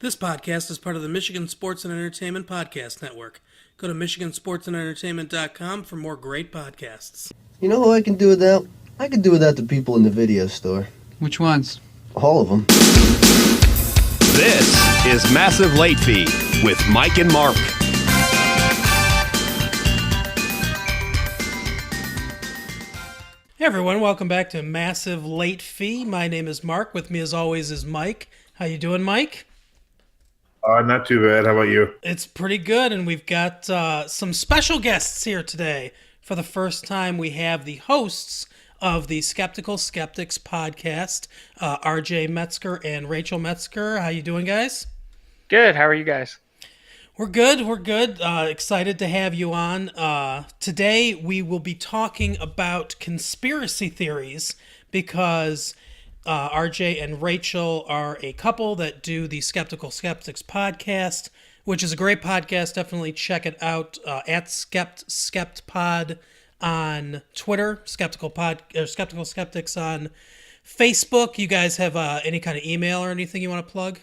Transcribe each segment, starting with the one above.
This podcast is part of the Michigan Sports and Entertainment Podcast Network. Go to michigansportsandentertainment.com for more great podcasts. You know who I can do without? I can do without the people in the video store. Which ones? All of them. This is Massive Late Fee with Mike and Mark. Hey everyone, welcome back to Massive Late Fee. My name is Mark. With me as always is Mike. How you doing, Mike? Not too bad. How about you? It's pretty good, and we've got some special guests here today. For the first time, we have the hosts of the Skeptical Skeptics podcast, RJ Metzger and Rachel Metzger. How you doing, guys? Good. How are you guys? We're good. Excited to have you on. Today, we will be talking about conspiracy theories because RJ and Rachel are a couple that do the Skeptical Skeptics podcast, which is a great podcast. Definitely check it out at SkeptPod on Twitter, Skeptical Skeptics on Facebook. You guys have any kind of email or anything you want to plug?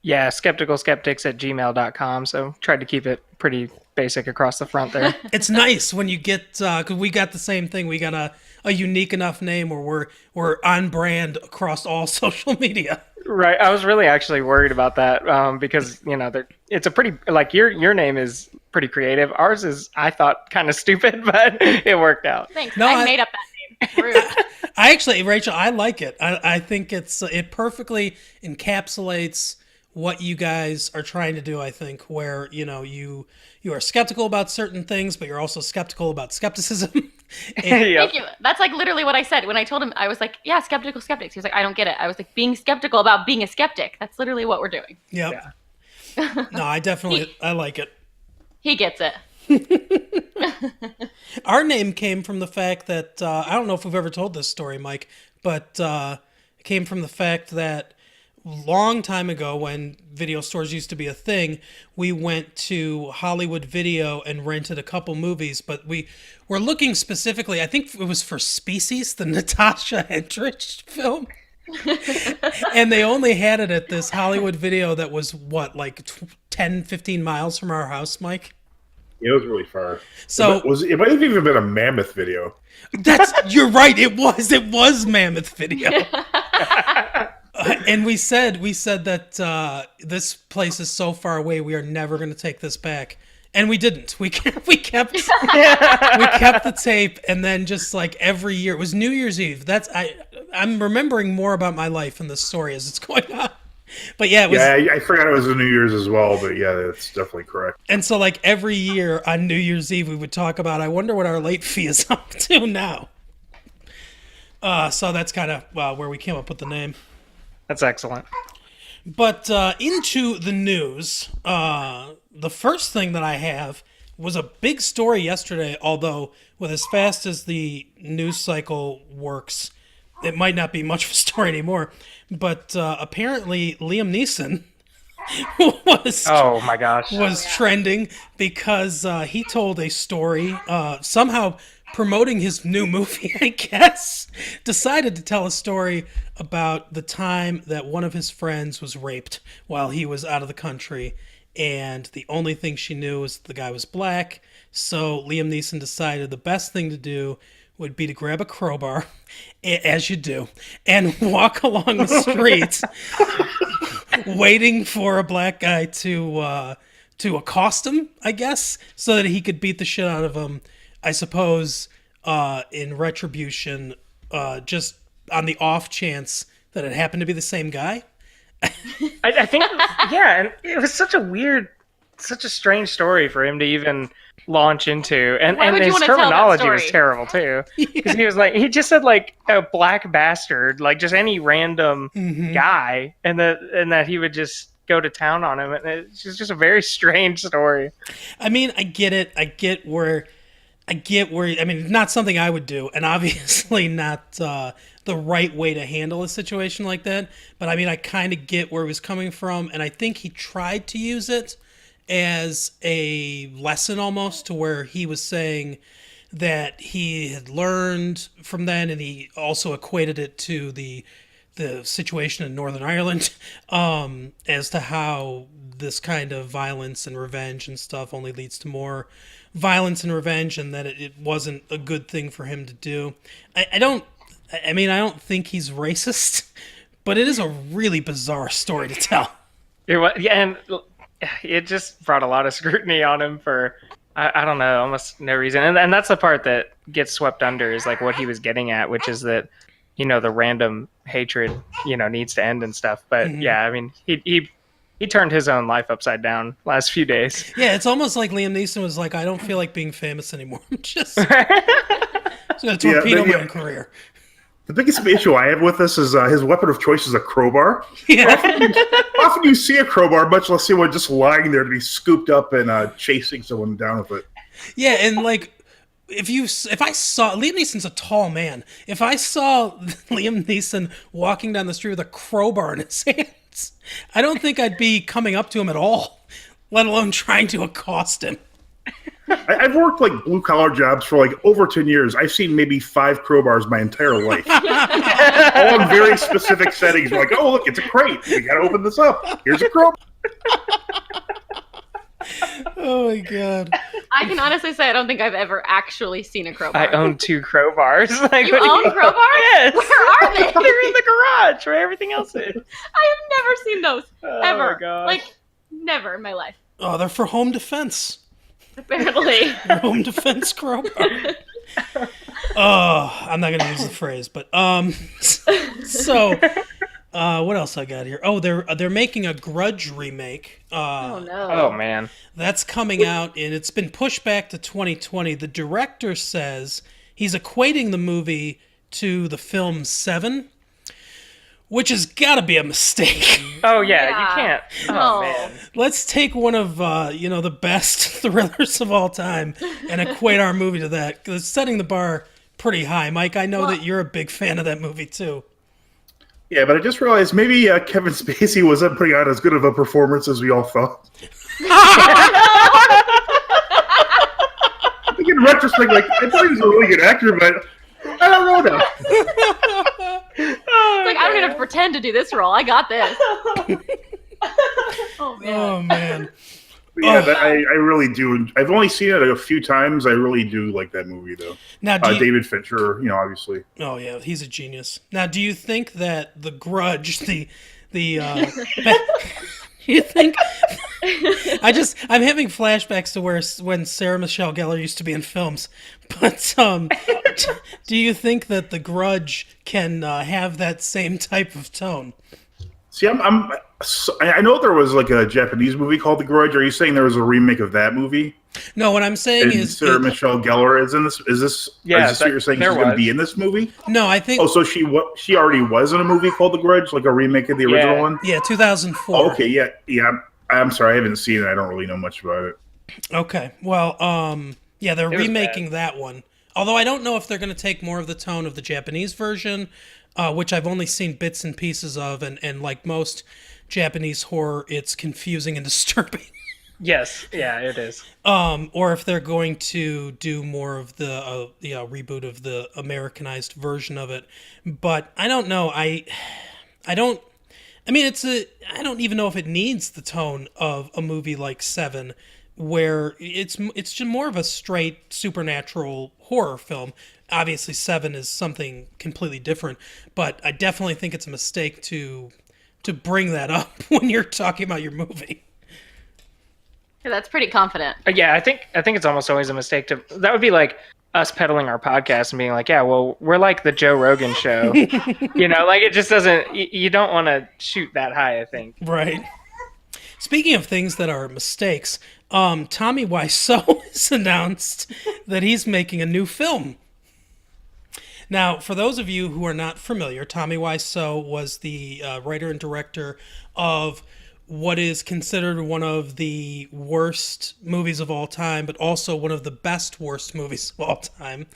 Yeah, skepticalskeptics@gmail.com. So tried to keep it pretty basic across the front there. It's nice when you get, because we got the same thing. We got a unique enough name where we're on brand across all social media. Right. I was really actually worried about that because, you know, it's a pretty, like your name is pretty creative. Ours is, I thought, kind of stupid, but it worked out. Thanks. No, I made up that name. Rude. I actually, Rachel, I like it. I think it perfectly encapsulates what you guys are trying to do, I think, where, you know, you are skeptical about certain things, but you're also skeptical about skepticism. Thank you. That's like literally what I said. When I told him, I was like, yeah, skeptical skeptics. He was like, I don't get it. I was like, being skeptical about being a skeptic. That's literally what we're doing. Yep. Yeah. No, I definitely, I like it. He gets it. Our name came from the fact that, I don't know if we've ever told this story, Mike, but it came from the fact that long time ago when video stores used to be a thing, we went to Hollywood Video and rented a couple movies, but we were looking specifically, I think it was for Species, the Natasha Henstridge film. And they only had it at this Hollywood Video that was, what, like 10, 15 miles from our house, Mike? It was really far. So it might have even been a Mammoth Video. You're right, it was Mammoth Video. And we said that this place is so far away, we are never going to take this back, and we didn't. We kept the tape, and then just like every year, it was New Year's Eve. I'm remembering more about my life in this story as it's going on. But yeah, it was. Yeah, I forgot it was the New Year's as well, but yeah, that's definitely correct. And so, like every year on New Year's Eve, we would talk about, I wonder what our late fee is up to now. So that's kind of where we came up with the name. That's excellent. But into the news, the first thing that I have was a big story yesterday, although with as fast as the news cycle works, it might not be much of a story anymore. But apparently Liam Neeson Oh my gosh. was trending because he told a story, somehow promoting his new movie, I guess, decided to tell a story about the time that one of his friends was raped while he was out of the country, and the only thing she knew was the guy was black. So Liam Neeson decided the best thing to do would be to grab a crowbar, as you do, and walk along the street waiting for a black guy to accost him, I guess, so that he could beat the shit out of him, I suppose, in retribution, just on the off chance that it happened to be the same guy. I think, yeah, and it was such a strange story for him to even launch into, and his terminology was terrible too, because he just said like a black bastard, like just any random guy, and that he would just go to town on him, and it's just a very strange story. I mean, I get it. I get where. I mean, not something I would do, and obviously not the right way to handle a situation like that. But I mean, I kind of get where he was coming from, and I think he tried to use it as a lesson almost, to where he was saying that he had learned from then, and he also equated it to the the situation in Northern Ireland, as to how this kind of violence and revenge and stuff only leads to more violence and revenge, and that it wasn't a good thing for him to do. I don't think he's racist, but it is a really bizarre story to tell. And it just brought a lot of scrutiny on him for, I don't know, almost no reason. And that's the part that gets swept under, is like what he was getting at, which is that, the random hatred, needs to end and stuff. But yeah, I mean, he turned his own life upside down last few days. Yeah, it's almost like Liam Neeson was like, I don't feel like being famous anymore. I'm just going to torpedo my own career. The biggest issue I have with this is his weapon of choice is a crowbar. Yeah. Often you see a crowbar, much less see one just lying there to be scooped up and chasing someone down with it. Yeah, and like, if I saw Liam Neeson's a tall man. If I saw Liam Neeson walking down the street with a crowbar in his hands, I don't think I'd be coming up to him at all, let alone trying to accost him. I've worked like blue collar jobs for like over 10 years. I've seen maybe 5 crowbars my entire life. All in very specific settings. Like, oh, look, it's a crate. We got to open this up. Here's a crowbar. Oh my God. I can honestly say I don't think I've ever actually seen a crowbar. I own 2 crowbars. Like, you own crowbars? Yes. Where are they? They're in the garage where everything else is. I have never seen those. Ever. My gosh. Like, never in my life. Oh, they're for home defense. Apparently. Home defense crowbar. Oh, I'm not going to use the phrase, but so what else I got here? Oh, they're making a Grudge remake. Oh no. Oh man. That's coming out, and it's been pushed back to 2020. The director says he's equating the movie to the film Seven, which has got to be a mistake. Oh yeah, you can't. Oh man. Let's take one of the best thrillers of all time and equate our movie to that, because it's setting the bar pretty high. Mike, I know that you're a big fan of that movie too. Yeah, but I just realized maybe Kevin Spacey wasn't putting out as good of a performance as we all thought. I think in retrospect, like, I thought he was a really good actor, but I don't know now. It's like, I don't even have to pretend to do this role. I got this. Oh man. Oh man. Yeah, I really do. I've only seen it a few times. I really do like that movie, though. Now, David Fincher, obviously. Oh yeah, he's a genius. Now, do you think that The Grudge, you think? I'm having flashbacks to when Sarah Michelle Gellar used to be in films. But do you think that The Grudge can have that same type of tone? See, I know there was like a Japanese movie called The Grudge. Are you saying there was a remake of that movie? No, what I'm saying is Sarah Michelle Gellar is in this. Is this what you're saying? She's going to be in this movie? No, I think. Oh, so she already was in a movie called The Grudge, like a remake of the original one. Yeah, 2004. Oh, okay, yeah. I'm sorry, I haven't seen it. I don't really know much about it. Okay, well, yeah, they're remaking that one. Although I don't know if they're going to take more of the tone of the Japanese version, which I've only seen bits and pieces of, and like most Japanese horror, it's confusing and disturbing. Yes, yeah, it is. Or if they're going to do more of the reboot of the Americanized version of it, but I don't know. I don't even know if it needs the tone of a movie like Seven, where it's just more of a straight supernatural horror film. Obviously, Seven is something completely different, but I definitely think it's a mistake to bring that up when you're talking about your movie. Yeah, that's pretty confident. Yeah, I think it's almost always a mistake to. That would be like us peddling our podcast and being like, yeah, well, we're like the Joe Rogan show. Like it just doesn't. You don't want to shoot that high, I think. Right. Speaking of things that are mistakes, Tommy Wiseau has announced that he's making a new film. Now, for those of you who are not familiar, Tommy Wiseau was the writer and director of what is considered one of the worst movies of all time, but also one of the best worst movies of all time,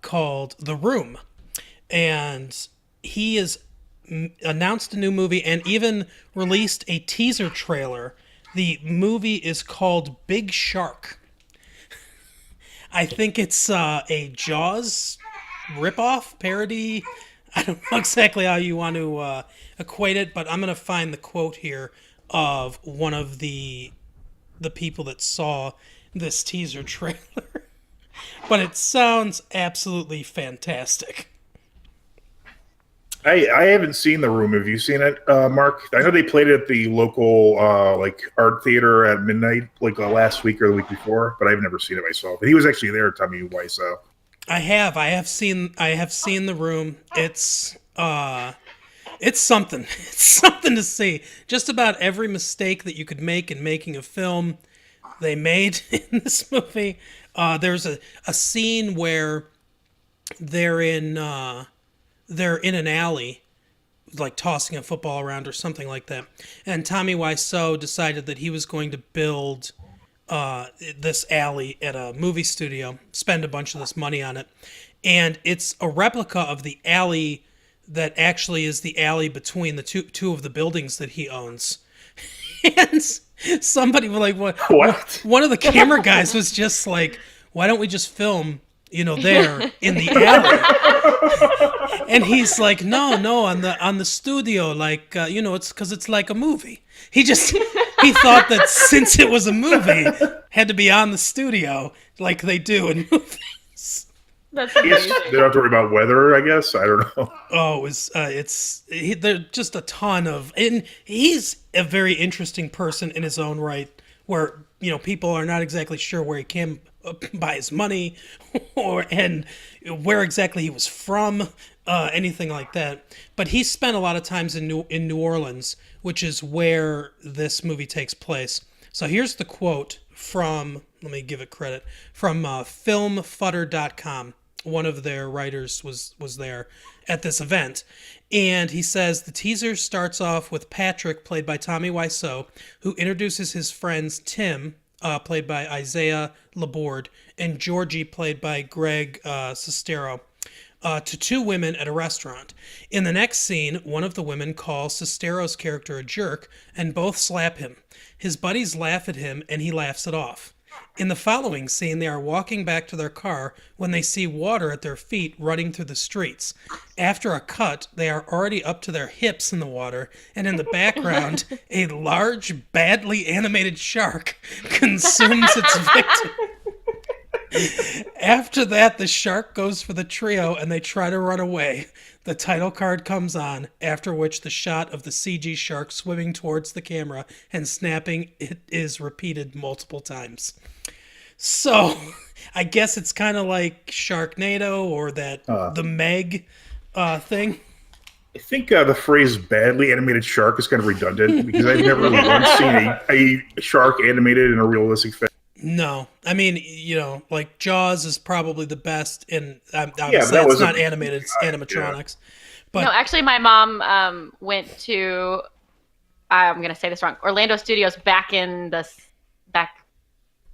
called The Room. And he has announced a new movie and even released a teaser trailer. The movie is called Big Shark. I think it's a Jaws ripoff, parody. I don't know exactly how you want to equate it, but I'm going to find the quote here of one of the people that saw this teaser trailer. But it sounds absolutely fantastic. I haven't seen The Room. Have you seen it, Mark? I know they played it at the local like art theater at midnight, like last week or the week before, but I've never seen it myself. But he was actually there, Tommy Wiseau. I have seen The Room. It's something. It's something to see. Just about every mistake that you could make in making a film, they made in this movie. There's a scene where they're in an alley, like tossing a football around or something like that. And Tommy Wiseau decided that he was going to build this alley at a movie studio, spend a bunch of this money on it. And it's a replica of the alley that actually is the alley between the two of the buildings that he owns. And somebody was like, what? One of the camera guys was just like, why don't we just film, there in the alley? And he's like, no, on the studio, like, it's because it's like a movie. He thought that since it was a movie, had to be on the studio like they do in movies. That's amazing. They don't have to worry about weather, I guess. I don't know. Oh, there's just a ton of, and he's a very interesting person in his own right, where people are not exactly sure where he came by his money, and where exactly he was from, anything like that. But he spent a lot of times in New Orleans, which is where this movie takes place. So here's the quote from, let me give it credit, from filmfutter.com. One of their writers was there at this event. And he says, the teaser starts off with Patrick, played by Tommy Wiseau, who introduces his friends Tim, played by Isaiah Laborde, and Georgie, played by Greg Sestero, to two women at a restaurant. In the next scene, one of the women calls Sestero's character a jerk, and both slap him. His buddies laugh at him, and he laughs it off. In the following scene, they are walking back to their car when they see water at their feet running through the streets. After a cut, they are already up to their hips in the water, and in the background, a large, badly animated shark consumes its victim. After that, the shark goes for the trio, and they try to run away. The title card comes on, after which the shot of the CG shark swimming towards the camera and snapping it is repeated multiple times. So, I guess it's kind of like Sharknado or that the Meg thing. I think the phrase "badly animated shark" is kind of redundant because I've never once seen a shark animated in a realistic fashion. No, I mean, like Jaws is probably the best, and obviously it's not animated; it's animatronics. Yeah. But no, actually, my mom went to, I'm going to say this wrong, Orlando Studios back in the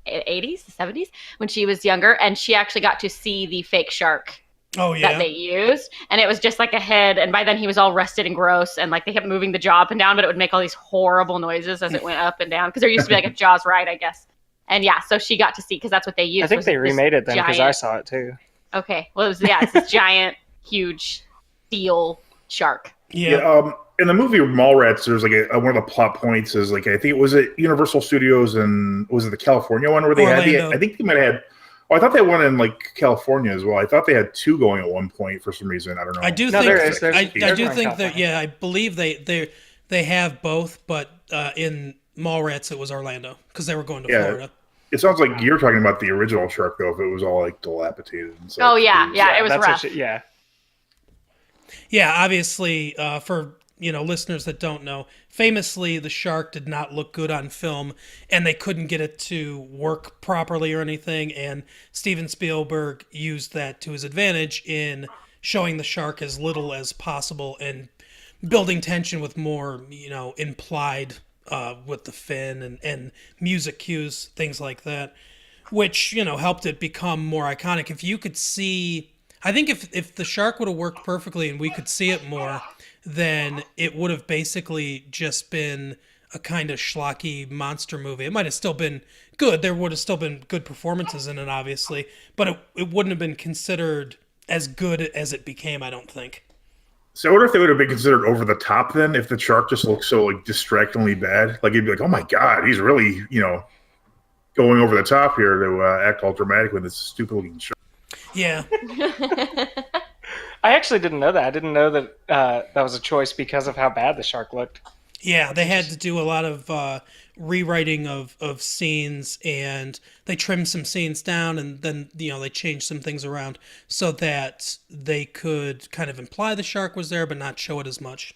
80s, the 70s, when she was younger, and she actually got to see the fake shark. Oh, yeah. That they used, and it was just like a head, and by then he was all rusted and gross, and like they kept moving the jaw up and down, but it would make all these horrible noises as it went up and down, because there used to be like a Jaws ride, I guess. And yeah, so she got to see, because that's what they used. I think they remade it then, because I saw it too. Okay, well, it's this giant, huge steel shark. Yeah. In the movie Mallrats, there's like one of the plot points is like, I think it was at Universal Studios, and was it the California one where they Orlando. I think they might have had. Oh, I thought they had one in like California as well. I thought they had two going at one point for some reason. I don't know. I do think that. Yeah, I believe they have both, but in Mallrats it was Orlando because they were going to Florida. It sounds like you're talking about the original shark though. If it was all like dilapidated and stuff. Oh yeah, it was rough. Yeah, obviously, for listeners that don't know, famously the shark did not look good on film, and they couldn't get it to work properly or anything. And Steven Spielberg used that to his advantage in showing the shark as little as possible and building tension with more, implied with the fin and music cues, things like that, which helped it become more iconic. If you could see. I think if the shark would have worked perfectly and we could see it more, then it would have basically just been a kind of schlocky monster movie. It might have still been good. There would have still been good performances in it, obviously, but it wouldn't have been considered as good as it became, I don't think. So I wonder if they would have been considered over the top then, if the shark just looked so like distractingly bad. Like, you'd be like, oh my God, he's really, going over the top here to act all dramatic with this stupid looking shark. Yeah. I actually didn't know that. I didn't know that that was a choice because of how bad the shark looked. Yeah, they had to do a lot of rewriting of scenes, and they trimmed some scenes down, and then they changed some things around so that they could kind of imply the shark was there, but not show it as much.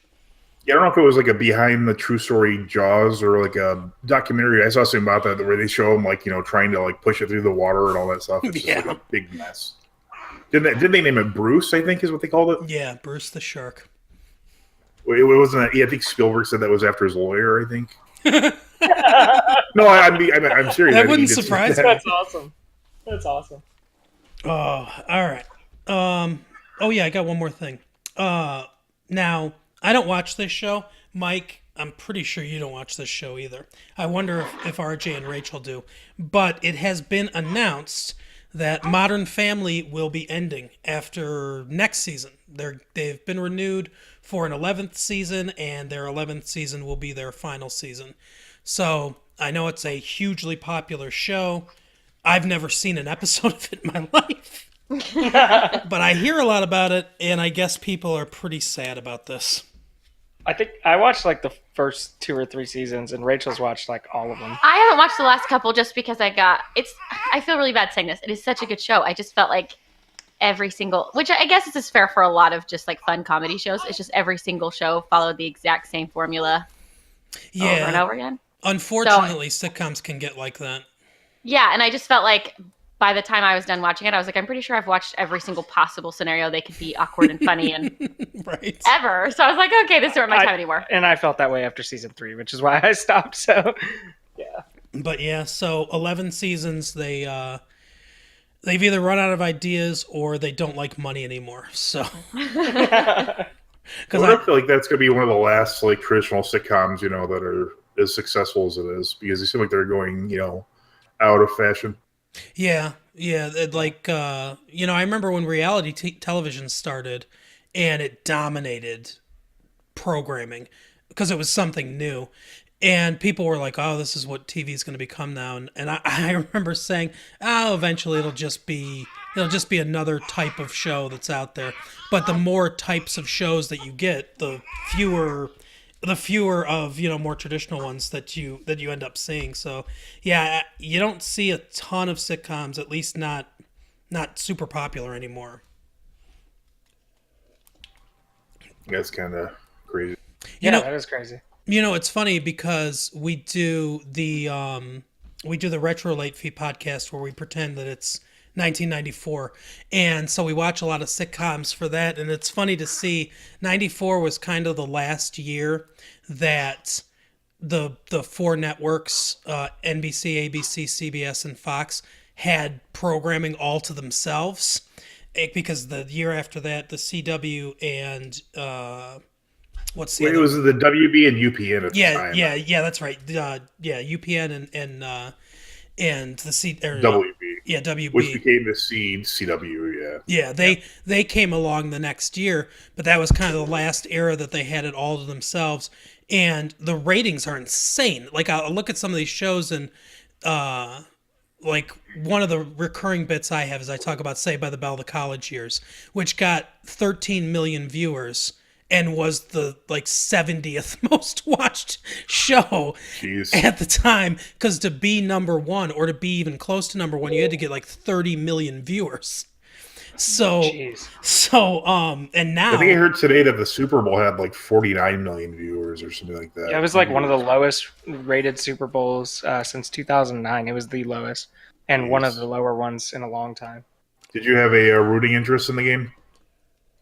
Yeah, I don't know if it was like a behind the true story Jaws or like a documentary. I saw something about that where they show him like trying to like push it through the water and all that stuff. It's just like a big mess. Didn't they name it Bruce? I think is what they called it. Yeah, Bruce the shark. It wasn't. I think Spielberg said that was after his lawyer. I think. No, I'm serious. That wouldn't surprise me. That's awesome. That's awesome. Oh, all right. Oh yeah, I got one more thing. Now I don't watch this show, Mike. I'm pretty sure you don't watch this show either. I wonder if RJ and Rachel do. But it has been announced that Modern Family will be ending after next season. They've been renewed for an 11th season, and their 11th season will be their final season. So I know it's a hugely popular show. I've never seen an episode of it in my life. But I hear a lot about it, and I guess people are pretty sad about this. I think I watched like the first 2 or 3 seasons, and Rachel's watched like all of them. I haven't watched the last couple just because I feel really bad saying this. It is such a good show. I just felt like every single, which I guess is fair for a lot of just like fun comedy shows. It's just every single show followed the exact same formula over and over again. Unfortunately, sitcoms can get like that. Yeah, and I just felt like by the time I was done watching it, I was like, I'm pretty sure I've watched every single possible scenario they could be awkward and funny and right. ever. So I was like, okay, this isn't my time anymore. And I felt that way after season 3, which is why I stopped. So, yeah. But yeah, so 11 seasons, they've either run out of ideas or they don't like money anymore. So, I feel like that's going to be one of the last like traditional sitcoms, that are as successful as it is, because they seem like they're going, out of fashion. Yeah. Like, I remember when reality television started and it dominated programming because it was something new. And people were like, oh, this is what TV is going to become now. And I remember saying, oh, eventually it'll just be another type of show that's out there. But the more types of shows that you get, the fewer of more traditional ones that you end up seeing. So yeah, you don't see a ton of sitcoms, at least not super popular anymore. That's kind of crazy. That is crazy. It's funny because we do the Retro Late Fee podcast where we pretend that it's 1994, and so we watch a lot of sitcoms for that, and it's funny to see 94 was kind of the last year that the 4 networks, NBC, ABC, CBS, and Fox, had programming all to themselves, because the year after that, the CW and what's the it was the WB and UPN at the time. Yeah, that's right. UPN and the WB. Yeah, WB. Which became the CW, Yeah, they came along the next year, but that was kind of the last era that they had it all to themselves, and the ratings are insane. Like, I'll look at some of these shows, and like one of the recurring bits I have is I talk about Saved by the Bell, the college years, which got 13 million viewers and was the 70th most watched show at the time, because to be number 1 or to be even close to number 1, you had to get 30 million viewers. So and now I think I heard today that the Super Bowl had 49 million viewers or something like that. Yeah, it was one of the lowest rated Super Bowls since 2009. It was the lowest and one of the lower ones in a long time. Did you have a rooting interest in the game?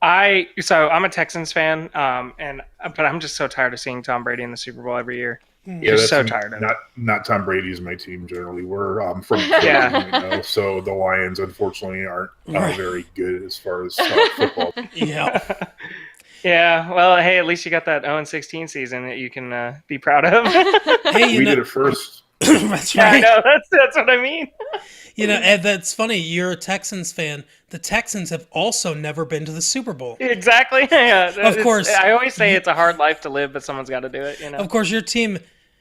I'm a Texans fan, but I'm just so tired of seeing Tom Brady in the Super Bowl every year. Yeah, just so tired of it. Not Tom Brady's my team generally. We're from Cleveland, so the Lions unfortunately aren't very good as far as football. Yeah. Yeah, well, hey, at least you got that 0-16 season that you can be proud of. Hey, we did it first. That's Yeah, I right. know. That's what I mean. And that's funny. You're a Texans fan. The Texans have also never been to the Super Bowl. Exactly. Yeah. Of course. I always say it's a hard life to live, but someone's got to do it. Of course, your team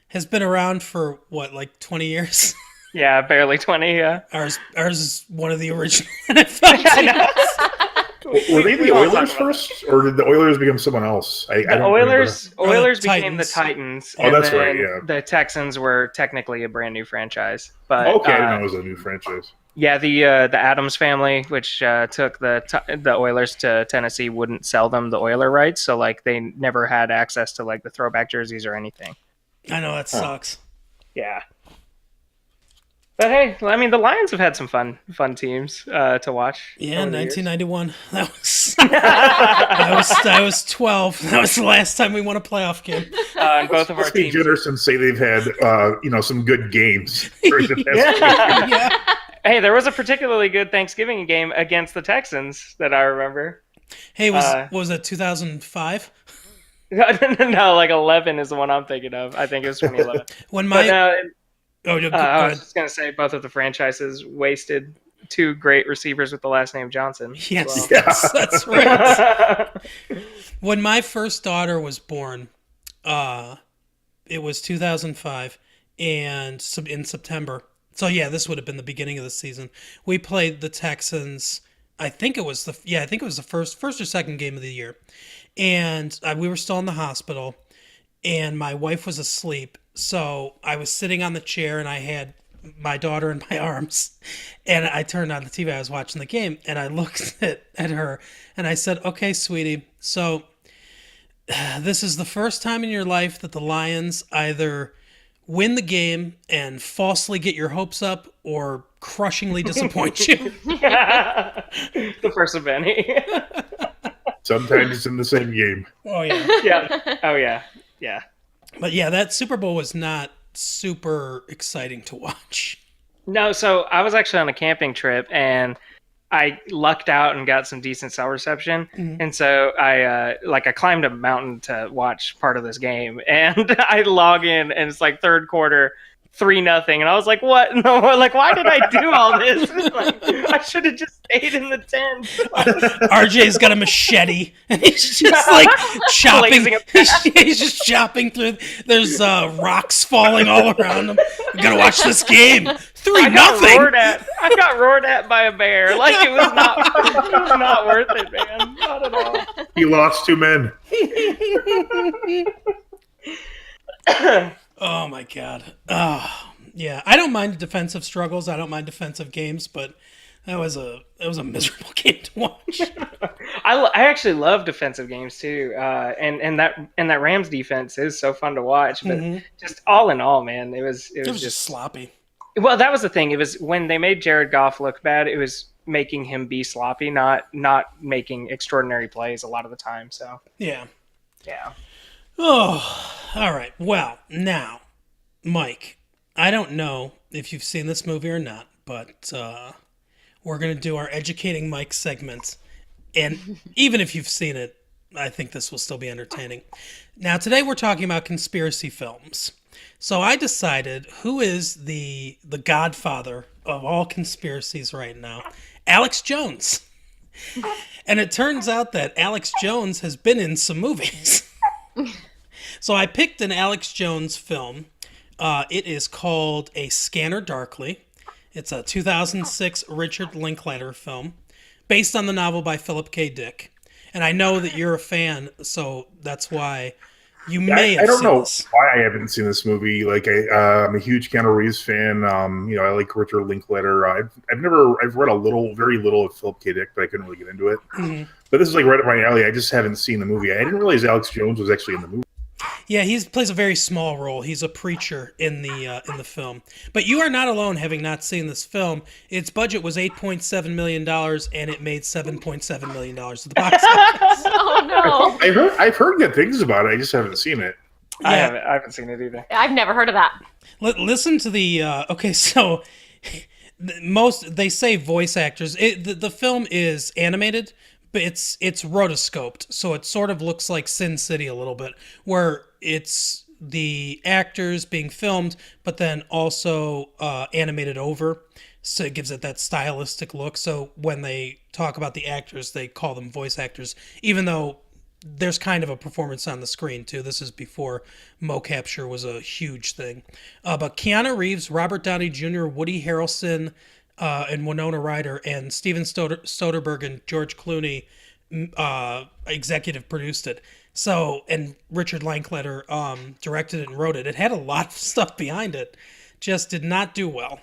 has been around for what, like 20 years? Yeah, barely 20. Yeah. Ours is one of the original NFL teams. Were they the Oilers first, or did the Oilers become someone else? I don't Oilers remember. became the Titans. Oh, that's right. then Yeah. The Texans were technically a brand new franchise, but Okay, I didn't know it was a new franchise. yeah, the Adams family, which took the Oilers to Tennessee, wouldn't sell them the Oiler rights, so like they never had access to like the throwback jerseys or anything. I know, that sucks. Yeah. But hey, I mean, the Lions have had some fun teams to watch. Yeah, over the years. 1991. That was I was 12. That was the last time we won a playoff game. And both of our Steve teams. Jitterson say they've had some good games. during the past week. Yeah. Hey, there was a particularly good Thanksgiving game against the Texans that I remember. Hey, what was that, 2005? No, like 11 is the one I'm thinking of. I think it was 2011. When my I was just gonna say both of the franchises wasted two great receivers with the last name Johnson. Yes, Well. that's right. When my first daughter was born, it was 2005, and in September. So yeah, this would have been the beginning of the season. We played the Texans. I think it was the first or second game of the year, and we were still in the hospital, and my wife was asleep. So I was sitting on the chair, and I had my daughter in my arms, and I turned on the TV. I was watching the game, and I looked at her, and I said, "Okay, sweetie, so this is the first time in your life that the Lions either win the game and falsely get your hopes up, or crushingly disappoint you." The first of many. Sometimes it's in the same game. Oh yeah. Yeah. Oh yeah. Yeah. But yeah, that Super Bowl was not super exciting to watch. No, so I was actually on a camping trip and I lucked out and got some decent cell reception. Mm-hmm. And so I climbed a mountain to watch part of this game, and I log in and it's like third quarter, 3-0, and I was like, "What? No, like, why did I do all this? Like, I should have just stayed in the tent." RJ's got a machete, and he's just like chopping. He's just chopping through. There's rocks falling all around him. We gotta watch this game. 3-0. I got roared at by a bear. Like it was not worth it, man. Not at all. He lost 2 men. Oh my god. Oh yeah. I don't mind defensive struggles. I don't mind defensive games, but it was a miserable game to watch. I actually love defensive games too, and that Rams defense is so fun to watch. But just all in all, man, it was just sloppy. Well, that was the thing. It was when they made Jared Goff look bad. It was making him be sloppy, not making extraordinary plays a lot of the time. So yeah. Oh, all right. Well, now, Mike, I don't know if you've seen this movie or not, but we're going to do our Educating Mike segment. And even if you've seen it, I think this will still be entertaining. Now, today we're talking about conspiracy films. So I decided who is the godfather of all conspiracies right now? Alex Jones. And it turns out that Alex Jones has been in some movies. So I picked an Alex Jones film. It is called A Scanner Darkly. It's a 2006 Richard Linklater film based on the novel by Philip K. Dick. And I know that you're a fan, so that's why you may have seen this. I don't know why I haven't seen this movie. Like, I'm a huge Keanu Reeves fan. I like Richard Linklater. I've read very little of Philip K. Dick, but I couldn't really get into it. Mm-hmm. But this is like right up my alley. I just haven't seen the movie. I didn't realize Alex Jones was actually in the movie. Yeah, he plays a very small role. He's a preacher in the film. But you are not alone having not seen this film. Its budget was $8.7 million, and it made $7.7 million at the box office. Oh, no. I've heard good things about it. I just haven't seen it. yeah. I haven't seen it either. I've never heard of that. Listen to the... okay, so they say voice actors. The film is animated, but it's rotoscoped, so it sort of looks like Sin City a little bit, where it's the actors being filmed, but then also animated over. So it gives it that stylistic look. So when they talk about the actors, they call them voice actors, even though there's kind of a performance on the screen too. This is before mocapture was a huge thing. But Keanu Reeves, Robert Downey Jr., Woody Harrelson, and Winona Ryder, and Steven Soderbergh and George Clooney executive produced it. So, and Richard Linklater directed it and wrote it. It had a lot of stuff behind it. Just did not do well.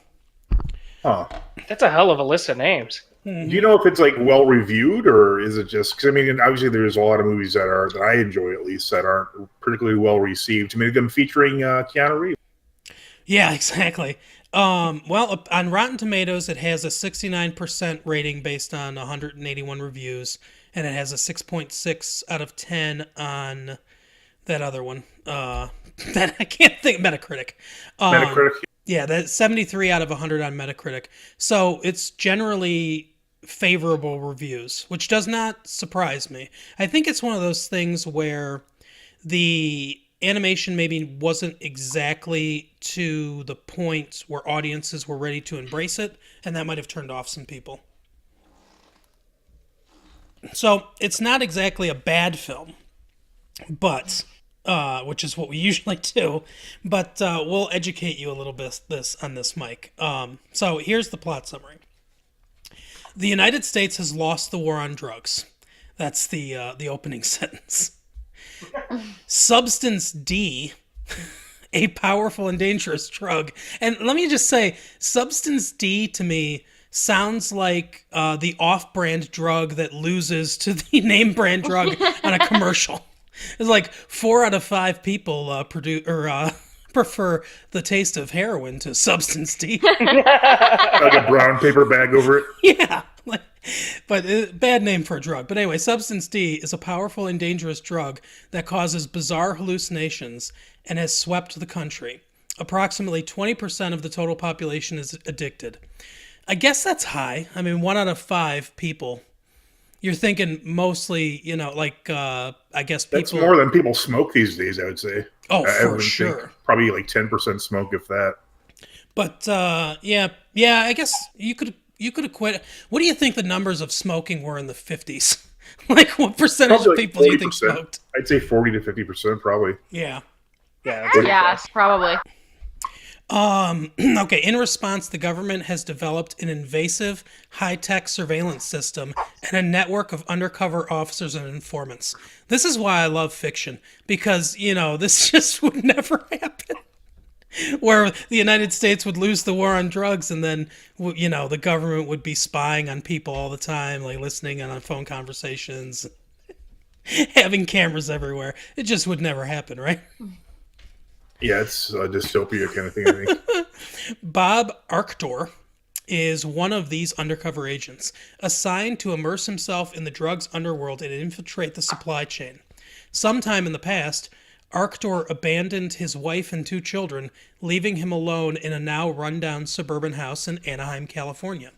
Huh. That's a hell of a list of names. Do you know if it's like well reviewed, or is it just because I mean, obviously there's a lot of movies that I enjoy at least that aren't particularly well received. Many of them featuring Keanu Reeves. Yeah, exactly. Well, on Rotten Tomatoes, it has a 69% rating based on 181 reviews, and it has a 6.6 out of 10 on that other one. That I can't think, Metacritic. Metacritic. Yeah, that's 73 out of 100 on Metacritic. So it's generally favorable reviews, which does not surprise me. I think it's one of those things where the animation maybe wasn't exactly to the point where audiences were ready to embrace it, and that might have turned off some people. So it's not exactly a bad film, but which is what we usually do, but we'll educate you a little bit on this, Mike. So here's the plot summary. The United States has lost the war on drugs. That's the opening sentence. Substance D, a powerful and dangerous drug. And let me just say, Substance D to me sounds like the off-brand drug that loses to the name-brand drug on a commercial. It's like 4 out of 5 people prefer the taste of heroin to Substance D. Like a brown paper bag over it. Yeah, but bad name for a drug. But anyway, Substance D is a powerful and dangerous drug that causes bizarre hallucinations and has swept the country. Approximately 20% of the total population is addicted. I guess that's high. I mean, 1 out of 5 people. You're thinking mostly, I guess people... That's more than people smoke these days, I would say. Oh, I for would sure. think probably like 10% smoke, if that. But, yeah, I guess you could equate... What do you think the numbers of smoking were in the 50s? Like, what percentage Probably of people do you think smoked? I'd say 40 to 50%, probably. Yeah. Yeah, probably. Okay, in response, the government has developed an invasive, high-tech surveillance system and a network of undercover officers and informants. This is why I love fiction, because, this just would never happen. Where the United States would lose the war on drugs and then, the government would be spying on people all the time, like listening on phone conversations, having cameras everywhere. It just would never happen, right? Yeah, it's a dystopia kind of thing, I think. Bob Arctor is one of these undercover agents, assigned to immerse himself in the drugs underworld and infiltrate the supply chain. Sometime in the past, Arctor abandoned his wife and 2 children, leaving him alone in a now rundown suburban house in Anaheim, California.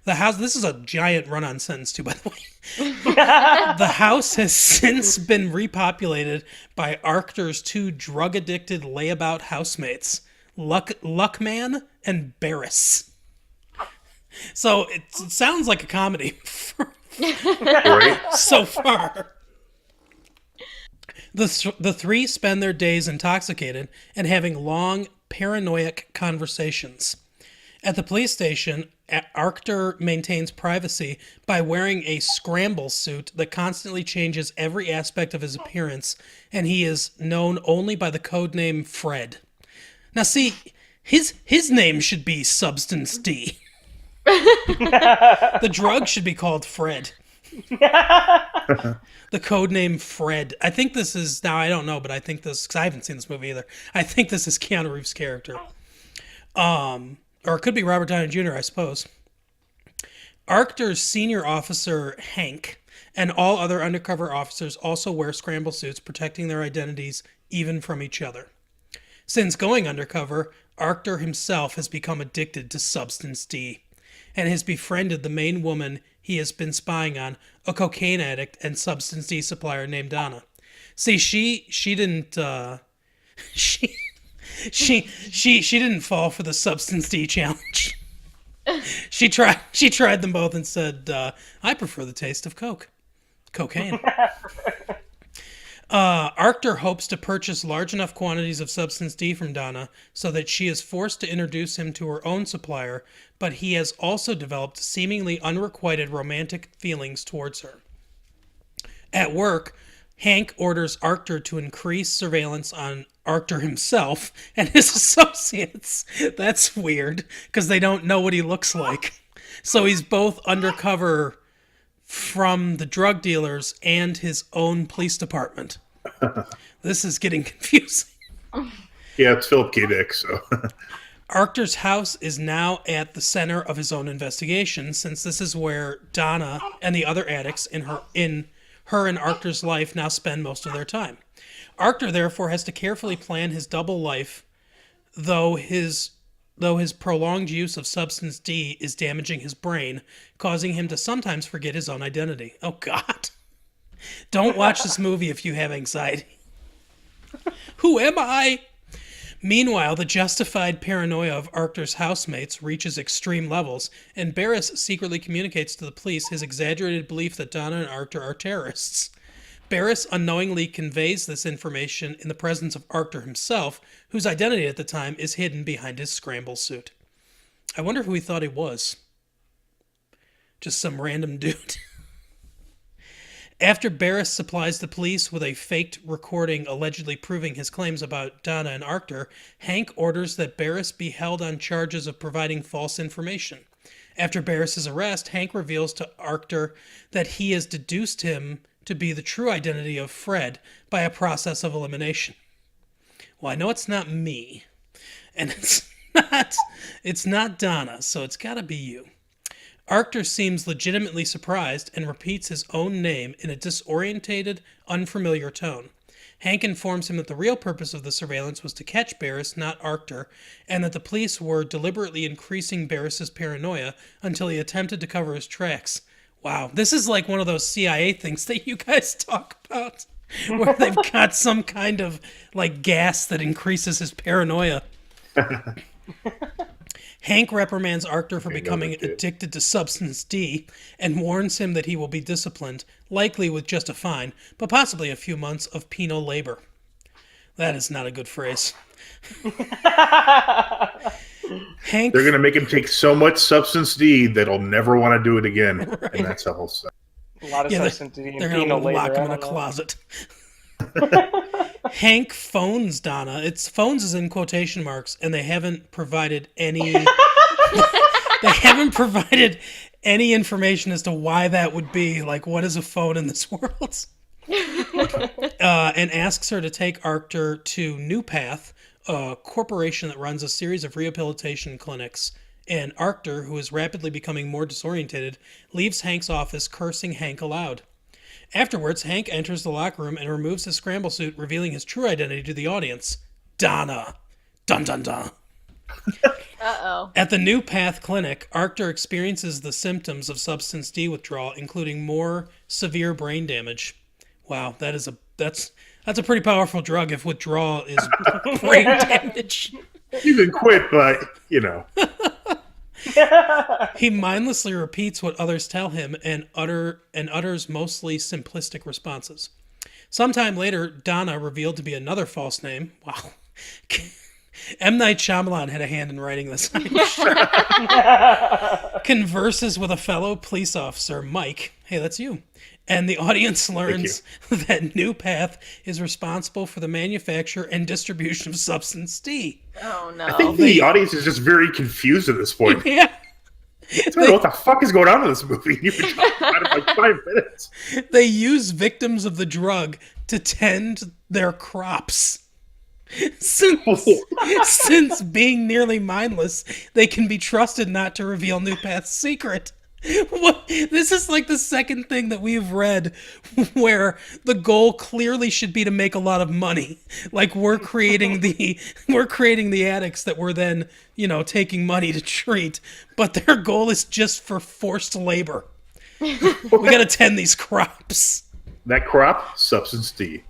The house, this is a giant run-on sentence too, by the way. The house has since been repopulated by Arctor's 2 drug-addicted layabout housemates, Luckman and Barris. So it sounds like a comedy Right? so far. The 3 spend their days intoxicated and having long, paranoid conversations. At the police station, Arctor maintains privacy by wearing a scramble suit that constantly changes every aspect of his appearance, and he is known only by the codename Fred. Now see, his name should be Substance D. The drug should be called Fred. The codename Fred. I think this is, now I don't know, but I think this, because I haven't seen this movie either, I think this is Keanu Reeves' character. Or it could be Robert Downey Jr., I suppose. Arctor's senior officer, Hank, and all other undercover officers also wear scramble suits, protecting their identities even from each other. Since going undercover, Arctor himself has become addicted to Substance D and has befriended the main woman he has been spying on, a cocaine addict and Substance D supplier named Donna. See, she didn't... She didn't fall for the Substance D challenge. She tried them both and said, I prefer the taste of cocaine. Arctur hopes to purchase large enough quantities of Substance D from Donna so that she is forced to introduce him to her own supplier, but he has also developed seemingly unrequited romantic feelings towards her. At work, Hank orders Arctur to increase surveillance on Arctur himself and his associates. That's weird, because they don't know what he looks like. So he's both undercover from the drug dealers and his own police department. This is getting confusing. Yeah, it's Philip K. Dick, so... Arctur's house is now at the center of his own investigation, since this is where Donna and the other addicts in her and Arctur's life now spend most of their time. Arctur, therefore, has to carefully plan his double life, though his prolonged use of Substance D is damaging his brain, causing him to sometimes forget his own identity. Oh, God. Don't watch this movie if you have anxiety. Who am I? Meanwhile, the justified paranoia of Arctur's housemates reaches extreme levels, and Barris secretly communicates to the police his exaggerated belief that Donna and Arctur are terrorists. Barris unknowingly conveys this information in the presence of Arctur himself, whose identity at the time is hidden behind his scramble suit. I wonder who he thought he was. Just some random dude. After Barris supplies the police with a faked recording allegedly proving his claims about Donna and Arctur, Hank orders that Barris be held on charges of providing false information. After Barris's arrest, Hank reveals to Arctur that he has deduced him to be the true identity of Fred by a process of elimination. Well, I know it's not me, and it's not Donna, so it's gotta be you. Arctur seems legitimately surprised and repeats his own name in a disorientated, unfamiliar tone. Hank informs him that the real purpose of the surveillance was to catch Barris, not Arctur, and that the police were deliberately increasing Barris's paranoia until he attempted to cover his tracks. Wow, this is like one of those CIA things that you guys talk about, where they've got some kind of like gas that increases his paranoia. Hank reprimands Arctur for becoming addicted to Substance D and warns him that he will be disciplined, likely with just a fine, but possibly a few months of penal labor. That is not a good phrase. Hank, they're going to make him take so much Substance D that he'll never want to do it again. Right. And that's the whole stuff. A lot of Substance D and they're penal going to lock labor. him in a closet. Hank phones Donna. It's phones is in quotation marks, and they haven't provided any information as to why that would be. Like, what is a phone in this world? And asks her to take Arctur to New Path, a corporation that runs a series of rehabilitation clinics. And Arctur, who is rapidly becoming more disorientated, leaves Hank's office, cursing Hank aloud. Afterwards, Hank enters the locker room and removes his scramble suit, revealing his true identity to the audience. Donna. Dun dun dun. Uh-oh. At the New Path clinic, Arctur experiences the symptoms of Substance D withdrawal, including more severe brain damage. Wow, that's a pretty powerful drug if withdrawal is brain damage. You can quit, but, you know. He mindlessly repeats what others tell him and utters mostly simplistic responses. Sometime later, Donna, revealed to be another false name. Wow. M. Night Shyamalan had a hand in writing this. Converses with a fellow police officer, Mike. Hey, that's you. And the audience learns that New Path is responsible for the manufacture and distribution of Substance D. Oh, no. I think the audience is just very confused at this point. Yeah. I don't know what the fuck is going on in this movie. You've been talking about it for like 5 minutes. They use victims of the drug to tend their crops. Since being nearly mindless, they can be trusted not to reveal New Path's secret. This is like the second thing that we've read where the goal clearly should be to make a lot of money. Like we're creating the addicts that we're then, taking money to treat, but their goal is just for forced labor. We got to tend these crops. That crop, Substance D.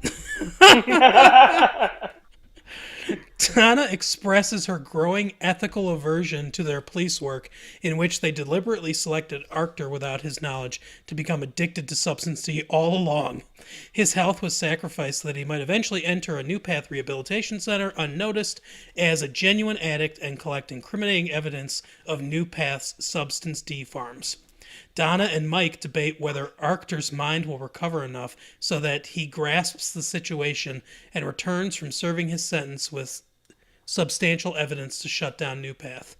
Donna expresses her growing ethical aversion to their police work, in which they deliberately selected Arctur without his knowledge to become addicted to substance D all along. His health was sacrificed so that he might eventually enter a New Path rehabilitation center unnoticed as a genuine addict and collect incriminating evidence of New Path's substance D farms. Donna and Mike debate whether Arctur's mind will recover enough so that he grasps the situation and returns from serving his sentence with substantial evidence to shut down New Path.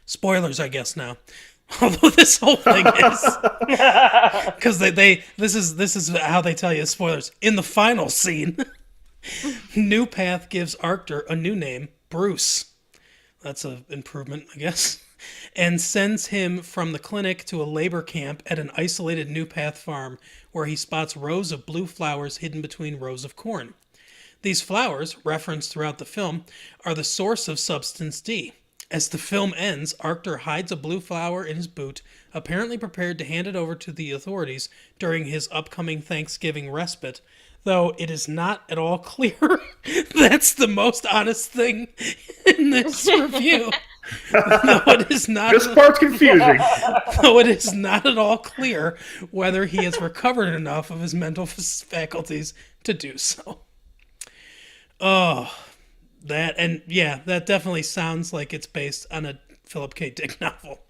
Spoilers, I guess, now. Although this whole thing is... Because this is how they tell you spoilers. In the final scene, New Path gives Arctur a new name, Bruce. That's an improvement, I guess. And sends him from the clinic to a labor camp at an isolated New Path farm where he spots rows of blue flowers hidden between rows of corn. These flowers, referenced throughout the film, are the source of substance D. As the film ends, Arctur hides a blue flower in his boot, apparently prepared to hand it over to the authorities during his upcoming Thanksgiving respite, though it is not at all clear. That's the most honest thing in this review. No, it is not. This part's confusing. Though it is not at all clear whether he has recovered enough of his mental faculties to do so. Oh, that definitely sounds like it's based on a Philip K. Dick novel.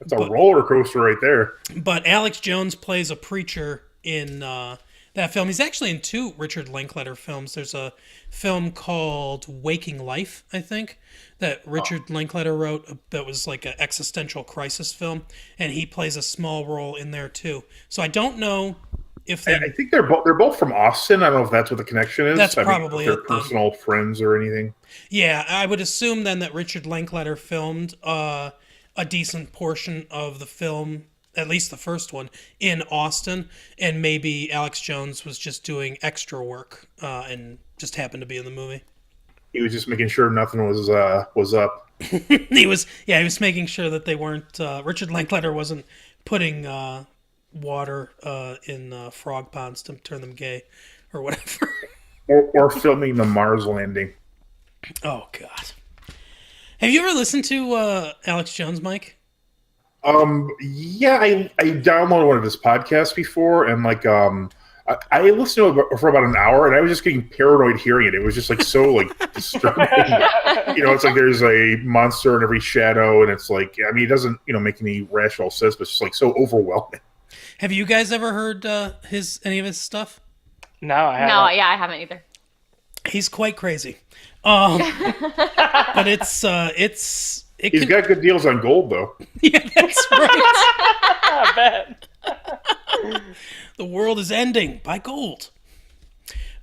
It's a roller coaster right there. But Alex Jones plays a preacher in that film. He's actually in 2 Richard Linklater films. There's a film called Waking Life, I think, that Richard Linklater wrote that was like an existential crisis film, and he plays a small role in there too. So I don't know if they... I think they're both from Austin. I don't know if that's what the connection is. That's probably if they're personal friends or anything. Yeah, I would assume then that Richard Linklater filmed a decent portion of the film, at least the first one, in Austin, and maybe Alex Jones was just doing extra work and just happened to be in the movie. He was just making sure nothing was up. He was making sure that they weren't. Richard Linklater wasn't putting water in frog ponds to turn them gay, or whatever. or filming the Mars landing. Oh God! Have you ever listened to Alex Jones, Mike? Yeah, I downloaded one of his podcasts before, and I listened to it for about an hour, and I was just getting paranoid hearing it. It was just so disturbing. It's like there's a monster in every shadow, and it's it doesn't make any rational sense, but it's just so overwhelming. Have you guys ever heard any of his stuff? No, I haven't. No, yeah, I haven't either. He's quite crazy, but he's got good deals on gold, though. Yeah, that's right. I bet. The world is ending by gold.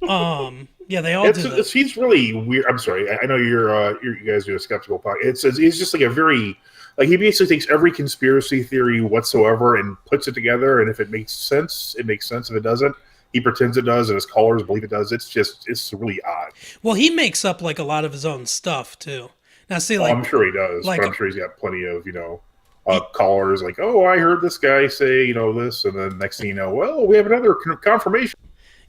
Yeah, they all do that. He's really weird. I'm sorry. I know you guys do a skeptical podcast. He's just a very he basically takes every conspiracy theory whatsoever and puts it together. And if it makes sense, it makes sense. If it doesn't, he pretends it does, and his callers believe it does. It's really odd. Well, he makes up a lot of his own stuff too. Now, see, I'm sure he does. But I'm sure he's got plenty of callers I heard this guy say this, and then next thing you know, well, we have another confirmation.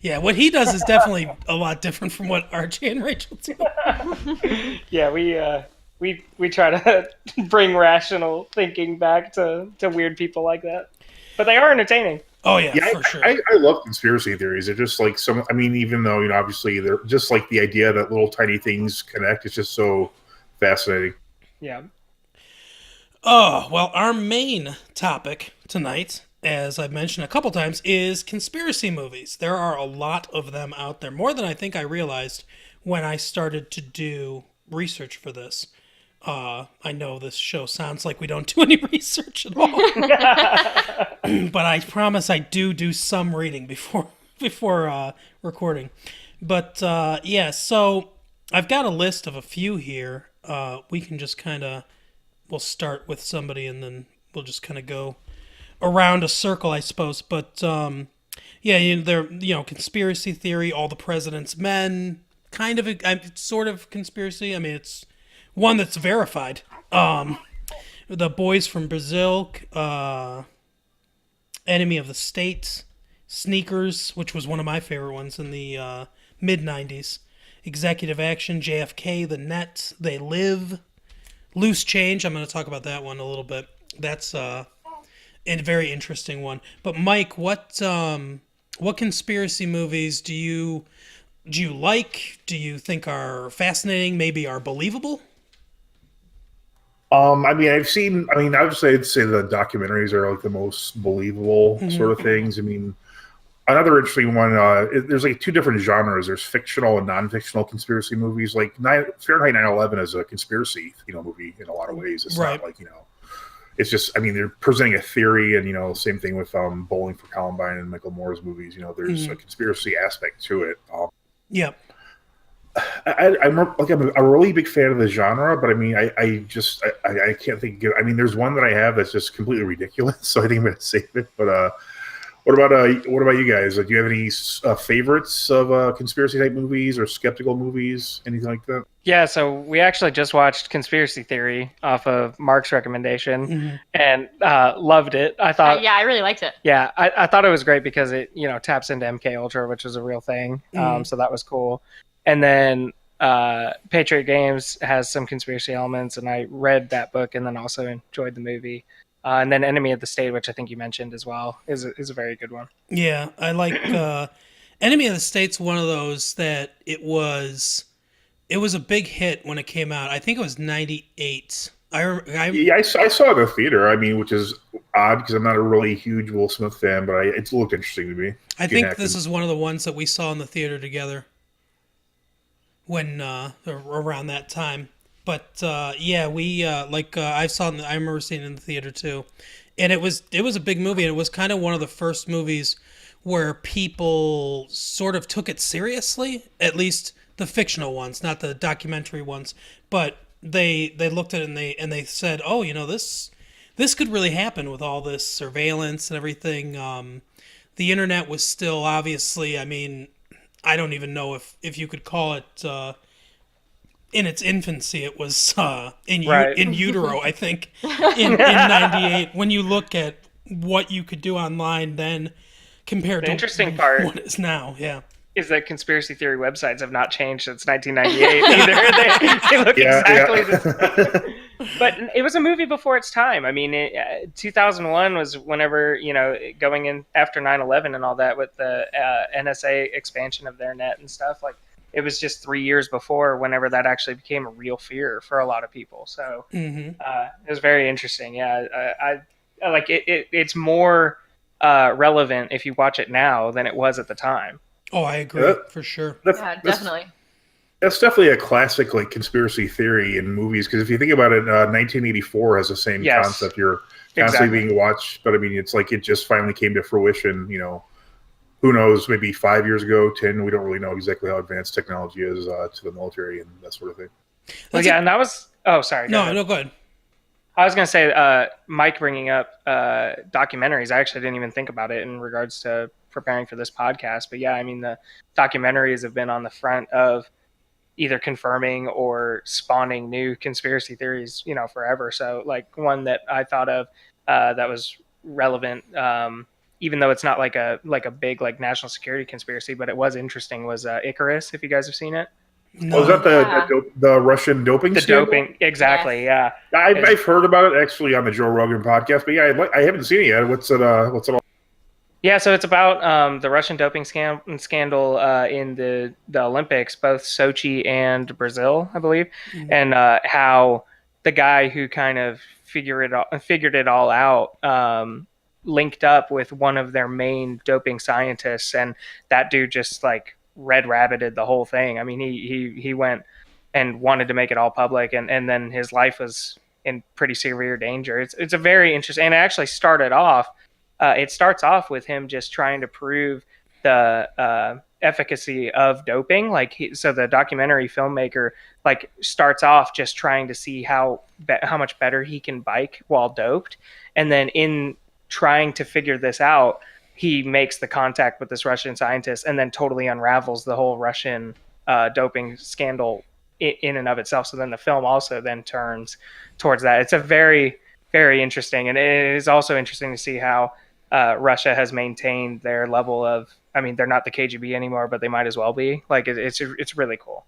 Yeah, what he does is definitely a lot different from what RJ and Rachel do. Yeah, we try to bring rational thinking back to weird people like that, but they are entertaining. Oh yeah, for sure. I love conspiracy theories. They're just even though obviously they're just the idea that little tiny things connect. It's just so fascinating. Yeah. Oh, well, our main topic tonight, as I've mentioned a couple times, is conspiracy movies. There are a lot of them out there, more than I think I realized when I started to do research for this. I know this show sounds like we don't do any research at all, but I promise I do some reading before recording. But yeah, so I've got a list of a few here. We can just we'll start with somebody and then we'll just kind of go around a circle, I suppose. But they're conspiracy theory, all the president's men, sort of conspiracy. I mean, it's one that's verified. The Boys from Brazil, Enemy of the State, Sneakers, which was one of my favorite ones in the mid-90s, Executive Action, JFK, The Net, They Live, Loose Change. I'm going to talk about that one a little bit. That's a very interesting one. But Mike, what conspiracy movies do you like? Do you think are fascinating? Maybe are believable? I mean, I've seen. I mean, I'd say the documentaries are like the most believable sort of things. I mean, another interesting one. There's like two different genres. There's fictional and non-fictional conspiracy movies. Like Fahrenheit 9/11 is a conspiracy, movie in a lot of ways. It's not like it's just. I mean, they're presenting a theory, and same thing with Bowling for Columbine and Michael Moore's movies. There's a conspiracy aspect to it. Yep. I'm a really big fan of the genre, but I mean, I can't think. I mean, there's one that I have that's just completely ridiculous, so I think I'm going to save it. But what about you guys? Do you have any favorites of conspiracy type movies or skeptical movies, anything like that? Yeah, so we actually just watched Conspiracy Theory off of Mark's recommendation, and loved it. I thought, I really liked it. Yeah, I thought it was great because it taps into MK Ultra, which was a real thing. So that was cool. And then Patriot Games has some conspiracy elements, and I read that book and then also enjoyed the movie. And then Enemy of the State, which I think you mentioned as well, is a very good one. Yeah, I like Enemy of the State's one of those that it was a big hit when it came out. I think it was 98. I saw it in the theater. I mean, which is odd because I'm not a really huge Will Smith fan, but it looked interesting to me. I think this is one of the ones that we saw in the theater together when around that time. But we I remember seeing it in the theater too, and it was a big movie, and it was kind of one of the first movies where people sort of took it seriously, at least the fictional ones, not the documentary ones. But they looked at it and they said, oh, this could really happen with all this surveillance and everything. The internet was still obviously, I mean, I don't even know if you could call it in its infancy. It was in utero, I think, in 98. When you look at what you could do online then compared to interesting part what it is now, is that conspiracy theory websites have not changed since 1998 either. They look exactly the same. But it was a movie before its time. I mean, 2001 was whenever, going in after 9/11 and all that with the NSA expansion of their net and stuff. Like, it was just 3 years before whenever that actually became a real fear for a lot of people. So it was very interesting. Yeah, I like it. It's more relevant if you watch it now than it was at the time. Oh, I agree, for sure. Definitely. That's definitely a classic conspiracy theory in movies, because if you think about it, 1984 has the same concept. You're constantly being watched, but I mean, it's like it just finally came to fruition. Who knows? Maybe 5 years ago, 10. We don't really know exactly how advanced technology is to the military and that sort of thing. And that was. Oh, sorry. Go ahead. I was going to say, Mike bringing up documentaries. I actually didn't even think about it in regards to preparing for this podcast, but yeah, I mean, the documentaries have been on the front of either confirming or spawning new conspiracy theories, forever. So like one that I thought of that was relevant, even though it's not like a big national security conspiracy, but it was interesting, was Icarus, if you guys have seen it. No. Was that the Russian doping scandal? Doping, exactly, yeah. I've heard about it actually on the Joe Rogan podcast, but yeah, I haven't seen it yet. What's it all? Yeah, so it's about the Russian doping scandal in the Olympics, both Sochi and Brazil, I believe, and how the guy who kind of figured it all out linked up with one of their main doping scientists, and that dude just red rabbited the whole thing. I mean, he went and wanted to make it all public, and then his life was in pretty severe danger. It's a very interesting, and it actually started off. It starts off with him just trying to prove the efficacy of doping. So the documentary filmmaker starts off just trying to see how much better he can bike while doped, and then in trying to figure this out, he makes the contact with this Russian scientist, and then totally unravels the whole Russian doping scandal in and of itself. So then the film also then turns towards that. It's a very, very interesting, and it is also interesting to see how Russia has maintained their level of I mean, they're not the KGB anymore, but they might as well be. Like, it's really cool.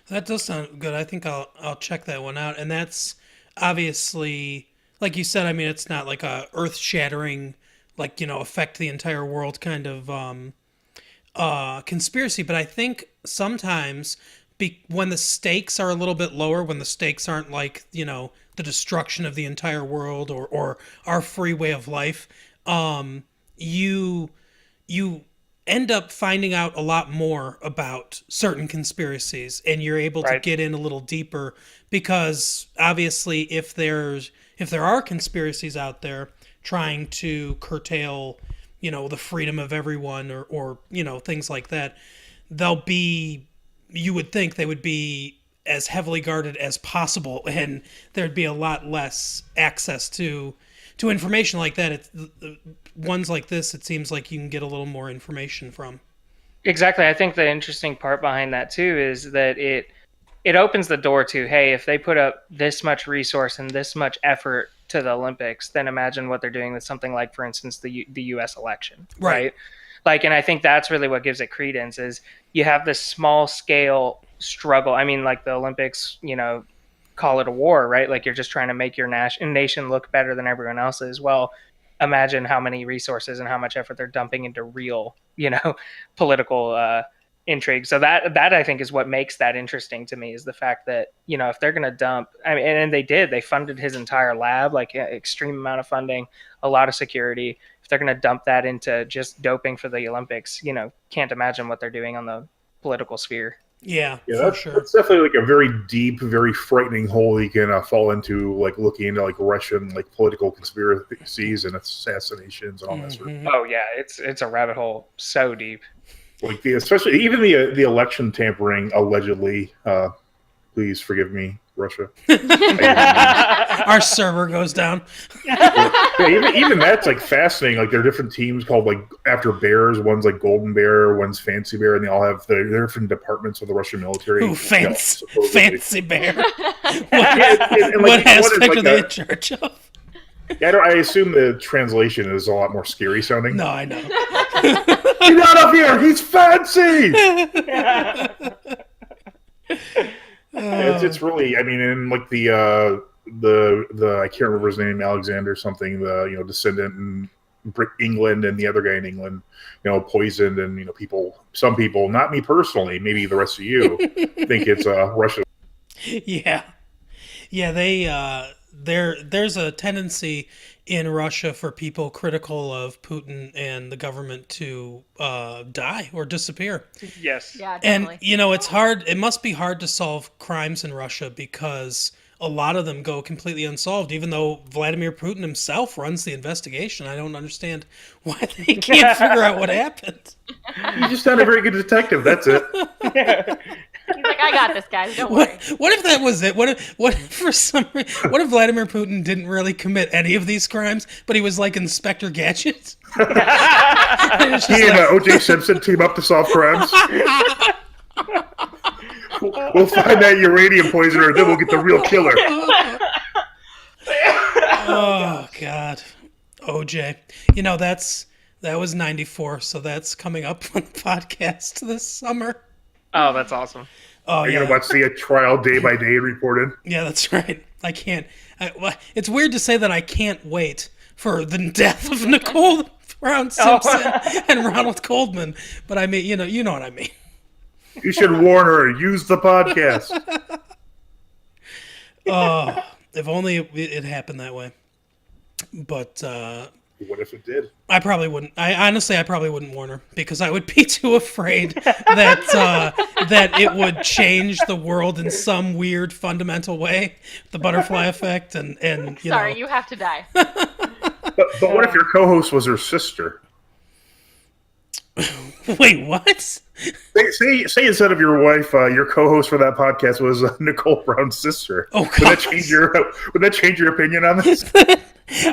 That does sound good. I think I'll check that one out. And that's obviously, like you said, I mean, it's not like a earth-shattering, like, affect the entire world kind of conspiracy. But I think sometimes when the stakes are a little bit lower, when the stakes aren't like, the destruction of the entire world or our free way of life, you end up finding out a lot more about certain conspiracies, and you're able to get in a little deeper, because obviously if there are conspiracies out there trying to curtail, the freedom of everyone or things like that, you would think they would be as heavily guarded as possible, and there'd be a lot less access to information like that. It's ones like this, it seems like you can get a little more information from. Exactly. I think the interesting part behind that too is that it opens the door to, hey, if they put up this much resource and this much effort to the Olympics, then imagine what they're doing with something like, for instance, the U.S. election, right? Like, and I think that's really what gives it credence, is you have this small scale struggle. I mean, like the Olympics, call it a war, right? Like, you're just trying to make your nation look better than everyone else's. Well, imagine how many resources and how much effort they're dumping into real, political intrigue. So that I think is what makes that interesting to me, is the fact that, if they're going to dump, I mean, and they funded his entire lab, like extreme amount of funding, a lot of security. If they're going to dump that into just doping for the Olympics, can't imagine what they're doing on the political sphere. Yeah, that's, sure. That's definitely like a very deep, very frightening hole you can fall into, like looking into like Russian like political conspiracies and assassinations and all that sort of thing. Oh yeah, it's a rabbit hole so deep. Like especially even the election tampering allegedly. Please forgive me, Russia. Our server goes down. Even that's like fascinating. Like there are different teams called like after bears. One's like Golden Bear, one's Fancy Bear, and they all have their different departments of the Russian military. Ooh, Fancy Bear. What aspect are they in charge of? Yeah, I assume the translation is a lot more scary sounding. No, I know. Get out of here! He's fancy. It's really, I mean, and like the I can't remember his name, Alexander something, the descendant in England, and the other guy in England, poisoned, and some people, not me personally, maybe the rest of you, think it's Russia. Yeah, there's a tendency in Russia for people critical of Putin and the government to die or disappear. Yes. Yeah, definitely. And, it's hard. It must be hard to solve crimes in Russia because a lot of them go completely unsolved, even though Vladimir Putin himself runs the investigation. I don't understand why they can't figure out what happened. You just not a very good detective. That's it. He's like, I got this, guys. Don't worry. What if that was it? What if Vladimir Putin didn't really commit any of these crimes, but he was like Inspector Gadget? He and O.J. Simpson team up to solve crimes. We'll find that uranium poisoner, then we'll get the real killer. Oh God, OJ. That was 94, so that's coming up on the podcast this summer. Oh, that's awesome. Oh, You're gonna watch the trial day by day reported. Yeah, that's right. I can't. It's weird to say that I can't wait for the death of Nicole Brown Simpson and Ronald Goldman, but I mean, you know what I mean. You should warn her. Use the podcast. Oh, if only it happened that way. But what if it did? I probably wouldn't. I probably wouldn't warn her because I would be too afraid that it would change the world in some weird fundamental way, the butterfly effect, and Sorry, you have to die. But what if your co-host was her sister? Wait, what? Say instead of your wife, your co-host for that podcast was Nicole Brown's sister. Oh, would that change your opinion on this?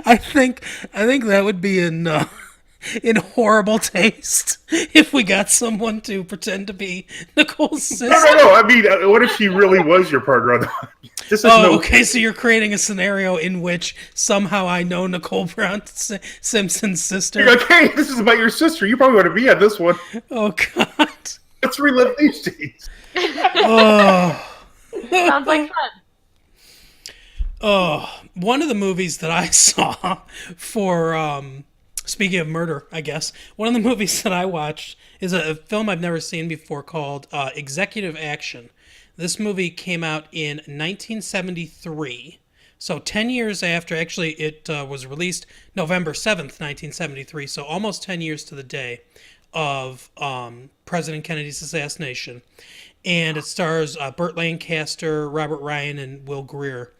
I think that would be enough. in horrible taste if we got someone to pretend to be Nicole's sister. No. I mean, what if she really was your partner? Okay, so you're creating a scenario in which somehow I know Nicole Brown Simpson's sister. You're like, hey, this is about your sister. You probably want to be on this one. Oh, God. Let's relive these days. Oh. Sounds like fun. Oh, one of the movies that I saw for, speaking of murder, I guess, one of the movies that I watched is a film I've never seen before called Executive Action. This movie came out in 1973, so 10 years after, actually it was released November 7th, 1973, so almost 10 years to the day of President Kennedy's assassination. And it stars Burt Lancaster, Robert Ryan, and Will Greer.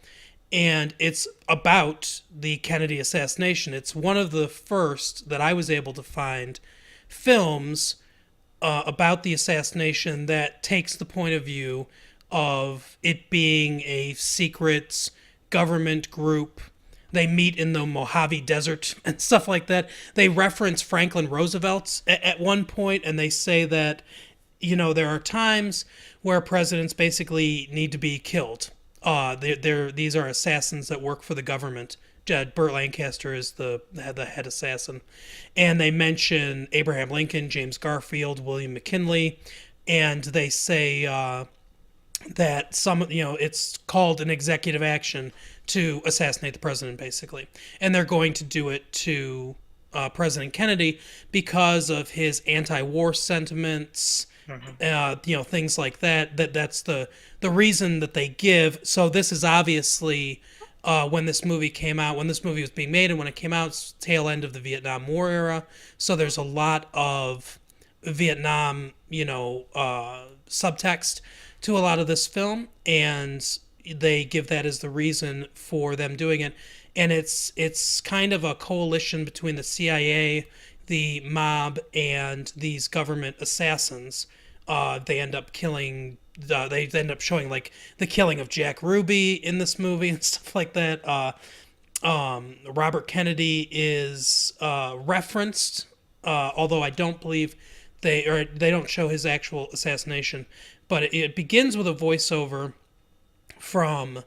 And it's about the Kennedy assassination. It's one of the first that I was able to find films about the assassination that takes the point of view of it being a secret government group. They meet in the Mojave Desert and stuff like that. They reference Franklin Roosevelt at one point, and they say that, you know, there are times where presidents basically need to be killed. These are assassins that work for the government. Burt Lancaster is the head assassin. And they mention Abraham Lincoln, James Garfield, William McKinley, and they say that it's called an executive action to assassinate the president, basically. And they're going to do it to President Kennedy because of his anti-war sentiments, things like that. That's the reason that they give. So this is obviously when this movie came out, when this movie was being made, and when it came out, it's tail end of the Vietnam War era. So there's a lot of Vietnam, subtext to a lot of this film, and they give that as the reason for them doing it. And it's kind of a coalition between the CIA, the mob, and these government assassins. They end up killing. They end up showing like the killing of Jack Ruby in this movie and stuff like that. Robert Kennedy is referenced, although I don't believe they don't show his actual assassination. But it begins with a voiceover from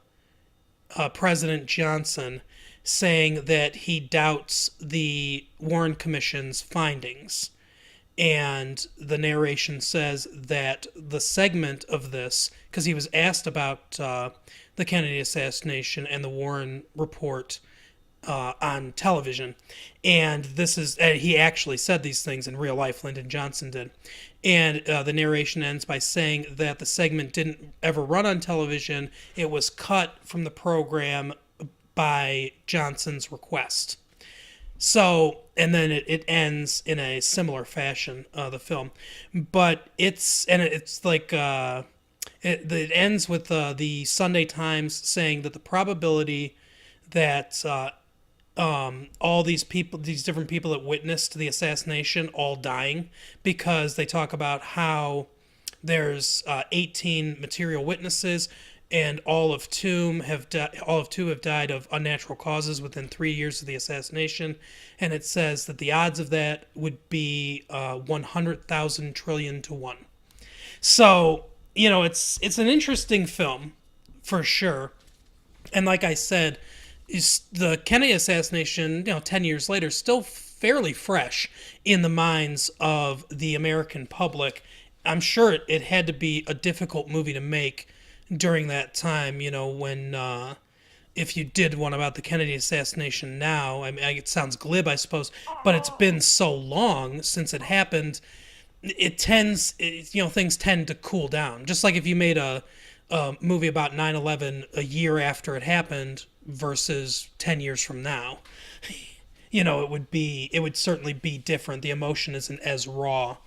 President Johnson saying that he doubts the Warren Commission's findings. And the narration says that the segment of this, because he was asked about the Kennedy assassination and the Warren report on television, and he actually said these things in real life, Lyndon Johnson did. And the narration ends by saying that the segment didn't ever run on television. It was cut from the program by Johnson's request. So, and then it ends in a similar fashion, the film. But it ends with the Sunday Times saying that the probability that all these different people that witnessed the assassination all dying, because they talk about how there's 18 material witnesses, and all of two have died of unnatural causes within 3 years of the assassination, and it says that the odds of that would be 100,000 trillion to 1. So it's an interesting film for sure, and like I said, the Kennedy assassination 10 years later still fairly fresh in the minds of the American public. I'm sure it had to be a difficult movie to make during that time, when if you did one about the Kennedy assassination now, I mean, it sounds glib, I suppose, but it's been so long since it happened, things tend to cool down. Just like if you made a movie about 9/11 a year after it happened versus 10 years from now, it would certainly be different. The emotion isn't as raw.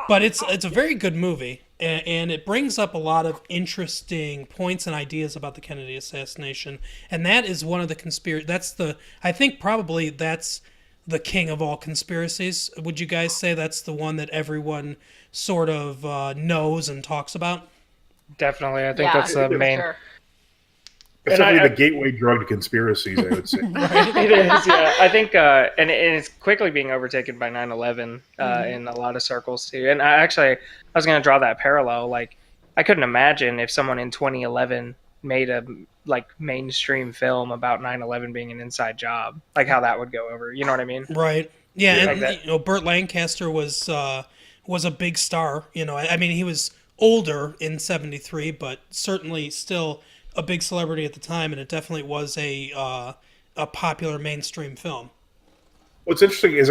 But it's a very good movie, and it brings up a lot of interesting points and ideas about the Kennedy assassination. And that is one of the I think probably that's the king of all conspiracies. Would you guys say that's the one that everyone sort of knows and talks about? Definitely, I think that's the main. Sure. It's definitely the gateway drug to conspiracies, I would say. It is, yeah. I think, and it's quickly being overtaken by 9/11 in a lot of circles too. And I was going to draw that parallel. Like, I couldn't imagine if someone in 2011 made a mainstream film about 9/11 being an inside job, like how that would go over. You know what I mean? Right. Yeah, Yeah. and Burt Lancaster was a big star. I mean, he was older in '73, but certainly still a big celebrity at the time, and it definitely was a popular mainstream film. What's interesting is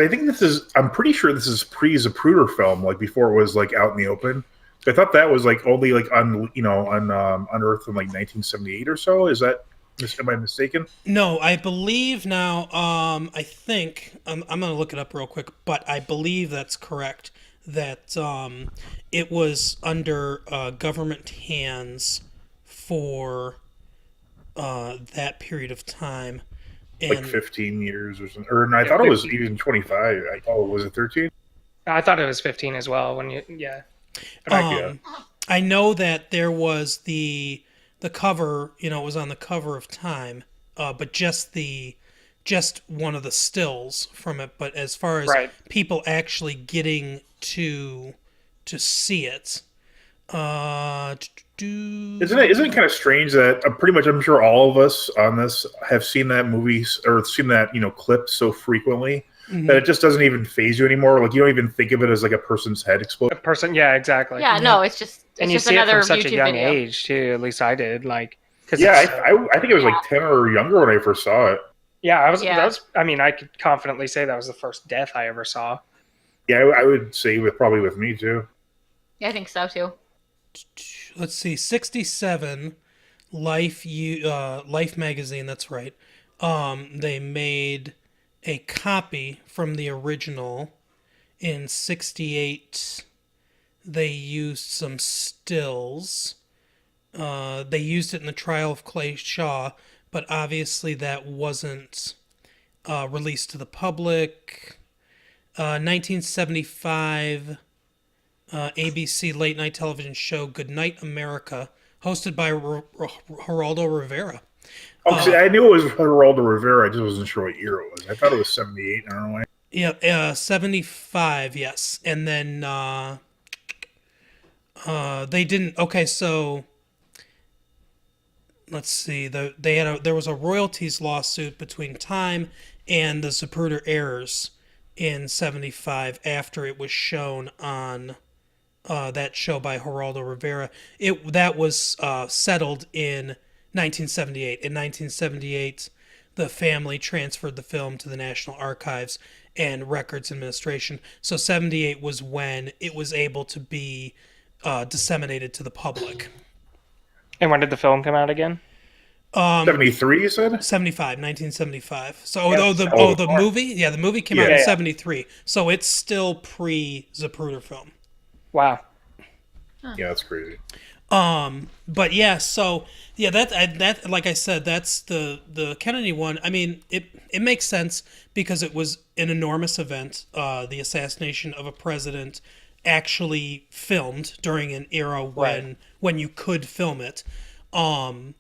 I'm pretty sure this is pre-Zapruder film, like before it was like out in the open. I thought that was like only like on unearthed in like 1978 or so. Am I mistaken? No, I believe now. I think I'm going to look it up real quick, but I believe that's correct. That it was under government hands for that period of time. And Like 15 years or something. Or no, I thought it was even 25. Was it 13? I thought it was 15 as well. I know that there was the cover. It was on the cover of Time, but just one of the stills from it. But as far as people actually getting to see it, isn't it kind of strange that pretty much I'm sure all of us on this have seen that movie or seen that clip so frequently that it just doesn't even phase you anymore. Like, you don't even think of it as like a person's head exploding. Yeah, exactly. Yeah, no, it's just and you see another it from such YouTube a young video. age too. At least I did. Like, I think it was like 10 or younger when I first saw it. Yeah, I was. Yeah. That was. I mean, I could confidently say that was the first death I ever saw. Yeah, I would say probably with me too. Yeah, I think so too. Let's see, 67, Life magazine. That's right. They made a copy from the original. In 68, they used some stills. They used it in the trial of Clay Shaw, but obviously that wasn't released to the public. 1975, ABC late night television show Good Night America, hosted by Geraldo Rivera. See, I knew it was Geraldo Rivera. I just wasn't sure what year it was. I thought it was 78. I don't know why. Yeah, 75, yes. And then they didn't. Okay, so let's see. There was a royalties lawsuit between Time and the Zapruder heirs in 75 after it was shown on that show by Geraldo Rivera. That was settled in 1978. In 1978, the family transferred the film to the National Archives and Records Administration. So 78 was when it was able to be disseminated to the public. And when did the film come out again? 73, you said? 1975. So the movie? Yeah, the movie came out in 73. So it's still pre-Zapruder film. Wow. Yeah, that's crazy. But yeah, so yeah, that like I said, that's the Kennedy one. I mean, it makes sense because it was an enormous event, the assassination of a president actually filmed during an era when you could film it. And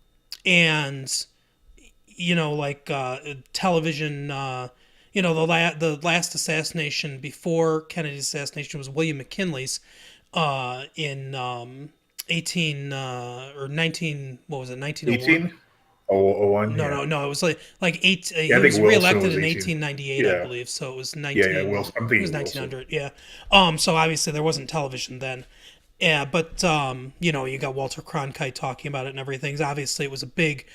television, the last assassination before Kennedy's assassination was William McKinley's in 1901. 1801. No, it was like eight. He I think was Wilson reelected was in 18. 1898, I believe. So it was 19. Yeah, Wilson. I'm thinking it was 1900. Yeah. So obviously there wasn't television then. Yeah, but you got Walter Cronkite talking about it and everything. Obviously, it was a big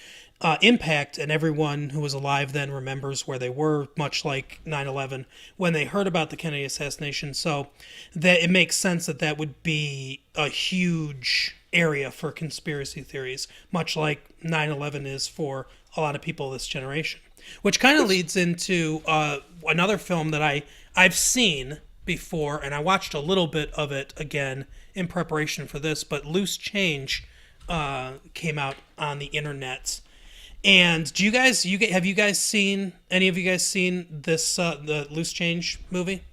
impact, and everyone who was alive then remembers where they were, much like 9/11, when they heard about the Kennedy assassination. So that it makes sense that would be a huge area for conspiracy theories, much like 9/11 is for a lot of people of this generation. Which kind of leads into another film that I've seen before, and I watched a little bit of it again in preparation for this, but Loose Change came out on the internet. And have you guys seen this the Loose Change movie?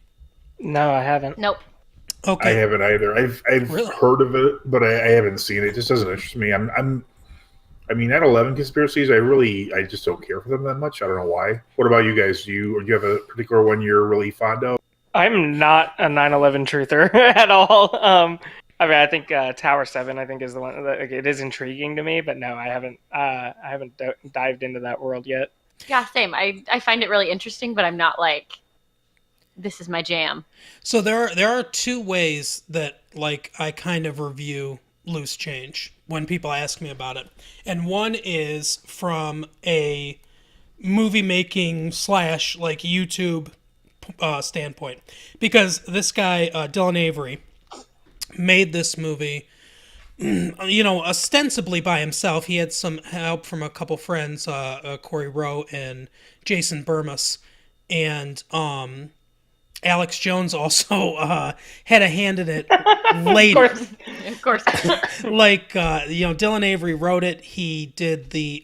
No, I haven't. Nope. Okay. I haven't either. I've Really? heard of it, but I haven't seen it. It just doesn't interest me. I'm I mean, 9/11 conspiracies, I just don't care for them that much. I don't know why. What about you guys? Do you have a particular one you're really fond of? I'm not a 9/11 truther at all. I mean, I think Tower 7, I think, is the one that it is intriguing to me, but no, I haven't dived into that world yet. Yeah, same. I find it really interesting, but I'm not like, this is my jam. So there are two ways that like I kind of review loose change when people ask me about it, and one is from a movie making / like YouTube standpoint, because this guy Dylan Avery made this movie, ostensibly by himself. He had some help from a couple friends, Corey Rowe and Jason Burmas, and Alex Jones also had a hand in it later. Of course. Like, Dylan Avery wrote it. He did the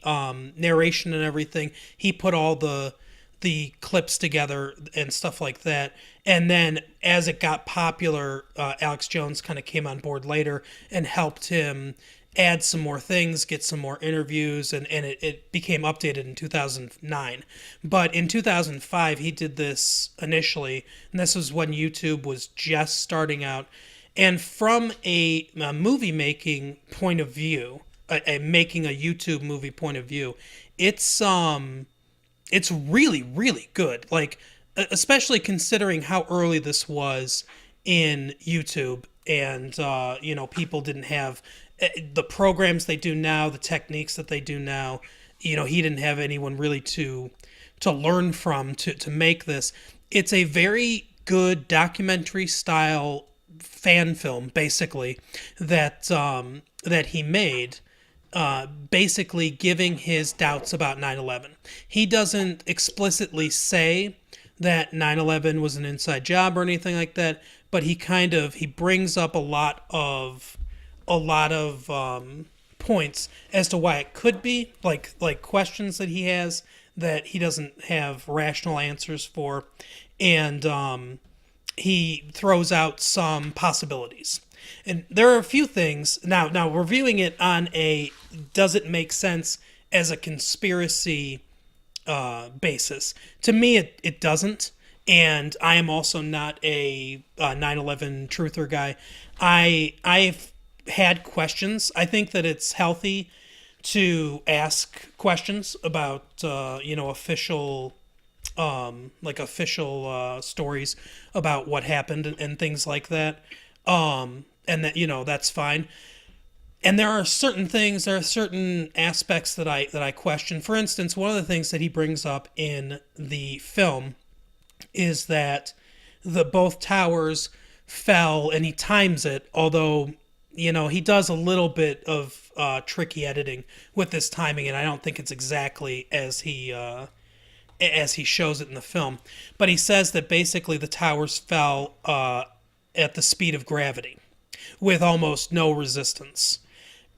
narration and everything. He put all the clips together and stuff like that. And then as it got popular, Alex Jones kind of came on board later and helped him add some more things, get some more interviews, and it became updated in 2009. But in 2005, he did this initially, and this was when YouTube was just starting out. And from a movie making point of view, making a YouTube movie point of view, it's really, really good. Like, especially considering how early this was in YouTube, and people didn't have the programs they do now, the techniques that they do now. He didn't have anyone really to learn from to make this. It's a very good documentary style fan film, basically, that he made, basically giving his doubts about 9/11. He doesn't explicitly say that 9/11 was an inside job or anything like that, but he brings up a lot of points as to why it could be, like questions that he has that he doesn't have rational answers for, and he throws out some possibilities. And there are a few things now reviewing it on a does it make sense as a conspiracy basis. To me, it doesn't, and I am also not a 9/11 truther guy. I've had questions. I think that it's healthy to ask questions about official stories about what happened and things like that, and that that's fine. And there are certain aspects that I question. For instance, one of the things that he brings up in the film is that both towers fell, and he times it, although he does a little bit of tricky editing with this timing, and I don't think it's exactly as he shows it in the film. But he says that basically the towers fell at the speed of gravity with almost no resistance,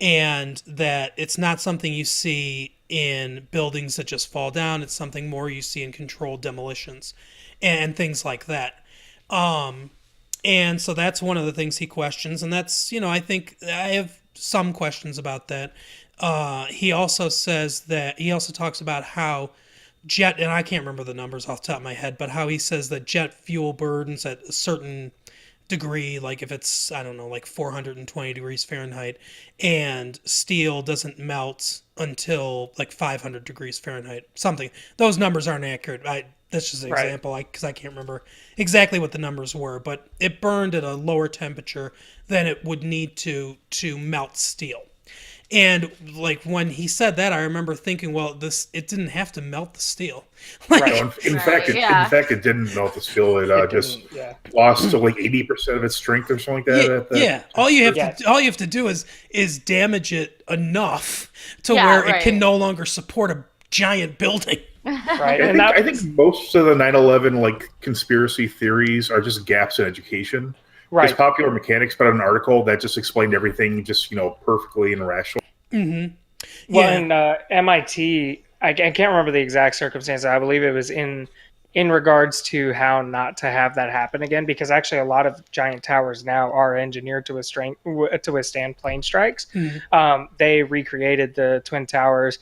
and that it's not something you see in buildings that just fall down. It's something more you see in controlled demolitions and things like that. And so that's one of the things he questions, and that's, I think I have some questions about that. He also talks about how jet, and I can't remember the numbers off the top of my head, but how he says that jet fuel burdens at a certain degree, like if it's, I don't know, like 420 degrees Fahrenheit, and steel doesn't melt until like 500 degrees Fahrenheit, something. Those numbers aren't accurate. That's just an example, because I can't remember exactly what the numbers were, but it burned at a lower temperature than it would need to melt steel. And like when he said that, I remember thinking, well, it didn't have to melt the steel. In fact, it didn't melt the steel. It just lost to like 80% of its strength or something like that. Yeah. All you have to do is damage it enough to where it can no longer support a giant building. Right. I think most of the 9/11 like conspiracy theories are just gaps in education. Right. It's Popular Mechanics put out an article that just explained everything just perfectly and rationally. Mm-hmm. Well, in MIT, I can't remember the exact circumstances. I believe it was in in regards to how not to have that happen again, because actually a lot of giant towers now are engineered to withstand plane strikes. They recreated the Twin Towers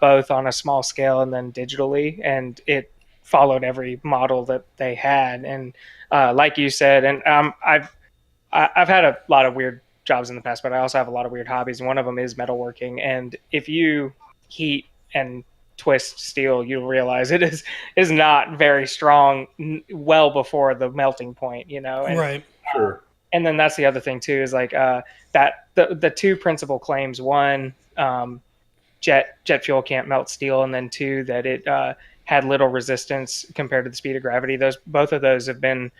both on a small scale and then digitally, and it followed every model that they had. And like you said, and I've had a lot of weird jobs in the past, but I also have a lot of weird hobbies. One of them is metalworking, and if you heat and twist steel, you'll realize it is not very strong well before the melting point, and, right. Sure. And then that's the other thing too, is like that the two principal claims: one, jet fuel can't melt steel, and then two, that it had little resistance compared to the speed of gravity. Both of those have been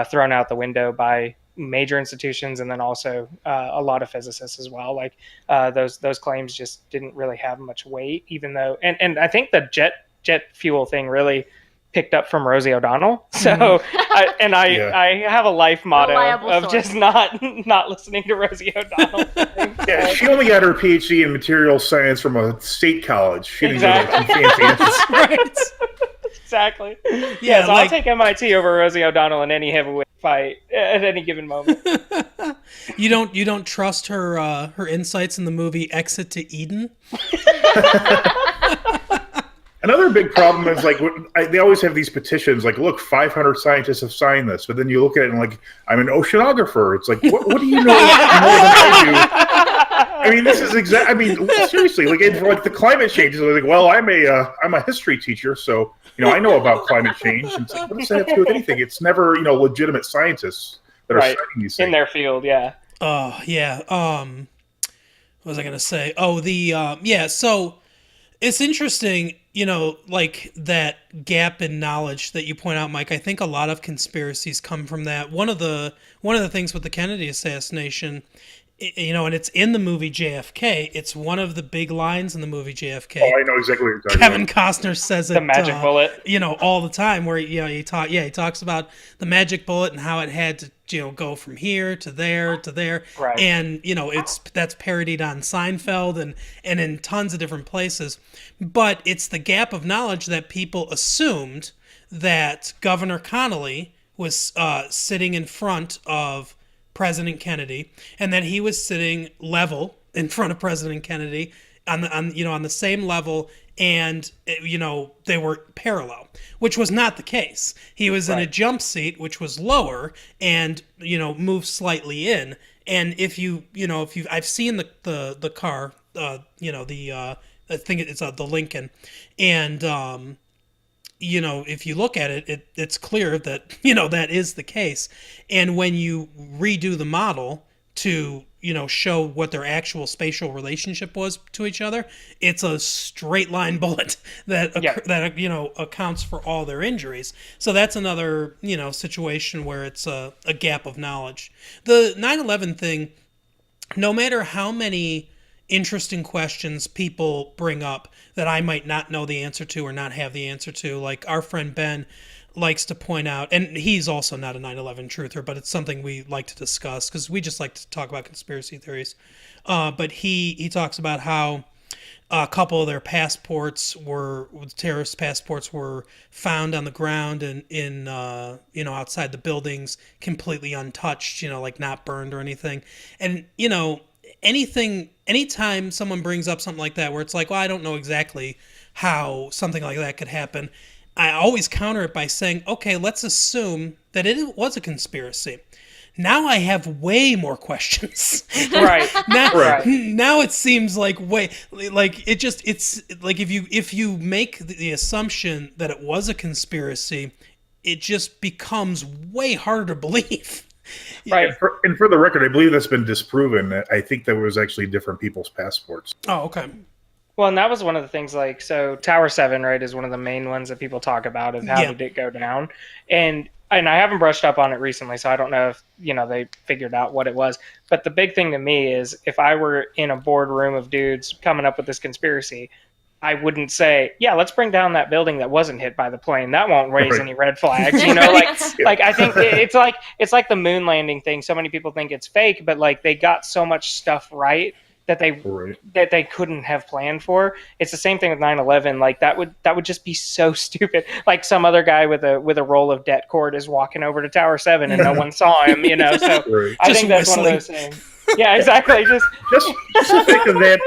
thrown out the window by major institutions, and then also a lot of physicists as well. Like those claims just didn't really have much weight, even though, and I think the jet fuel thing really picked up from Rosie O'Donnell. So I have a life motto of just not listening to Rosie O'Donnell. Yeah, she only got her PhD in materials science from a state college. She didn't go to some fancy Right. Exactly. Yeah, so I'll take MIT over Rosie O'Donnell in any heavyweight fight at any given moment. You don't trust her insights in the movie Exit to Eden? Another big problem is they always have these petitions like, look, 500 scientists have signed this, but then you look at it and like, I'm an oceanographer. It's like, what do you know more than I do? I mean, this is I mean, seriously, like the climate change is like, well, I'm a history teacher, so I know about climate change. And it's like, what does that have to do with anything? It's never legitimate scientists that are studying these things in their field. Yeah. Oh yeah. What was I gonna say? Oh, So it's interesting, like that gap in knowledge that you point out, Mike. I think a lot of conspiracies come from that. One of the things with the Kennedy assassination, and it's in the movie JFK. It's one of the big lines in the movie JFK. Oh, I know exactly what you're talking Kevin about. Costner says it. The magic bullet. All the time, where he talks about the magic bullet and how it had to go from here to there to there. Right. And that's parodied on Seinfeld and in tons of different places. But it's the gap of knowledge that people assumed that Governor Connolly was sitting in front of President Kennedy, and that he was sitting level in front of President Kennedy on the same level, and they were parallel, which was not the case. He was in a jump seat, which was lower and moved slightly in. And if I've seen the car, I think it's the Lincoln, and if you look at it, it's clear that, that is the case. And when you redo the model to, show what their actual spatial relationship was to each other, it's a straight line bullet that accounts for all their injuries. So that's another, situation where it's a gap of knowledge. The 9/11 thing, no matter how many interesting questions people bring up that I might not know the answer to or not have the answer to, like our friend Ben likes to point out, and he's also not a 9/11 truther, but it's something we like to discuss because we just like to talk about conspiracy theories. But he talks about how a couple of their terrorist passports were found on the ground and in outside the buildings, completely untouched, like not burned or anything. And anytime someone brings up something like that where it's like, well, I don't know exactly how something like that could happen, I always counter it by saying, okay, let's assume that it was a conspiracy. Now I have way more questions. Right. Now it seems like it's like if you make the assumption that it was a conspiracy, it just becomes way harder to believe. Right. And for the record, I believe that's been disproven. I think there was actually different people's passports. Oh, okay. Well, and that was one of the things, so Tower 7, right, is one of the main ones that people talk about of how did it go down. And I haven't brushed up on it recently, so I don't know if, they figured out what it was. But the big thing to me is if I were in a boardroom of dudes coming up with this conspiracy, I wouldn't say, yeah, let's bring down that building that wasn't hit by the plane. That won't raise any red flags, like I think it's like the moon landing thing. So many people think it's fake, but they got so much stuff right that they couldn't have planned for. It's the same thing with 9/11. Like that would just be so stupid. Like some other guy with a roll of debt cord is walking over to Tower 7 and no one saw him, you know. So Right. I think that's whistling. one of those things. Yeah, exactly. Just the fact of that.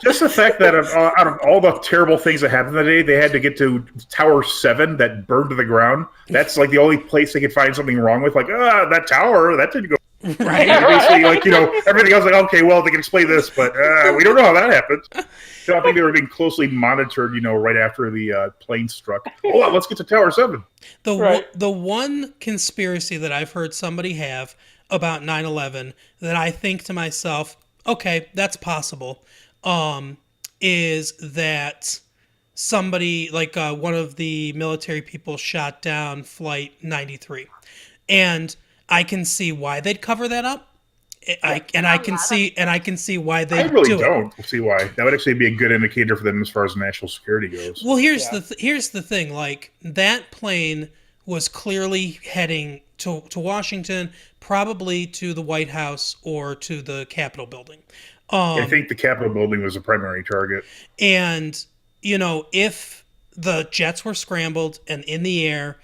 Just the fact that out of all the terrible things that happened that day, they had to get to Tower 7 that burned to the ground. That's like the only place they could find something wrong with. Like, that tower, that didn't go. Right. Basically, like, everything else, like, okay, well, they can explain this, but we don't know how that happened. So I think they were being closely monitored, right after the plane struck. Hold on, let's get to Tower 7. The one conspiracy that I've heard somebody have about 9/11 that I think to myself, okay, that's possible, is that somebody, like one of the military people shot down Flight 93. And I can see why they'd cover that up. I can see why they I really do don't see why. That would actually be a good indicator for them as far as national security goes. Well, here's the thing. Like, that plane was clearly heading to Washington, probably to the White House or to the Capitol building. I think the Capitol building was the primary target. And, if the jets were scrambled and in the air,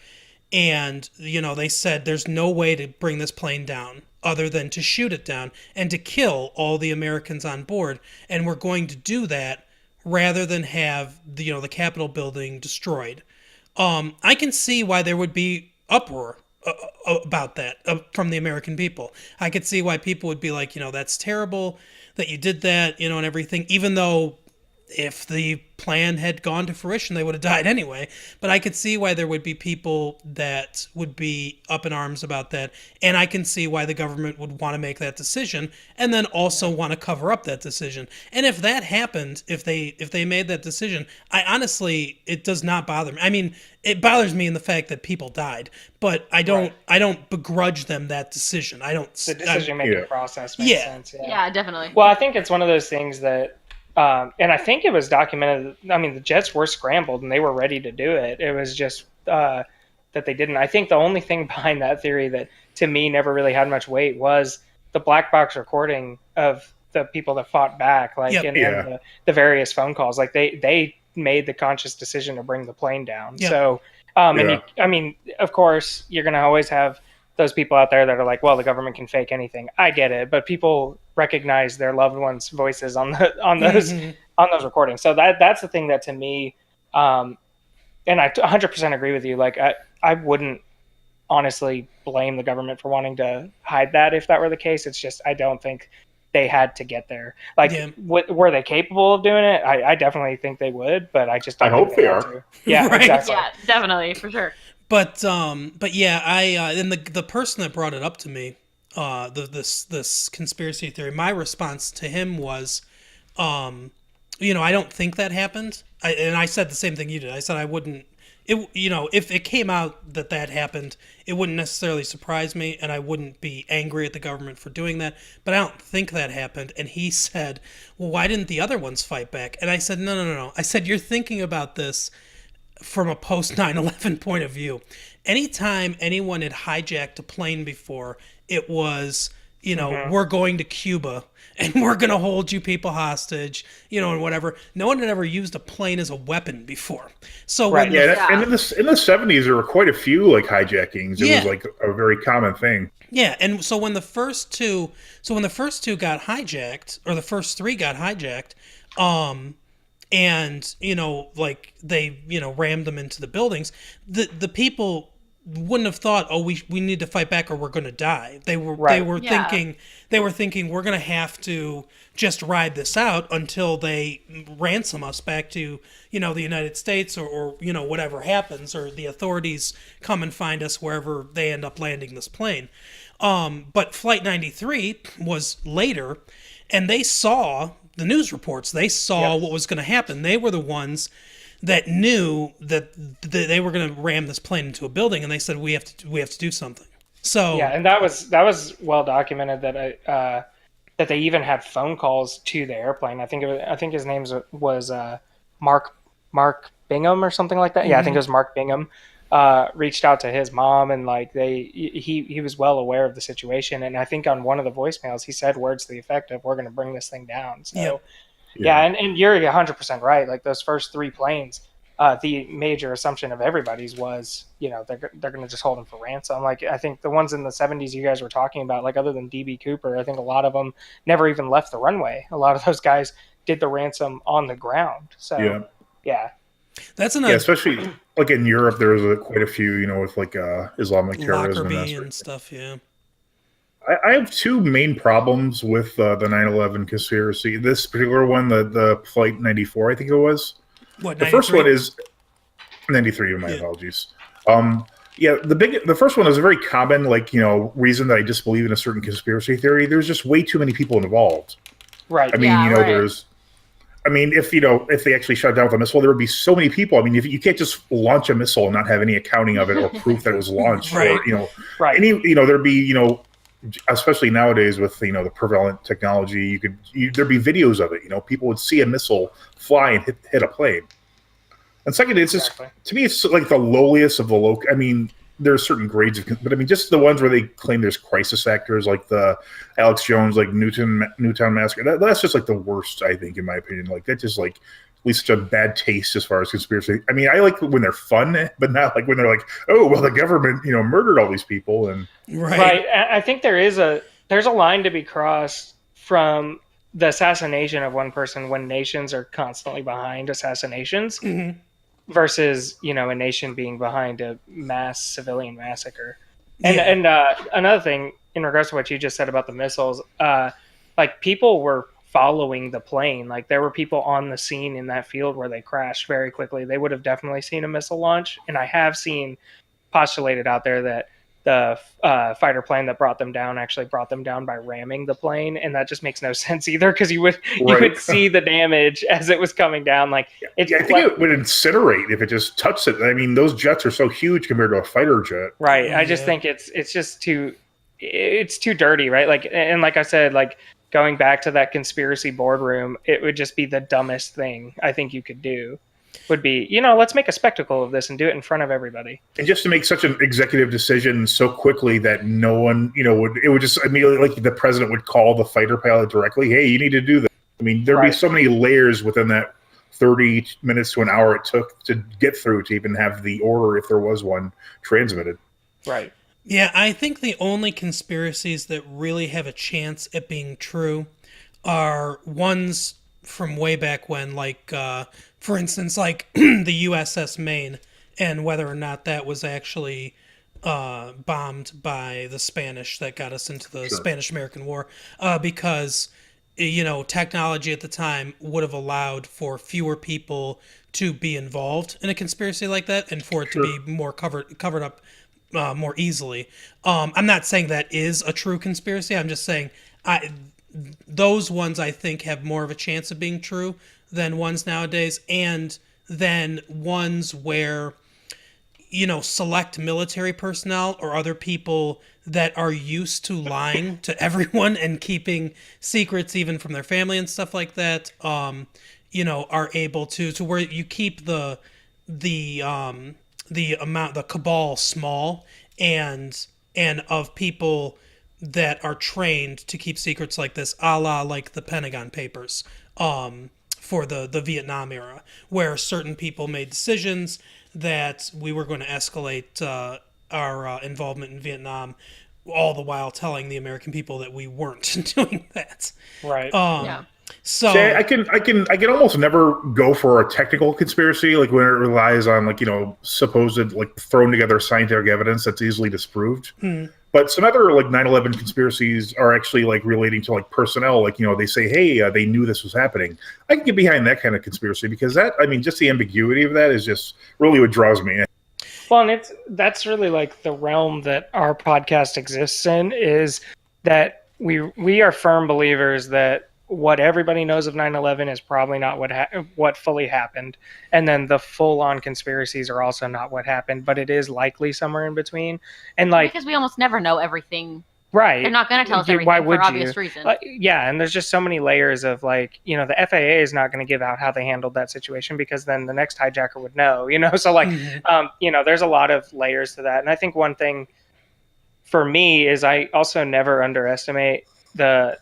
and, they said there's no way to bring this plane down other than to shoot it down and to kill all the Americans on board, and we're going to do that rather than have the Capitol building destroyed. I can see why there would be uproar about that from the American people. I could see why people would be like, that's terrible that you did that, and everything, even though if the plan had gone to fruition, they would have died anyway. But I could see why there would be people that would be up in arms about that. And I can see why the government would want to make that decision and then also want to cover up that decision. And if that happened, if they made that decision, it does not bother me. I mean, it bothers me in the fact that people died, but I don't begrudge them that decision. The decision-making process makes sense. Yeah, definitely. Well, I think it's one of those things that and I think it was documented. I mean, the jets were scrambled and they were ready to do it. It was just that they didn't. I think the only thing behind that theory that, to me, never really had much weight was the black box recording of the people that fought back, and the various phone calls. Like they made the conscious decision to bring the plane down. Yep. So, of course, you're going to always have those people out there that are like, well, the government can fake anything. I get it, but people recognize their loved ones' voices on those recordings. So that's the thing that, to me, and I 100% agree with you. Like, I wouldn't honestly blame the government for wanting to hide that if that were the case. It's just I don't think they had to get there. Like, were they capable of doing it? I definitely think they would, but I just don't I hope they are. To. Yeah, right. Exactly. Yeah, definitely, for sure. But yeah, and the person that brought it up to me, this conspiracy theory, my response to him was, I don't think that happened. And I said the same thing you did. I said I wouldn't. If it came out that happened, it wouldn't necessarily surprise me, and I wouldn't be angry at the government for doing that. But I don't think that happened. And he said, well, why didn't the other ones fight back? And I said, no. I said, you're thinking about this from a post 9/11 point of view. Anytime anyone had hijacked a plane before, it was, we're going to Cuba and we're going to hold you people hostage, and whatever. No one had ever used a plane as a weapon before. So and in the 70s there were quite a few like hijackings. It was like a very common thing. Yeah, and so when the first two got hijacked, or the first three got hijacked, and they rammed them into the buildings, the people wouldn't have thought, oh, we need to fight back or we're going to die. They were thinking we're going to have to just ride this out until they ransom us back to the United States or whatever happens, or the authorities come and find us wherever they end up landing this plane. But Flight 93 was later, and they saw the news reports. They saw what was going to happen. They were the ones that knew that they were going to ram this plane into a building, and they said we have to do something. So and that was well documented that that they even had phone calls to the airplane. I think his name was Mark Bingham or something like that. Yeah, I think it was Mark Bingham. reached out to his mom, and like he was well aware of the situation. And I think on one of the voicemails he said words to the effect of, "We're going to bring this thing down." So and you're 100% right. Like those first 3 planes, the major assumption of everybody's was, they're going to just hold them for ransom. Like I think the ones in the 70s you guys were talking about, like other than DB Cooper, I think a lot of them never even left the runway. A lot of those guys did the ransom on the ground. So yeah. That's another. Yeah, especially like in Europe, there was quite a few, with like Islamic terrorism and stuff. Yeah. I have 2 main problems with the 9/11 conspiracy. This particular one, the Flight 94, I think it was. What? The first one is 93. My apologies. The first one is a very common, reason that I disbelieve in a certain conspiracy theory. There's just way too many people involved. Right. I mean, there's. I mean, if they actually shut down with a missile, there would be so many people. I mean, if you can't just launch a missile and not have any accounting of it or proof that it was launched, right. Or there'd be especially nowadays with the prevalent technology, there'd be videos of it. People would see a missile fly and hit a plane. And second, it's just to me, it's like the lowliest of the low. I mean, there are certain grades of, but I mean, just the ones where they claim there's crisis actors, like the Alex Jones, like Newtown Massacre. That's just like the worst, I think, in my opinion. Like that just like leaves such a bad taste as far as conspiracy. I mean, I like when they're fun, but not like when they're like, oh, well, the government, murdered all these people. And right. I think there's a line to be crossed from the assassination of one person when nations are constantly behind assassinations. Mm-hmm. Versus, a nation being behind a mass civilian massacre. And another thing in regards to what you just said about the missiles, like people were following the plane. Like there were people on the scene in that field where they crashed very quickly. They would have definitely seen a missile launch. And I have seen postulated out there that the fighter plane that brought them down actually brought them down by ramming the plane, and that just makes no sense either because you would see the damage as it was coming down. Like I think it would incinerate if it just touched it. I mean, those jets are so huge compared to a fighter jet. Right. I just think it's just too dirty, right? Like, and like I said, like going back to that conspiracy boardroom, it would just be the dumbest thing I think you could do. Would be, let's make a spectacle of this and do it in front of everybody. And just to make such an executive decision so quickly that no one, it would just immediately, like the president would call the fighter pilot directly, hey, you need to do this. I mean, there'd be so many layers within that 30 minutes to an hour it took to get through to even have the order, if there was one, transmitted. Right. Yeah, I think the only conspiracies that really have a chance at being true are ones from way back when, like, for instance, like the USS Maine, and whether or not that was actually bombed by the Spanish that got us into the Spanish-American War, because, technology at the time would have allowed for fewer people to be involved in a conspiracy like that and for it to be more covered up more easily. I'm not saying that is a true conspiracy. I'm just saying those ones I think have more of a chance of being true than ones nowadays, and then ones where select military personnel or other people that are used to lying to everyone and keeping secrets even from their family and stuff like that are able to where you keep the cabal small and of people that are trained to keep secrets like this, a la like the Pentagon Papers for the Vietnam era, where certain people made decisions that we were going to escalate our involvement in Vietnam, all the while telling the American people that we weren't doing that. Right. So I can almost never go for a technical conspiracy, like when it relies on supposed thrown together scientific evidence that's easily disproved. But some other 9/11 conspiracies are actually relating to personnel. They say, hey, they knew this was happening. I can get behind that kind of conspiracy because just the ambiguity of that is just really what draws me in. Well, and that's really the realm that our podcast exists in, is that we are firm believers that what everybody knows of 9/11 is probably not what fully happened. And then the full-on conspiracies are also not what happened, but it is likely somewhere in between. And because we almost never know everything Right. They're not going to tell us everything for obvious reasons. Yeah, and there's just so many layers of like, you know, the FAA is not going to give out how they handled that situation because then the next hijacker would know, you know? So like, you know, there's a lot of layers to that. And I think one thing for me is I also never underestimate the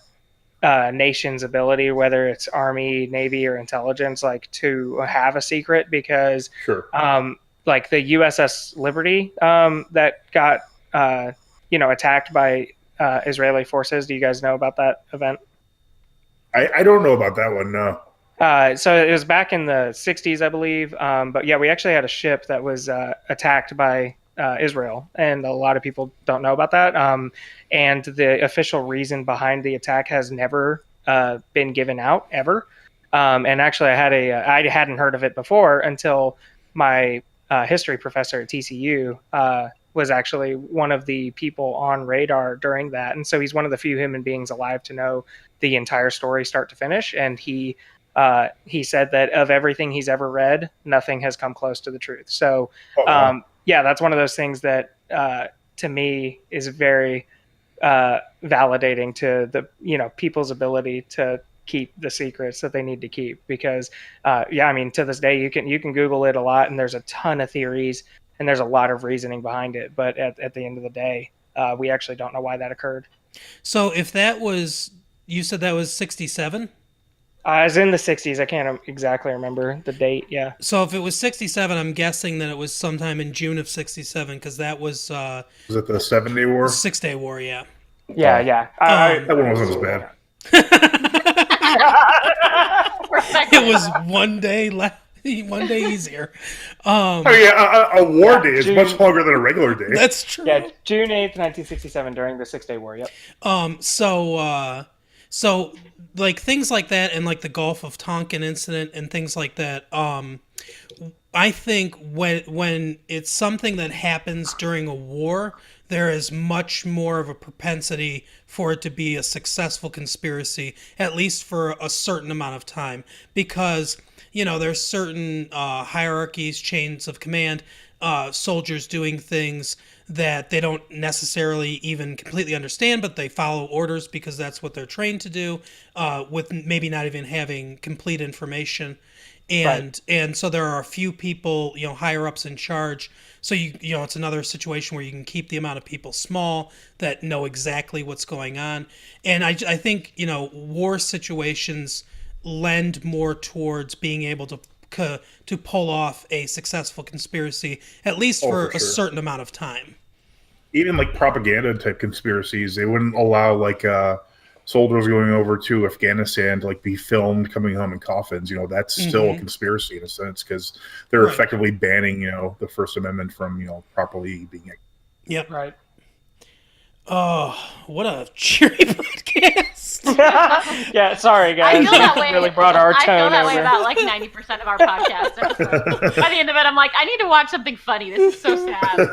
nation's ability, whether it's Army, Navy, or intelligence, like to have a secret because like the USS Liberty that got, you know, attacked by Israeli forces. Do you guys know about that event? I don't know about that one, no. So it was back in the 60s, I believe. But yeah, we actually had a ship that was attacked by Israel, and a lot of people don't know about that. And the official reason behind the attack has never been given out, ever. And actually, I hadn't heard of it before until my history professor at TCU was actually one of the people on radar during that. And so he's one of the few human beings alive to know the entire story start to finish. And he said that of everything he's ever read, nothing has come close to the truth. So, yeah, that's one of those things that to me is very validating to the, you know, people's ability to keep the secrets that they need to keep. Because, yeah, I mean, to this day, you can Google it a lot, and there's a ton of theories, and there's a lot of reasoning behind it. But at the end of the day, we actually don't know why that occurred. So if that was, you said that was 67? I was in the 60s. I can't exactly remember the date. Yeah. So if it was 67, I'm guessing that it was sometime in June of 67 because that was... was it the 7-Day War? 6-Day War, yeah. Yeah, yeah. That one wasn't as bad. It was one day easier. Oh yeah, a war day is much longer than a regular day. That's true. Yeah, June 8th, 1967, during the 6-Day War. Yep. So like things like that, and like the Gulf of Tonkin incident and things like that. I think when it's something that happens during a war, there is much more of a propensity for it to be a successful conspiracy, at least for a certain amount of time, because, you know, there's certain hierarchies, chains of command, soldiers doing things that they don't necessarily even completely understand, but they follow orders because that's what they're trained to do, with maybe not even having complete information. And so there are a few people, you know, higher ups in charge. So you know, it's another situation where you can keep the amount of people small that know exactly what's going on. And I think, you know, war situations lend more towards being able to pull off a successful conspiracy, at least for a certain amount of time. Even like propaganda type conspiracies, they wouldn't allow like soldiers going over to Afghanistan to like be filmed coming home in coffins. You know, that's still a conspiracy in a sense because they're effectively banning, you know, the First Amendment from, you know, properly being. Yep. Right. Oh, what a cheery podcast. Yeah, sorry guys. I feel that way. Really brought our tone I feel that over. way about like 90% of our podcast episodes. By the end of it, I'm like, I need to watch something funny. This is so sad.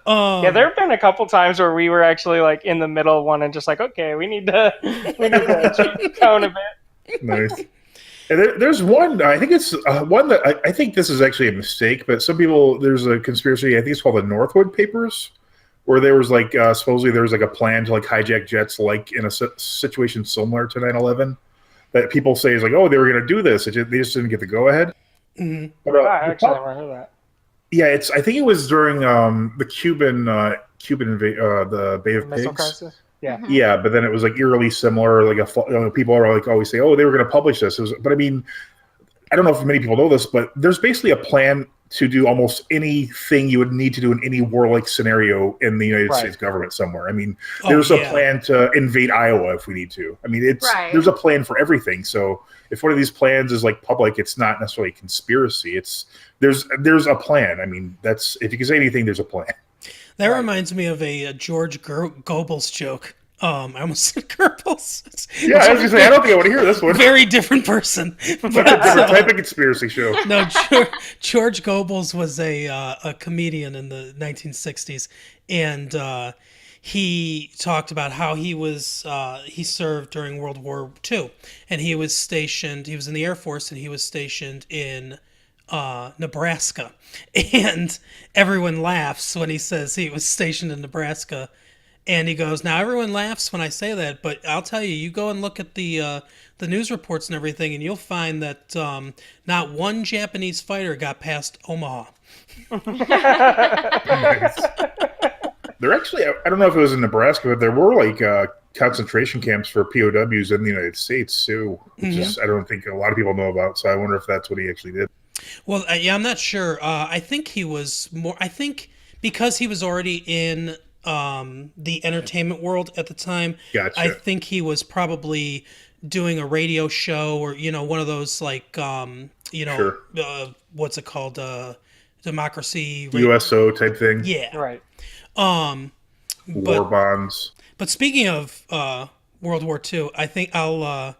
Yeah, there have been a couple times where we were actually like in the middle of one and just like, okay, we need to change the tone a bit. Nice. And there's one, I think it's one that I think this is actually a mistake, but some people, there's a conspiracy, I think it's called the Northwood Papers, where there was like, supposedly there was like a plan to like hijack jets like in a situation similar to 9/11 that people say is like, oh, they were going to do this. They just didn't get the go ahead. Mm-hmm. But, I actually never heard that. Yeah, I think it was during the Cuban the Bay of Missile Pigs. crisis? Yeah. Yeah, but then it was like eerily similar. Like people are like always say, "Oh, they were going to publish this." But I mean, I don't know if many people know this, but there's basically a plan to do almost anything you would need to do in any warlike scenario in the United States government somewhere. I mean, there's a plan to invade Iowa if we need to. I mean, there's a plan for everything. So if one of these plans is like public, it's not necessarily a conspiracy. There's a plan. I mean, that's if you can say anything, there's a plan. That reminds me of a George Goebbels joke. I almost said Goebbels. Yeah, I was going to say, I don't think I want to hear this one. Very different person. But a different type of conspiracy show. No, George Goebbels was a comedian in the 1960s, and he talked about how he served during World War II, and he was in the Air Force, and he was stationed in Nebraska. And everyone laughs when he says he was stationed in Nebraska. And he goes, now everyone laughs when I say that, but I'll tell you, you go and look at the news reports and everything, and you'll find that not one Japanese fighter got past Omaha. Nice. There actually, I don't know if it was in Nebraska, but there were like concentration camps for POWs in the United States too, which is I don't think a lot of people know about. So I wonder if that's what he actually did. Well, yeah, I'm not sure. I think he was more. I think because he was already in the entertainment world at the time. Gotcha. I think he was probably doing a radio show or one of those like Sure. What's it called, democracy USO type thing. Yeah. Right. War bonds. But speaking of World War II, I think I'll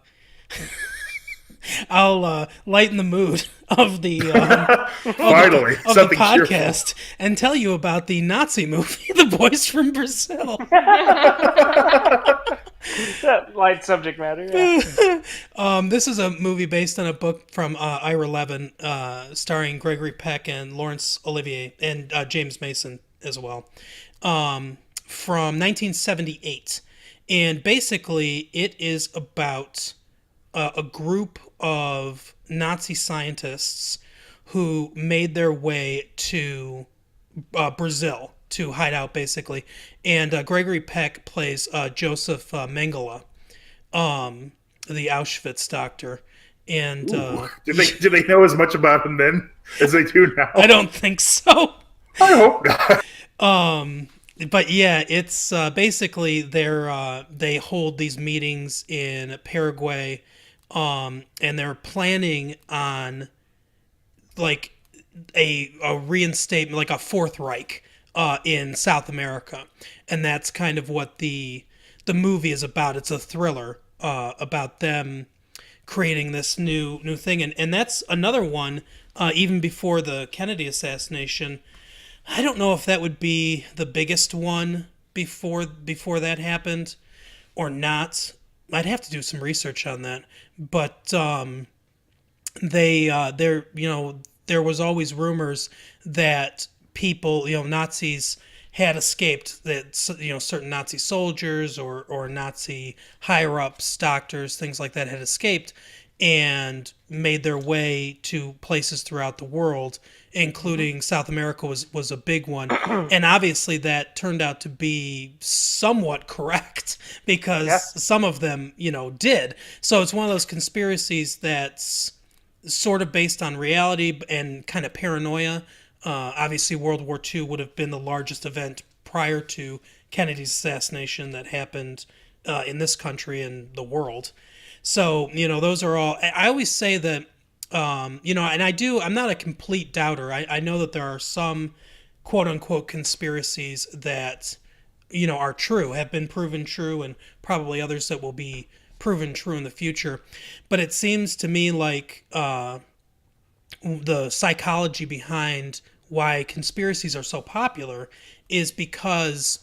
lighten the mood of the Finally of the something podcast and tell you about the Nazi movie, The Boys from Brazil. That light subject matter. Yeah. This is a movie based on a book from Ira Levin, starring Gregory Peck and Laurence Olivier and James Mason as well, from 1978. And basically, it is about a group of Nazi scientists who made their way to Brazil to hide out, basically. And Gregory Peck plays Joseph Mengele, the Auschwitz doctor. And did they know as much about him then as they do now? I don't think so. I hope not. But yeah, it's basically they hold these meetings in Paraguay, and they're planning on like a reinstatement, like a Fourth Reich in South America, and that's kind of what the movie is about. It's a thriller about them creating this new thing, and that's another one. Even before the Kennedy assassination, I don't know if that would be the biggest one before that happened or not. I'd have to do some research on that, but there was always rumors that people, Nazis had escaped, that certain Nazi soldiers or Nazi higher ups, doctors, things like that had escaped and made their way to places throughout the world, including South America was a big one. And obviously that turned out to be somewhat correct because some of them, did. So it's one of those conspiracies that's sort of based on reality and kind of paranoia. Obviously World War II would have been the largest event prior to Kennedy's assassination that happened in this country and the world. So, those are all, I always say that, and I'm not a complete doubter. I know that there are some quote unquote conspiracies that, are true, have been proven true, and probably others that will be proven true in the future. But it seems to me like the psychology behind why conspiracies are so popular is because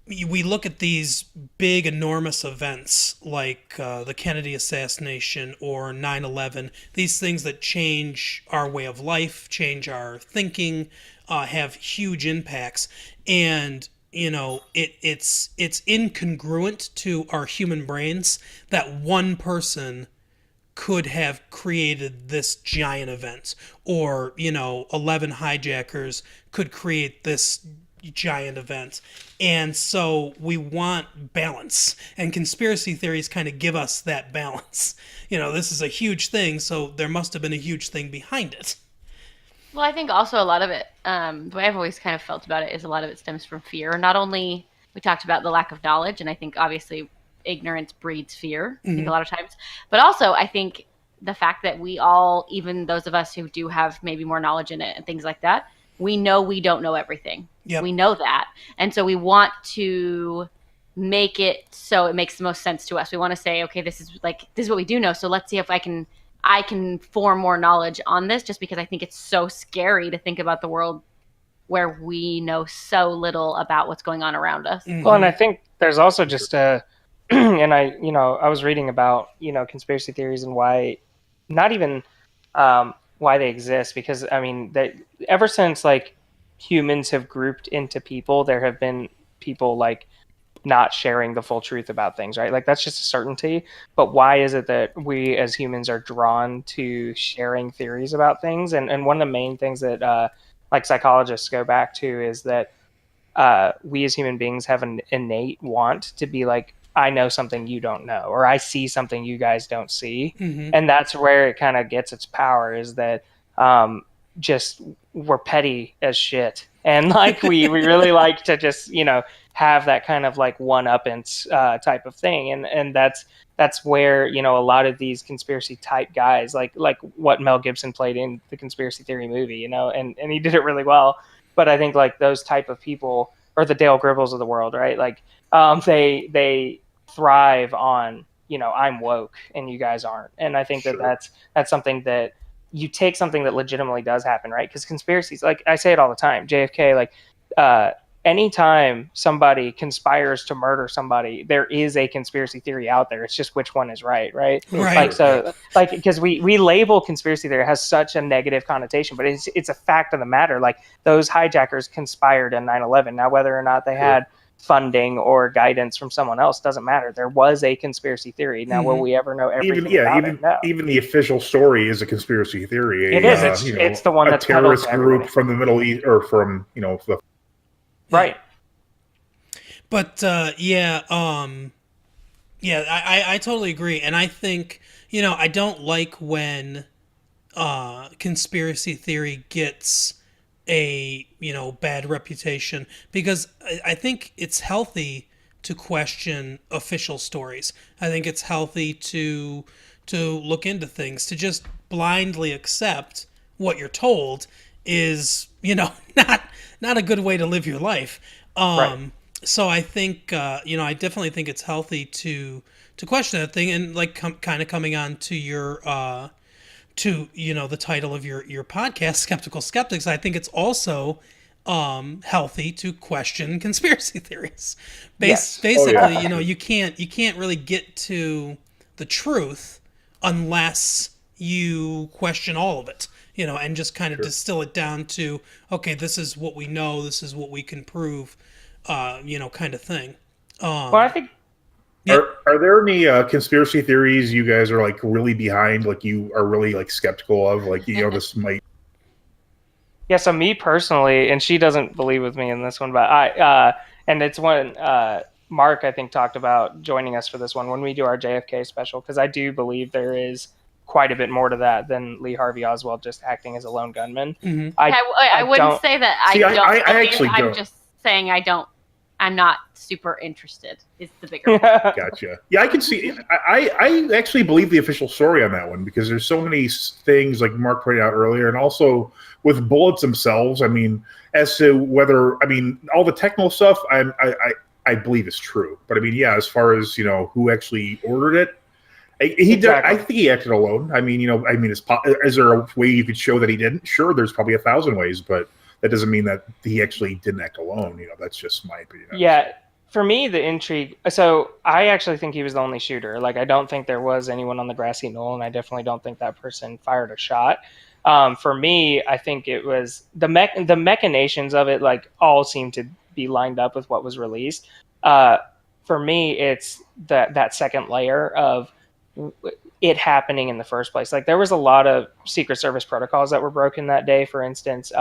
we look at these big, enormous events like the Kennedy assassination or 9/11, these things that change our way of life, change our thinking, have huge impacts. And, it's incongruent to our human brains that one person could have created this giant event, or 11 hijackers could create this giant event. And so we want balance, and conspiracy theories kind of give us that balance. This is a huge thing, so there must have been a huge thing behind it. Well, I think also a lot of it, the way I've always kind of felt about it is a lot of it stems from fear. Not only, we talked about the lack of knowledge, and I think obviously ignorance breeds fear, I think a lot of times, but also I think the fact that we all, even those of us who do have maybe more knowledge in it and things like that, we know we don't know everything. Yep. We know that. And so we want to make it so it makes the most sense to us. We want to say, okay, this is what we do know. So let's see if I can form more knowledge on this, just because I think it's so scary to think about the world where we know so little about what's going on around us. Mm-hmm. Well, and I think there's also just and I was reading about, conspiracy theories and why, not even why they exist, because ever since humans have grouped into people, there have been people not sharing the full truth about things, right? Like that's just a certainty. But why is it that we as humans are drawn to sharing theories about things? And one of the main things that like psychologists go back to is that we as human beings have an innate want to be like, I know something you don't know, or I see something you guys don't see. Mm-hmm. And that's where it kind of gets its power, is that just we're petty as shit. And like we really like to just, have that kind of like one-uppance type of thing. And that's where, a lot of these conspiracy type guys, like what Mel Gibson played in the conspiracy theory movie, and he did it really well. But I think like those type of people, or the Dale Gribbles of the world, right? Like they thrive on, I'm woke and you guys aren't. And I think that's something that you take something that legitimately does happen, right? Because conspiracies, like I say it all the time, JFK, like anytime somebody conspires to murder somebody, there is a conspiracy theory out there. It's just which one is right? Right. Like, so, like, because we label conspiracy theory, it has such a negative connotation, but it's a fact of the matter. Like, those hijackers conspired in 9/11. Now, whether or not they had funding or guidance from someone else doesn't matter. There was a conspiracy theory. Now, will we ever know everything about it? No. Even the official story is a conspiracy theory. It is. It's the one that's a terrorist group from the Middle East, or from the right. But I totally agree, and I think I don't like when conspiracy theory gets a bad reputation, because I think it's healthy to question official stories. I think it's healthy to look into things. To just blindly accept what you're told is not a good way to live your life. Right. So I think I definitely think it's healthy to question that thing, and like kind of coming on to your the title of your podcast, Skeptical Skeptics. I think it's also healthy to question conspiracy theories. Basically, you can't really get to the truth unless you question all of it, and just kind of distill it down to, okay, this is what we know, this is what we can prove, kind of thing. Well, I think. Are there any conspiracy theories you guys are like really behind, like you are really like skeptical of, like this might? Yeah, so me personally, and she doesn't believe with me in this one, but and it's when Mark, I think, talked about joining us for this one when we do our JFK special, because I do believe there is quite a bit more to that than Lee Harvey Oswald just acting as a lone gunman. Mm-hmm. I wouldn't say that I don't. I actually don't. I'm just saying I don't. I'm not super interested. Is the bigger point. Gotcha. Yeah, I can see. I actually believe the official story on that one, because there's so many things, like Mark pointed out earlier, and also with bullets themselves. I mean, as to whether, all the technical stuff, I believe is true. But as far as who actually ordered it, he did. I think he acted alone. Is there a way you could show that he didn't? Sure, there's probably 1,000 ways, but that doesn't mean that he actually didn't act alone. That's just my opinion. Yeah, for me, the intrigue. So I actually think he was the only shooter. Like, I don't think there was anyone on the grassy knoll, and I definitely don't think that person fired a shot. For me, I think it was the machinations of it, like, all seemed to be lined up with what was released. For me, it's that second layer of it happening in the first place. Like, there was a lot of Secret Service protocols that were broken that day. For instance,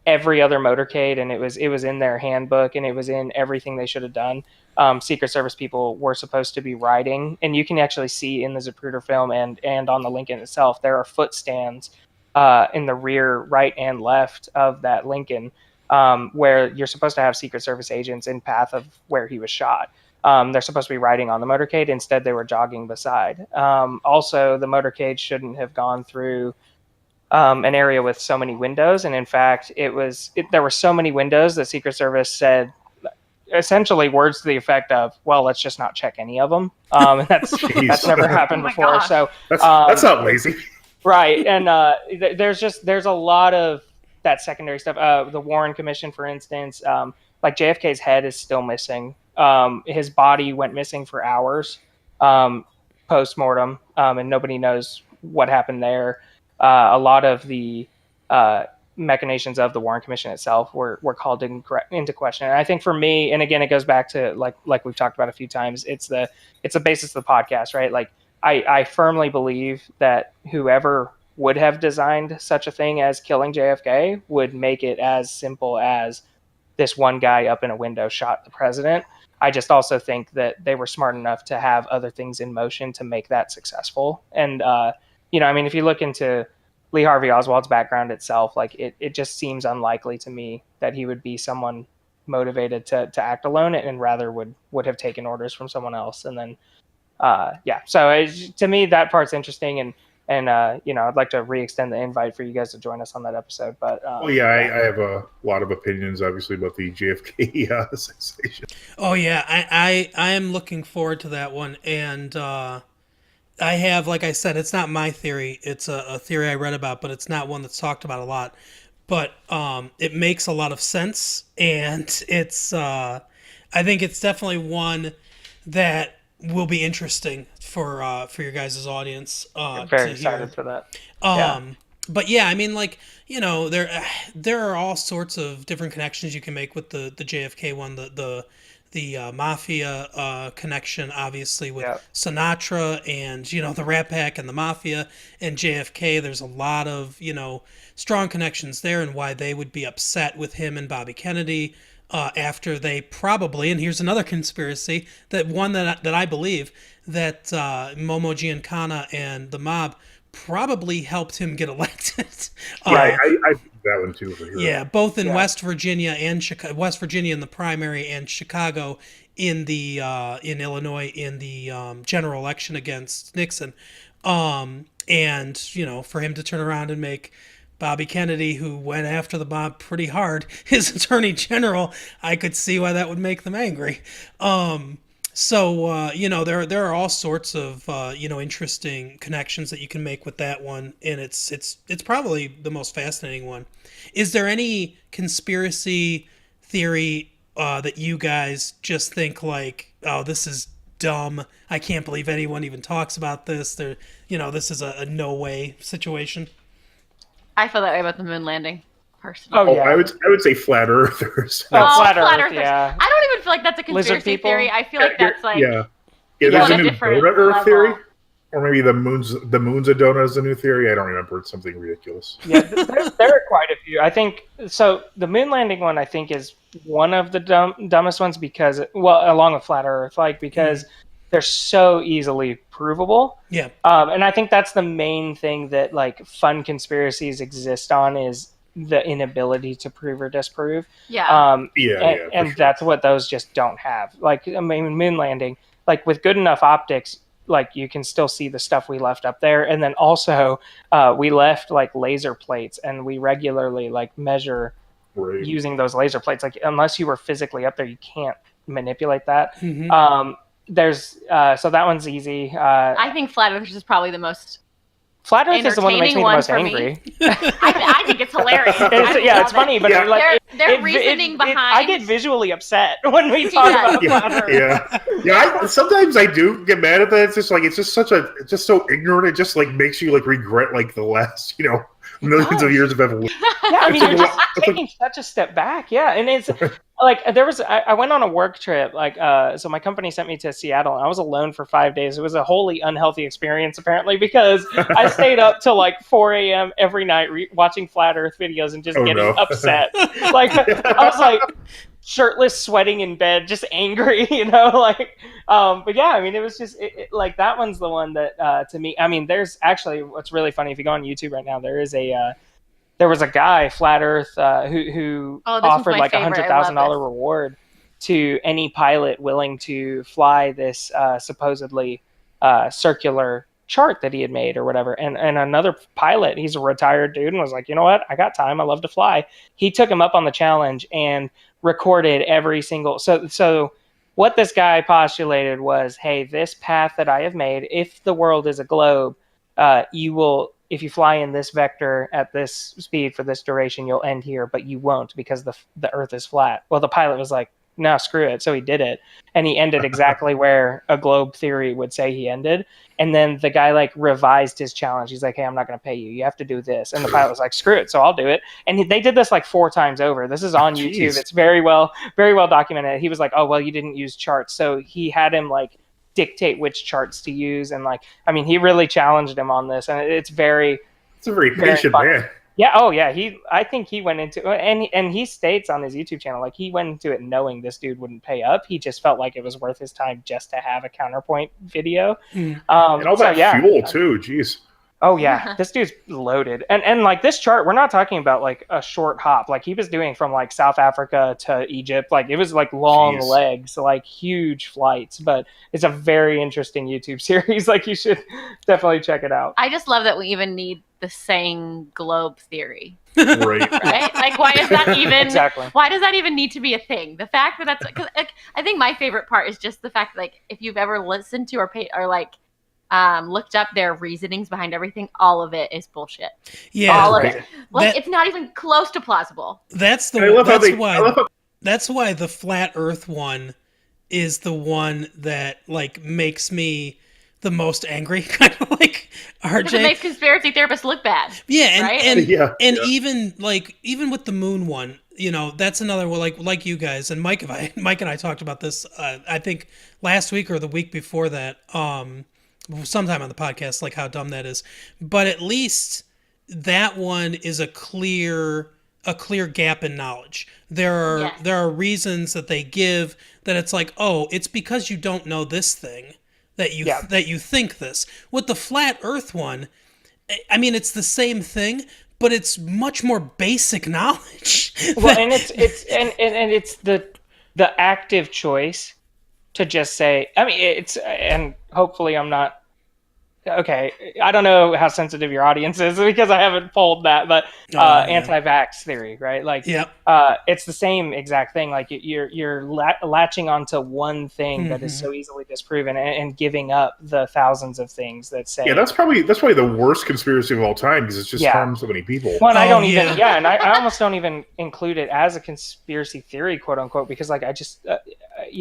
every other motorcade, and it was in their handbook, and it was in everything they should have done. Secret Service people were supposed to be riding, and you can actually see in the Zapruder film and on the Lincoln itself, there are foot stands in the rear, right and left of that Lincoln, where you're supposed to have Secret Service agents in path of where he was shot. They're supposed to be riding on the motorcade. Instead, they were jogging beside. Also, the motorcade shouldn't have gone through an area with so many windows, and in fact, there were so many windows that Secret Service said essentially words to the effect of, "Well, let's just not check any of them." And that's never happened before. Gosh. So that's not lazy, right? And there's a lot of that secondary stuff. The Warren Commission, for instance, like JFK's head is still missing. His body went missing for hours post-mortem, and nobody knows what happened there. A lot of the machinations of the Warren Commission itself were called into question. And I think for me, and again, it goes back to like we've talked about a few times, it's the basis of the podcast, right? Like I firmly believe that whoever would have designed such a thing as killing JFK would make it as simple as this one guy up in a window shot the president. I just also think that they were smart enough to have other things in motion to make that successful. And, if you look into Lee Harvey Oswald's background itself, like it just seems unlikely to me that he would be someone motivated to act alone, and rather would have taken orders from someone else. And then, so to me, that part's interesting. And I'd like to re-extend the invite for you guys to join us on that episode. But I have a lot of opinions, obviously, about the JFK assassination. Oh yeah, I am looking forward to that one, and I have, like I said, it's not my theory. It's a theory I read about, but it's not one that's talked about a lot. But it makes a lot of sense, and it's I think it's definitely one that will be interesting for your guys' audience. I'm very excited for that. But yeah, I mean, like, there are all sorts of different connections you can make with the JFK one, the mafia connection, obviously, with Sinatra and the Rat Pack and the mafia and JFK. There's a lot of strong connections there, and why they would be upset with him and Bobby Kennedy after they probably, and here's another conspiracy, that I believe that Momo Giancana and the mob probably helped him get elected. Right, I think that one too. For sure. Yeah, both in West Virginia and West Virginia in the primary, and Chicago in the in Illinois in the general election against Nixon. And for him to turn around and make Bobby Kennedy, who went after the mob pretty hard, his attorney general, I could see why that would make them angry. So there are all sorts of interesting connections that you can make with that one, and it's probably the most fascinating one. Is there any conspiracy theory that you guys just think like, oh, this is dumb, I can't believe anyone even talks about this? This is a no way situation. I feel that way about the moon landing, personally. Oh, I would say flat earthers. Flat Earthers. Yeah. I don't even feel like that's a conspiracy theory. I feel like that's like there's a new donut Earth theory, or maybe the moon's a donut is a new theory. I don't remember. It's something ridiculous. Yeah, there are quite a few. I think so. The moon landing one, I think, is one of the dumbest ones because, along with flat Earth, because they're so easily provable. Yeah. And I think that's the main thing that fun conspiracies exist on, is the inability to prove or disprove. Yeah. And that's what those just don't have. Moon landing, with good enough optics, you can still see the stuff we left up there. And then also we left laser plates, and we regularly measure using those laser plates. Unless you were physically up there, you can't manipulate that. Mm-hmm. There's so that one's easy. I think flat Earth is probably the most. Flat Earth is the one that makes me the most angry. I think it's hilarious. It's funny, but their reasoning behind. I get visually upset when we talk about Flat Earth. Sometimes I do get mad at that. It's just so ignorant. It just makes you regret the last millions of years of evolution. Yeah, you're just taking such a step back. Yeah, and it's I went on a work trip. So my company sent me to Seattle, and I was alone for 5 days. It was a wholly unhealthy experience, apparently, because I stayed up till 4 a.m. every night watching flat Earth videos and just getting upset. I was shirtless, sweating in bed, just angry, but yeah, it was just that one's the one that to me, there's actually, what's really funny, if you go on YouTube right now, there was a guy, Flat Earth, who offered $100,000 reward to any pilot willing to fly this supposedly circular chart that he had made or whatever. And another pilot, he's a retired dude, and was like, you know what? I got time. I love to fly. He took him up on the challenge and recorded every single. So what this guy postulated was, hey, this path that I have made, if the world is a globe, you will, if you fly in this vector at this speed for this duration, you'll end here, but you won't because the Earth is flat. Well, the pilot was like, no, screw it. So he did it. And he ended exactly where a globe theory would say he ended. And then the guy like revised his challenge. He's like, hey, I'm not going to pay you. You have to do this. And the pilot was like, screw it. So I'll do it. And they did this like 4 times over. This is on YouTube. It's very well documented. He was like, oh, well, you didn't use charts. So he had him like dictate which charts to use. And like, I mean, he really challenged him on this. And it's a very patient man. Yeah. Oh, yeah. I think he went into and he states on his YouTube channel, like he went into it knowing this dude wouldn't pay up. He just felt like it was worth his time just to have a counterpoint video. And all that fuel too. Jeez. Oh yeah, this dude's loaded. And like this chart, we're not talking about like a short hop. Like he was doing from like South Africa to Egypt. Like it was like long legs, like huge flights. But it's a very interesting YouTube series. Like you should definitely check it out. I just love that we even need the saying globe theory. Right. Right? Like why is that even Exactly. Why does that even need to be a thing? The fact that that's cuz like, I think my favorite part is just the fact that, like if you've ever listened to or like looked up their reasonings behind everything, all of it is bullshit. Yeah, all of it. Like it's not even close to plausible. That's why the flat Earth one is the one that like makes me the most angry, kind of like RJ. Because it makes conspiracy theorists look bad. Yeah, right? Even with the moon one, you know, that's another one like you guys and Mike and I talked about this. I think last week or the week before that. Sometime on the podcast, like how dumb that is, but at least that one is a clear gap in knowledge. There are reasons that they give that it's like, oh, it's because you don't know this thing that you think this. With the flat Earth one, I mean, it's the same thing, but it's much more basic knowledge. Well, and it's the active choice to just say, I mean, and hopefully I'm not, okay, I don't know how sensitive your audience is because I haven't polled that, but anti-vax theory, right? Like, it's the same exact thing. Like you're latching onto one thing that is so easily disproven and giving up the thousands of things that say. Yeah, that's probably the worst conspiracy of all time because it's just harmed so many people. Well, and I don't even, and I almost don't even include it as a conspiracy theory, quote unquote, because like I just,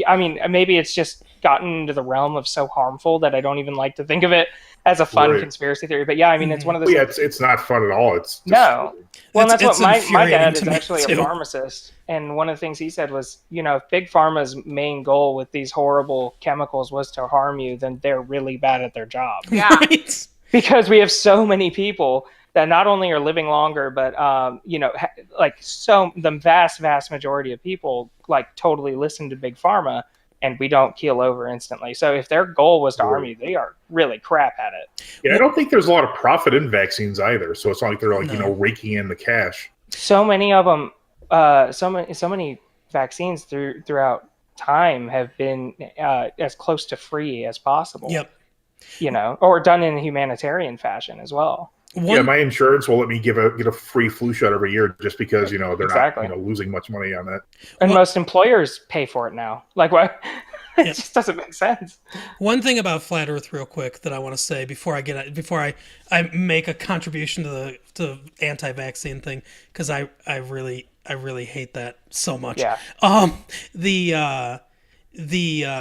I mean, maybe it's just gotten into the realm of so harmful that I don't even like to think of it as a fun conspiracy theory. But yeah, I mean, it's one of those. Yeah, it's not fun at all. It's just, no. Well, that's what my dad is actually a pharmacist, and one of the things he said was, you know, if Big Pharma's main goal with these horrible chemicals was to harm you, then they're really bad at their job. Yeah. Right? Because we have so many people that not only are living longer, but you know, like the vast majority of people like totally listen to Big Pharma. And we don't keel over instantly. So if their goal was to harm you, they are really crap at it. Yeah, I don't think there's a lot of profit in vaccines either. So it's not like they're like, you know, raking in the cash. So many of them, so many vaccines throughout time have been as close to free as possible. Yep. You know, or done in a humanitarian fashion as well. My insurance will let me get a free flu shot every year just because, you know, they're not losing much money on that. And most employers pay for it now. Like what? It just doesn't make sense. One thing about flat Earth, real quick, that I want to say before I make a contribution to the anti-vaccine thing, because I really hate that so much. Yeah.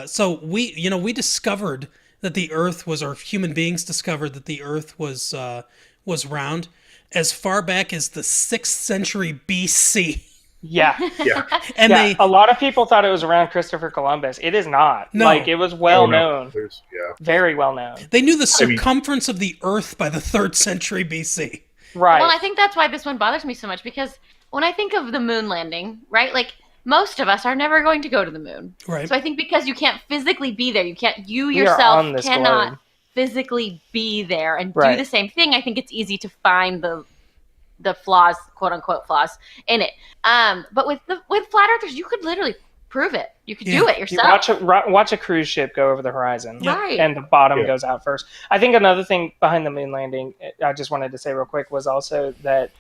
So we discovered that the Earth was, or human beings discovered that the Earth was round as far back as the 6th century BC. Yeah. And a lot of people thought it was around Christopher Columbus. It is not. No. Like it was well known. Very well known. They knew the circumference of the Earth by the 3rd century BC. Right. Well, I think that's why this one bothers me so much, because when I think of the moon landing, right? Like most of us are never going to go to the moon. Right. So I think because you can't physically be there, you yourself cannot physically be there and do the same thing. I think it's easy to find the flaws, quote unquote flaws in it. But with flat earthers, you could literally prove it. You could do it yourself. You watch a cruise ship go over the horizon, right? And the bottom goes out first. I think another thing behind the moon landing, I just wanted to say real quick, was also that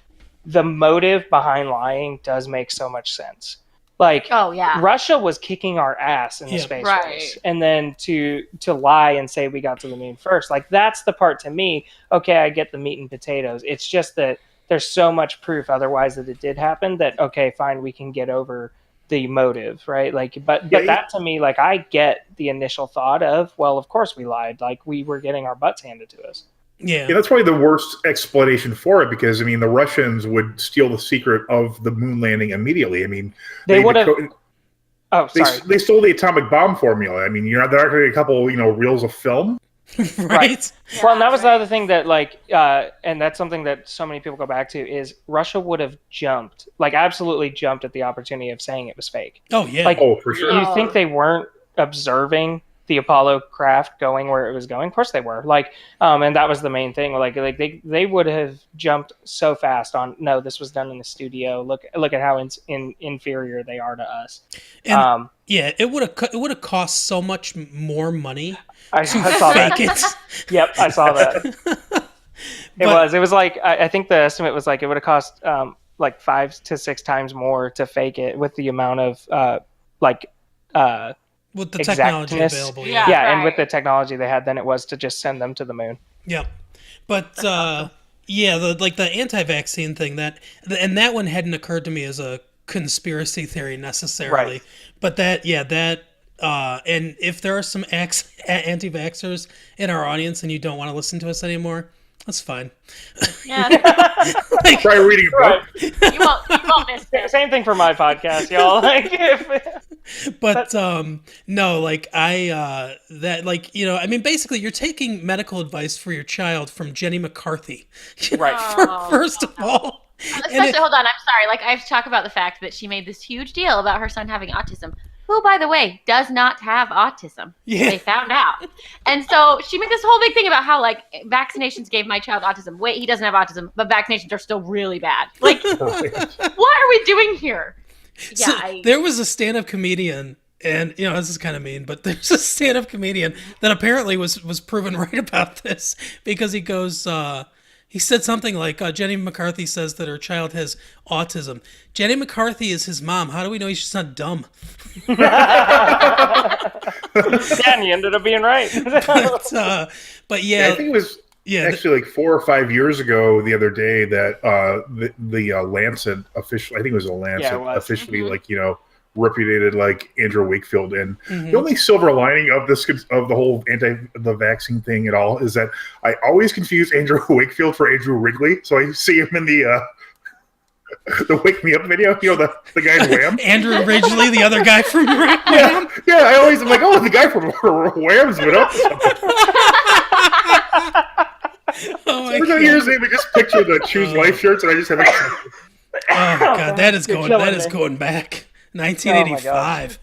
the motive behind lying does make so much sense. Like, Russia was kicking our ass in the space race, and then to lie and say we got to the moon first, like that's the part to me. Okay, I get the meat and potatoes. It's just that there's so much proof otherwise that it did happen that okay, fine, we can get over the motive, right? Like, but that to me, like, I get the initial thought of, well, of course we lied. Like, we were getting our butts handed to us. Yeah, that's probably the worst explanation for it, because I mean the Russians would steal the secret of the moon landing immediately. I mean, they would have. Oh, sorry. They stole the atomic bomb formula. I mean, they're not going to get a couple, reels of film. right. Yeah, well, and that was the other thing that, like, and that's something that so many people go back to is Russia would have jumped, like, absolutely jumped at the opportunity of saying it was fake. Oh yeah. Like, for sure. You think they weren't observing the Apollo craft going where it was going? Of course they were. Like, and that was the main thing. Like they would have jumped so fast on, no, this was done in the studio. Look at how inferior they are to us. And, it would have cost so much more money. I saw that. It. Yep, I saw that. It was like, I think the estimate was like it would have cost like 5 to 6 times more to fake it with the amount of with the technology available. Yeah, right. And with the technology they had than it was to just send them to the moon. Yeah, but the anti-vaccine thing, that one hadn't occurred to me as a conspiracy theory necessarily, right. But and if there are some anti-vaxxers in our audience and you don't want to listen to us anymore, that's fine. Yeah. Try reading a book. You won't miss it. Same thing for my podcast, y'all. But no, like I basically you're taking medical advice for your child from Jenny McCarthy. Right. First of all. Especially, hold on, I'm sorry. Like, I have to talk about the fact that she made this huge deal about her son having autism, who, by the way, does not have autism. Yeah. They found out. And so she made this whole big thing about how, like, vaccinations gave my child autism. Wait, he doesn't have autism, but vaccinations are still really bad. Like, what are we doing here? Yeah, so there was a stand-up comedian, and this is kind of mean, but there's a stand-up comedian that apparently was proven right about this, because he goes, he said something like, Jenny McCarthy says that her child has autism. Jenny McCarthy is his mom. How do we know he's just not dumb? Yeah, and he ended up being right. But yeah. I think it was actually like 4 or 5 years ago the other day that the Lancet officially, I think it was a Lancet, officially repudiated like Andrew Wakefield, and the only silver lining of the whole the vaccine thing at all is that I always confuse Andrew Wakefield for Andrew Wrigley, so I see him in the Wake Me Up video, the guy in Wham. Andrew Ridgely, the other guy from Wham. Yeah, I always am like, oh, the guy from Wham's been up to something. Every time I hear his name, I just picture the Choose Life shirts, and I just have oh god, that is going back. 1985.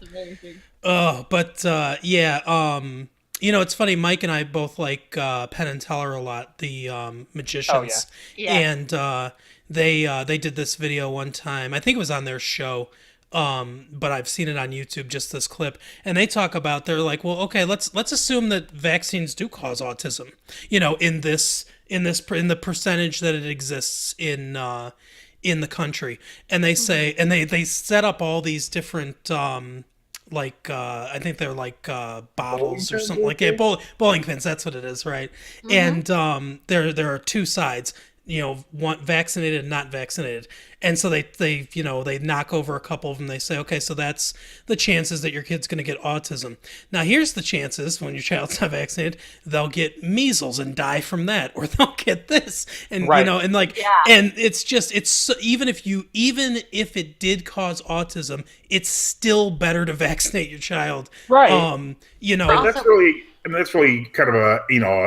It's funny. Mike and I both like Penn and Teller a lot, the magicians. Oh, yeah. And they did this video one time. I think it was on their show, but I've seen it on YouTube, just this clip. And they talk about, they're like, well, okay, let's assume that vaccines do cause autism. In the percentage that it exists in the country. And they say, and they set up all these different, I think they're like bottles or something like that. Bowling pins, that's what it is, right? Mm-hmm. And there are two sides, one vaccinated and not vaccinated. And so they knock over a couple of them. They say, okay, so that's the chances that your kid's going to get autism. Now here's the chances when your child's not vaccinated, they'll get measles and die from that, or they'll get this, and right. And it's just, even if it did cause autism, it's still better to vaccinate your child, right? That's really kind of a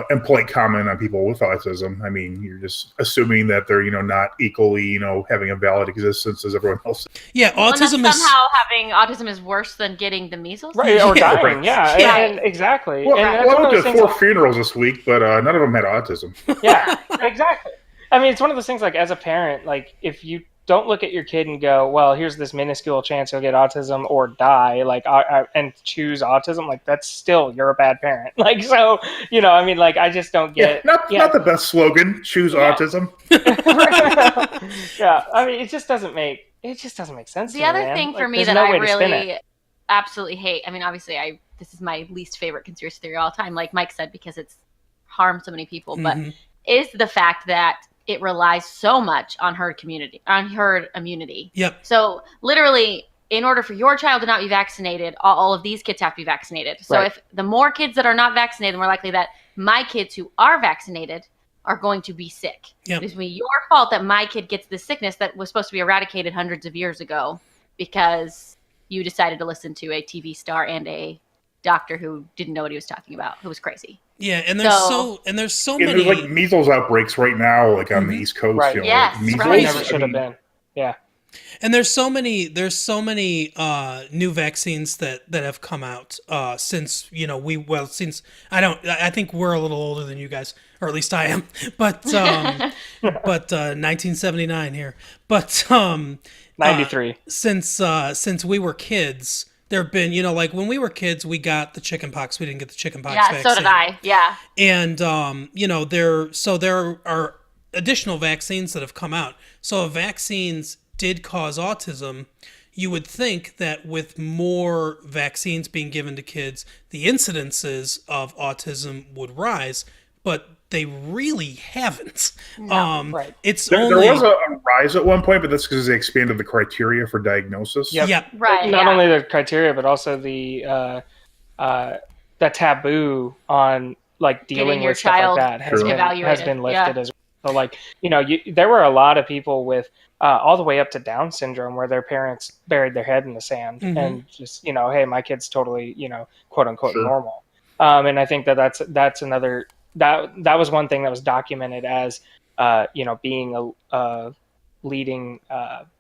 impolite comment on people with autism. I mean, you're just assuming that they're not equally having a valid existence as everyone else. Yeah, autism is somehow having autism is worse than getting the measles, right? Or dying, yeah. And exactly. Well, and I went to 4 funerals this week, but none of them had autism. Yeah, exactly. I mean, it's one of those things. Like, as a parent, like, if you don't look at your kid and go, well, here's this minuscule chance he'll get autism or die, like, and choose autism, like, that's still, you're a bad parent. Like, so, I just don't get Not the best slogan, choose autism. Yeah, I mean, it just doesn't make sense. The other thing for me that I really absolutely hate, I mean, obviously this is my least favorite conspiracy theory of all time, like Mike said, because it's harmed so many people, but is the fact that it relies so much on herd immunity. Yep. So literally, in order for your child to not be vaccinated, all of these kids have to be vaccinated. So if the more kids that are not vaccinated, the more likely that my kids who are vaccinated are going to be sick. Yep. It's going to be your fault that my kid gets this sickness that was supposed to be eradicated hundreds of years ago because you decided to listen to a TV star and a doctor who didn't know what he was talking about, who was crazy. Yeah, and there's so many. There's like measles outbreaks right now, like on the East Coast. Right. You know, Yes, like measles. right. Never should have been. Yeah. And there's so many new vaccines that have come out since I think we're a little older than you guys, or at least I am, but 1979 here, but 93. Since we were kids, there have been, like when we were kids, we got the chickenpox. We didn't get the chickenpox vaccine. So did I. Yeah. And there are additional vaccines that have come out. So if vaccines did cause autism, you would think that with more vaccines being given to kids, the incidences of autism would rise, but they really haven't. No. Right. There was a rise at one point, but that's because they expanded the criteria for diagnosis. Yep. Right. Not only the criteria, but also the taboo on like dealing your with stuff child like that has evaluated. been lifted as well. So like, there were a lot of people with all the way up to Down syndrome where their parents buried their head in the sand and just, hey, my kid's totally, quote unquote normal. And I think that's another, that was one thing that was documented as, being a leading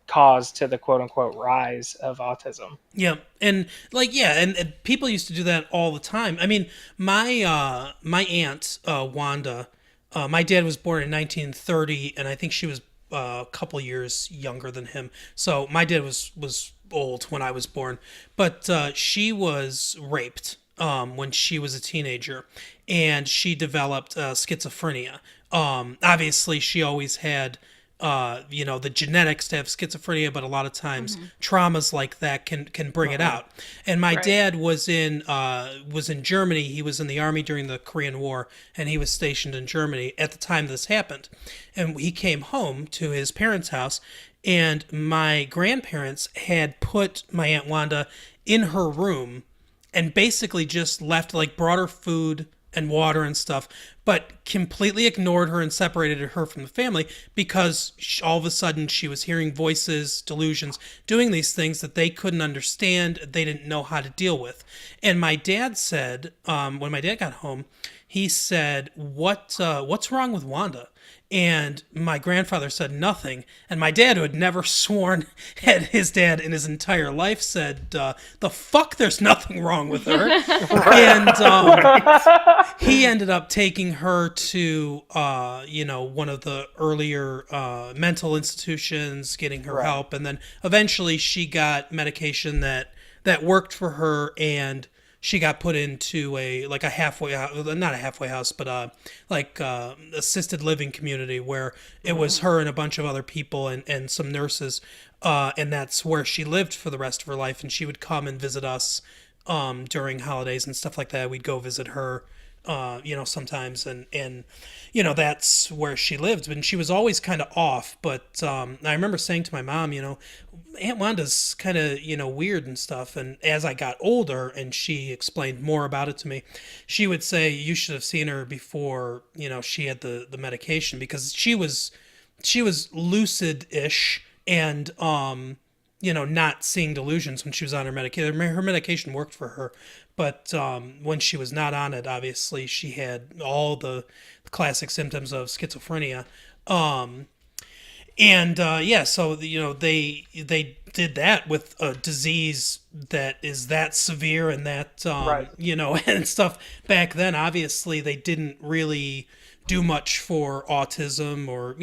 cause to the quote unquote rise of autism. Yeah. And and people used to do that all the time. I mean, my aunt, Wanda, my dad was born in 1930, and I think she was a couple years younger than him. So my dad was old when I was born, but she was raped when she was a teenager, and she developed schizophrenia. Obviously, she always had the genetics to have schizophrenia, but a lot of times traumas like that can bring it out. And my dad was in Germany. He was in the army during the Korean War, and he was stationed in Germany at the time this happened. And he came home to his parents' house, and my grandparents had put my Aunt Wanda in her room and basically just brought her food and water and stuff, but completely ignored her and separated her from the family because all of a sudden she was hearing voices, delusions, doing these things that they couldn't understand, they didn't know how to deal with. And my dad said, when my dad got home, he said, what's wrong with Wanda? And my grandfather said nothing. And my dad, who had never sworn at his dad in his entire life, said, the fuck, there's nothing wrong with her. And he ended up taking her to, one of the earlier mental institutions, getting her help. And then eventually she got medication that worked for her, and she got put into a halfway house, not a halfway house, but assisted living community where it was her and a bunch of other people and some nurses, and that's where she lived for the rest of her life. And she would come and visit us during holidays and stuff like that. We'd go visit her, sometimes, and that's where she lived. And she was always kind of off, but I remember saying to my mom, Aunt Wanda's kind of, weird and stuff. And as I got older and she explained more about it to me, she would say, you should have seen her before, she had the medication, because she was lucid-ish and, not seeing delusions when she was on her medication. Her medication worked for her, but when she was not on it, obviously she had all the classic symptoms of schizophrenia. So they did that with a disease that is that severe and that and stuff. Back then, obviously, they didn't really do much for autism, or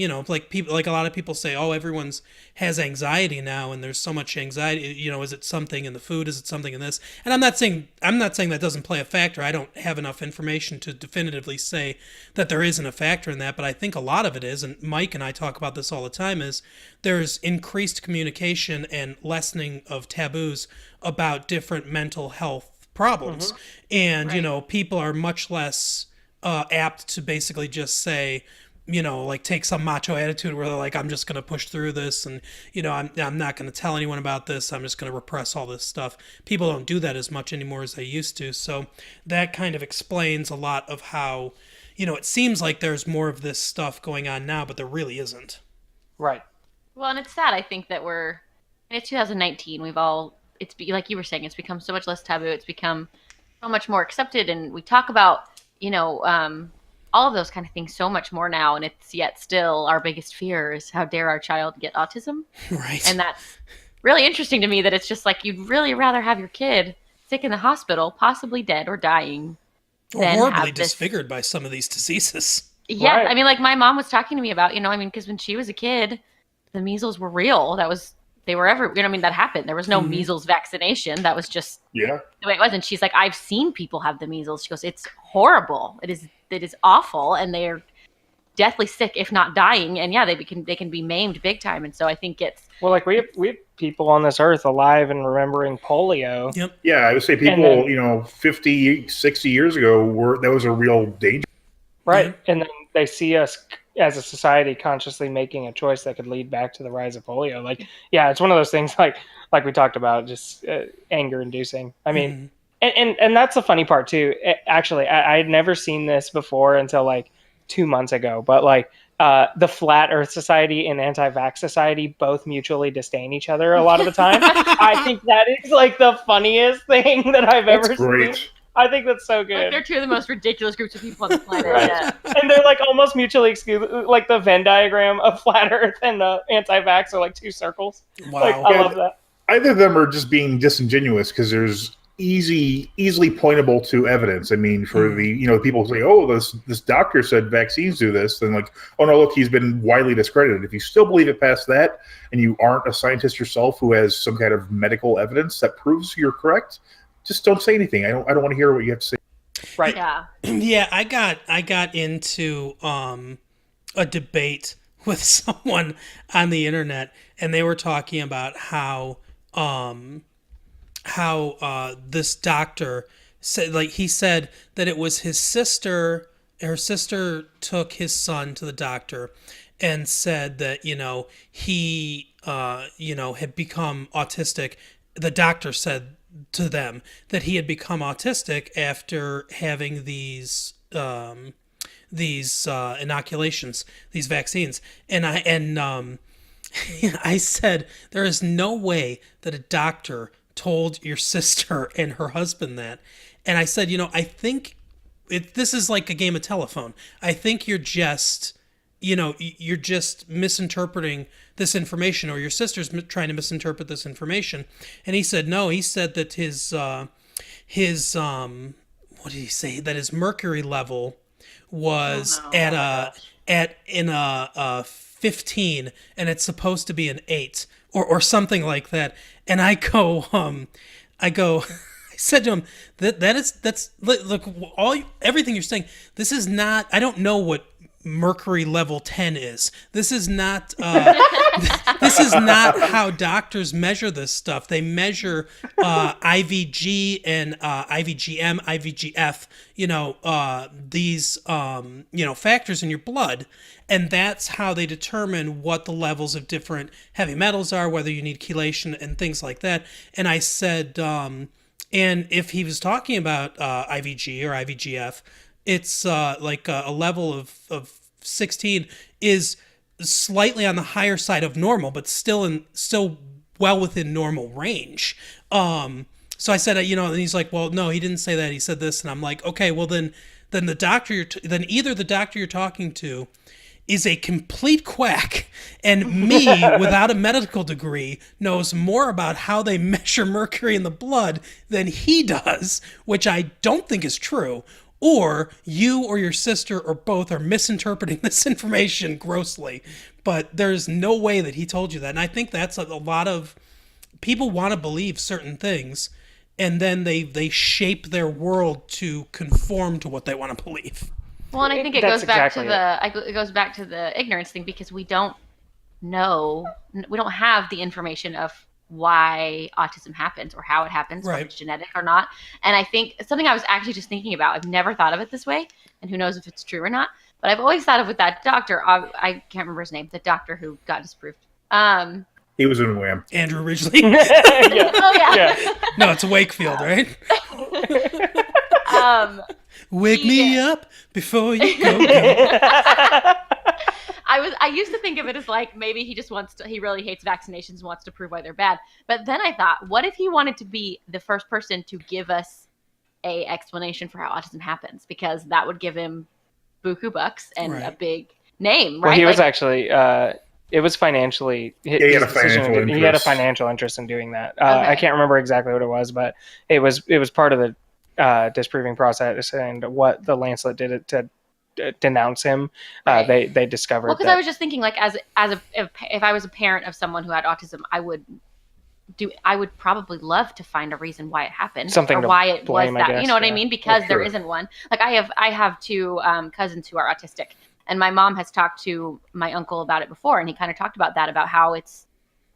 people, like a lot of people say, oh, everyone's has anxiety now, and there's so much anxiety, is it something in the food, is it something in this? And I'm not saying that doesn't play a factor. I don't have enough information to definitively say that there isn't a factor in that, but I think a lot of it is, and Mike and I talk about this all the time, is there's increased communication and lessening of taboos about different mental health problems. And people are much less apt to basically just say, like take some macho attitude where they're like, I'm just going to push through this, and I'm not going to tell anyone about this. I'm just going to repress all this stuff. People don't do that as much anymore as they used to. So that kind of explains a lot of how, it seems like there's more of this stuff going on now, but there really isn't. Right. Well, and it's sad, I think, that it's 2019. Like you were saying, it's become so much less taboo. It's become so much more accepted, and we talk about, all of those kind of things so much more now, and it's yet still our biggest fear is how dare our child get autism. Right. And that's really interesting to me, that it's just like you'd really rather have your kid sick in the hospital, possibly dead or dying, or horribly disfigured by some of these diseases. Yeah, Right. I mean, like my mom was talking to me about, because when she was a kid, the measles were real. They were everywhere. That happened. There was no measles vaccination. That was just the way it was. And she's like, I've seen people have the measles. She goes, it's horrible. It is awful, and they're deathly sick, if not dying. And yeah, they can be maimed big time. And so I think it's like we have people on this earth alive and remembering polio. Yep. Yeah, I would say people, 50, 60 years ago that was a real danger. Right. Mm-hmm. And then they see us as a society consciously making a choice that could lead back to the rise of polio. Like, yeah, it's one of those things like we talked about, just anger inducing. I mean, and that's the funny part too. Actually, I had never seen this before until like 2 months ago, but like the Flat Earth Society and Anti-Vax Society both mutually disdain each other a lot of the time. I think that is like the funniest thing that I've ever seen. I think that's so good. Like, they're two of the most ridiculous groups of people on the planet. Right. Yeah. And they're like almost mutually exclusive. Like the Venn diagram of Flat Earth and the anti-vax are like two circles. Wow. Like, I love that. Either of them are just being disingenuous because there's easily pointable to evidence. I mean, for the people who say, "Oh, this doctor said vaccines do this," then like, "Oh no, look, he's been widely discredited." If you still believe it past that, and you aren't a scientist yourself who has some kind of medical evidence that proves you're correct, just don't say anything. I don't want to hear what you have to say. Right. Yeah. Yeah, I got into a debate with someone on the internet, and they were talking about how this doctor said, like, he said that it was his sister. Her sister took his son to the doctor and said that he had become autistic. The doctor said to them that he had become autistic after having these inoculations, these vaccines, and I said, there is no way that a doctor told your sister and her husband that. And I said, I think this is like a game of telephone. I think you're just misinterpreting this information, or your sister's trying to misinterpret this information. And he said, no, he said that his what did he say? That his mercury level was at a 15, and it's supposed to be an 8 or something like that. And I said to him that's look, everything you're saying. This is not. I don't know what mercury level 10 is. This is not this is not how doctors measure this stuff. They measure IVG and IVGM, IVGF, these factors in your blood, and that's how they determine what the levels of different heavy metals are, whether you need chelation and things like that. And I said, and if he was talking about IVG or IVGF, it's like a level of 16 is slightly on the higher side of normal, but still well within normal range. So I said, and he's like, well, no, he didn't say that. He said this, and I'm like, okay, well then the doctor then either the doctor you're talking to is a complete quack, and me, without a medical degree, knows more about how they measure mercury in the blood than he does, which I don't think is true. Or you or your sister or both are misinterpreting this information grossly. But there's no way that he told you that. And I think that's a lot of people want to believe certain things, and then they shape their world to conform to what they want to believe. Well, and I think it goes back to the ignorance thing, because we don't know, we don't have the information of why autism happens or how it happens, right, whether it's genetic or not. And I think it's something I was actually just thinking about. I've never thought of it this way, and who knows if it's true or not. But I've always thought of with that doctor. I can't remember his name. The doctor who got disproved. He was in Wham. Andrew Ridgely. Yeah. Oh yeah. No, it's Wakefield, right? Wake me up before you go. I used to think of it as like maybe he really hates vaccinations and wants to prove why they're bad. But then I thought, what if he wanted to be the first person to give us a explanation for how autism happens? Because that would give him buku bucks and a big name, right? Well, he was actually it was financially he had a financial interest in doing that. I can't remember exactly what it was, but it was part of the disproving process, and what the Lancelet did to denounce him. Right. They discovered. Well, because I was just thinking, like, if I was a parent of someone who had autism, I would probably love to find a reason why it happened, or why it was that. Guess, you know what I mean? Because there isn't one. Like I have two cousins who are autistic, and my mom has talked to my uncle about it before, and he kind of talked about that, about how it's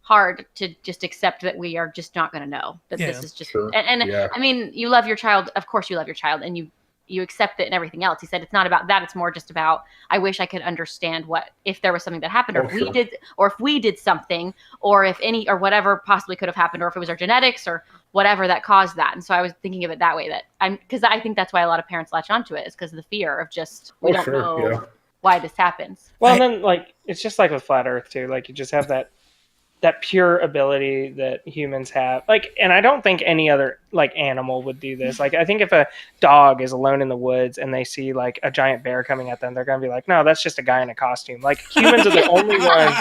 hard to just accept that we are just not going to know that this is just. Sure. And I mean, you love your child, of course, you love your child, and you accept it and everything else. He said it's not about that. It's more just about, I wish I could understand if there was something that happened, or if we did something, or if any, or whatever possibly could have happened, or if it was our genetics or whatever that caused that. And so I was thinking of it that way, because I think that's why a lot of parents latch onto it, is because of the fear of just, we don't know why this happens. Well, and then like, it's just like with flat earth too. Like you just have that pure ability that humans have. Like, and I don't think any other like animal would do this. Like, I think if a dog is alone in the woods and they see like a giant bear coming at them, they're going to be like, no, that's just a guy in a costume. Like, humans are the only ones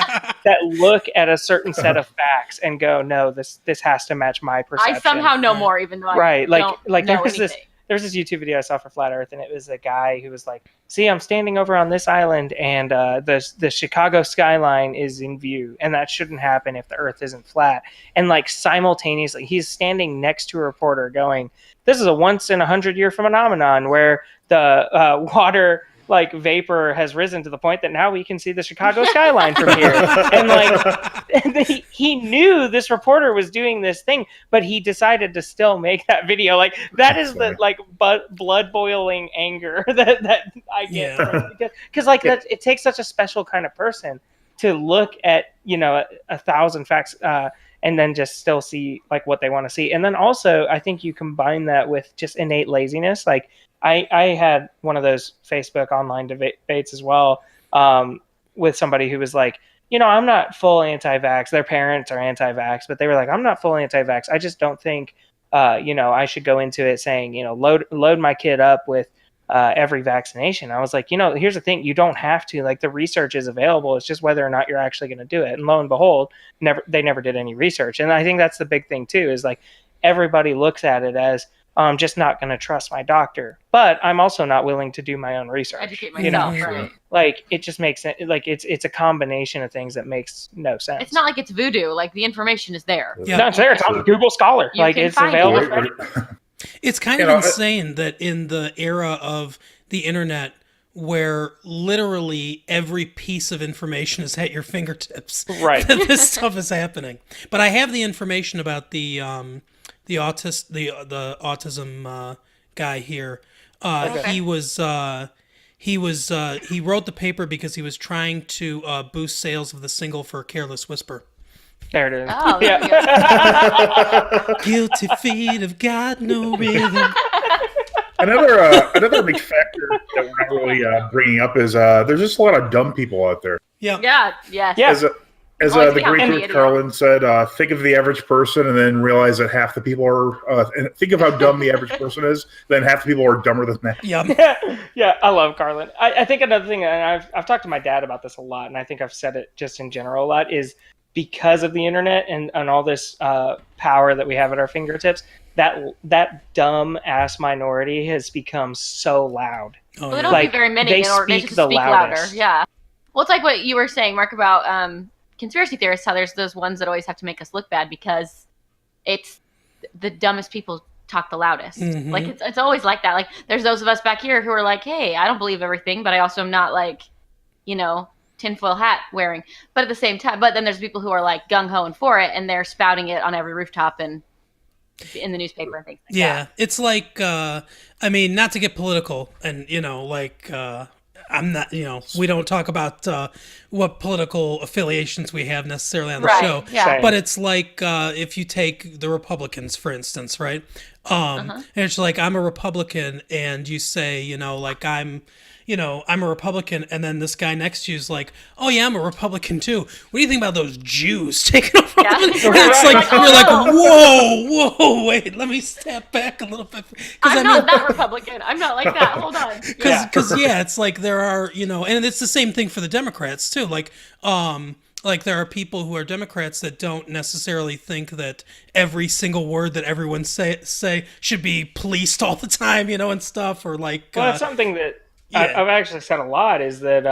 that look at a certain set of facts and go, no, this has to match my perception. I somehow know more, even though I don't know anything. There's this YouTube video I saw for Flat Earth, and it was a guy who was like, see, I'm standing over on this island, and the Chicago skyline is in view, and that shouldn't happen if the Earth isn't flat. And like simultaneously, he's standing next to a reporter going, this is a once in 100-year phenomenon where the water like vapor has risen to the point that now we can see the Chicago skyline from here. And like he knew this reporter was doing this thing, but he decided to still make that video. Like that is the like blood boiling anger that I get because like that, it takes such a special kind of person to look at, you know, a thousand facts and then just still see like what they want to see. And then also I think you combine that with just innate laziness. Like I had one of those Facebook online debates as well with somebody who was like, you know, I'm not full anti-vax. Their parents are anti-vax, but they were like, I'm not full anti-vax. I just don't think, you know, I should go into it saying, you know, load my kid up with every vaccination. I was like, you know, here's the thing. You don't have to. Like, the research is available. It's just whether or not you're actually going to do it. And lo and behold, they never did any research. And I think that's the big thing, too, is like everybody looks at it as, I'm just not going to trust my doctor, but I'm also not willing to do my own research. Educate myself, right? Like, it just makes it like it's a combination of things that makes no sense. It's not like it's voodoo. Like, the information is there. Yeah, no, it's there. It's on Google Scholar. Like, it's available. It's kind of insane that in the era of the internet, where literally every piece of information is at your fingertips, right? That this stuff is happening. But I have the information about the autism guy here. He wrote the paper because he was trying to boost sales of the single for Careless Whisper. There it is. Oh, yeah. Guilty feet have got no rhythm. Another big factor that we're not really bringing up is there's just a lot of dumb people out there. Yeah. As the great George Carlin said, think of the average person and then realize that half the people are, and think of how dumb the average person is, then half the people are dumber than that. Yeah, I love Carlin. I think another thing, and I've talked to my dad about this a lot, and I think I've said it just in general a lot, is because of the internet and all this power that we have at our fingertips, that dumb ass minority has become so loud. Well, they don't be very many in order to speak louder. Yeah. Well, it's like what you were saying, Mark, about conspiracy theorists, how there's those ones that always have to make us look bad because it's the dumbest people talk the loudest. Mm-hmm. Like, it's always like that. Like, there's those of us back here who are like, hey, I don't believe everything, but I also am not like, you know, tinfoil hat wearing. But at the same time, but then there's people who are like gung-ho and for it, and they're spouting it on every rooftop and in the newspaper and things like that. It's like, I mean, not to get political, and, you know, like, I'm not, we don't talk about what political affiliations we have necessarily on the Right, show. yeah. But it's like if you take the Republicans, for instance, right? And it's like, I'm a Republican, and you say, like I'm a Republican, and then this guy next to you is like, oh yeah, I'm a Republican too. What do you think about those Jews taking over? Yeah. And it's like, you're like, whoa, wait, let me step back a little bit. I'm not that Republican. I'm not like that. Hold on. Because it's like there are, and it's the same thing for the Democrats too. Like there are people who are Democrats that don't necessarily think that every single word that everyone say should be policed all the time, and stuff, or like. Well, that's something that I've actually said a lot, is that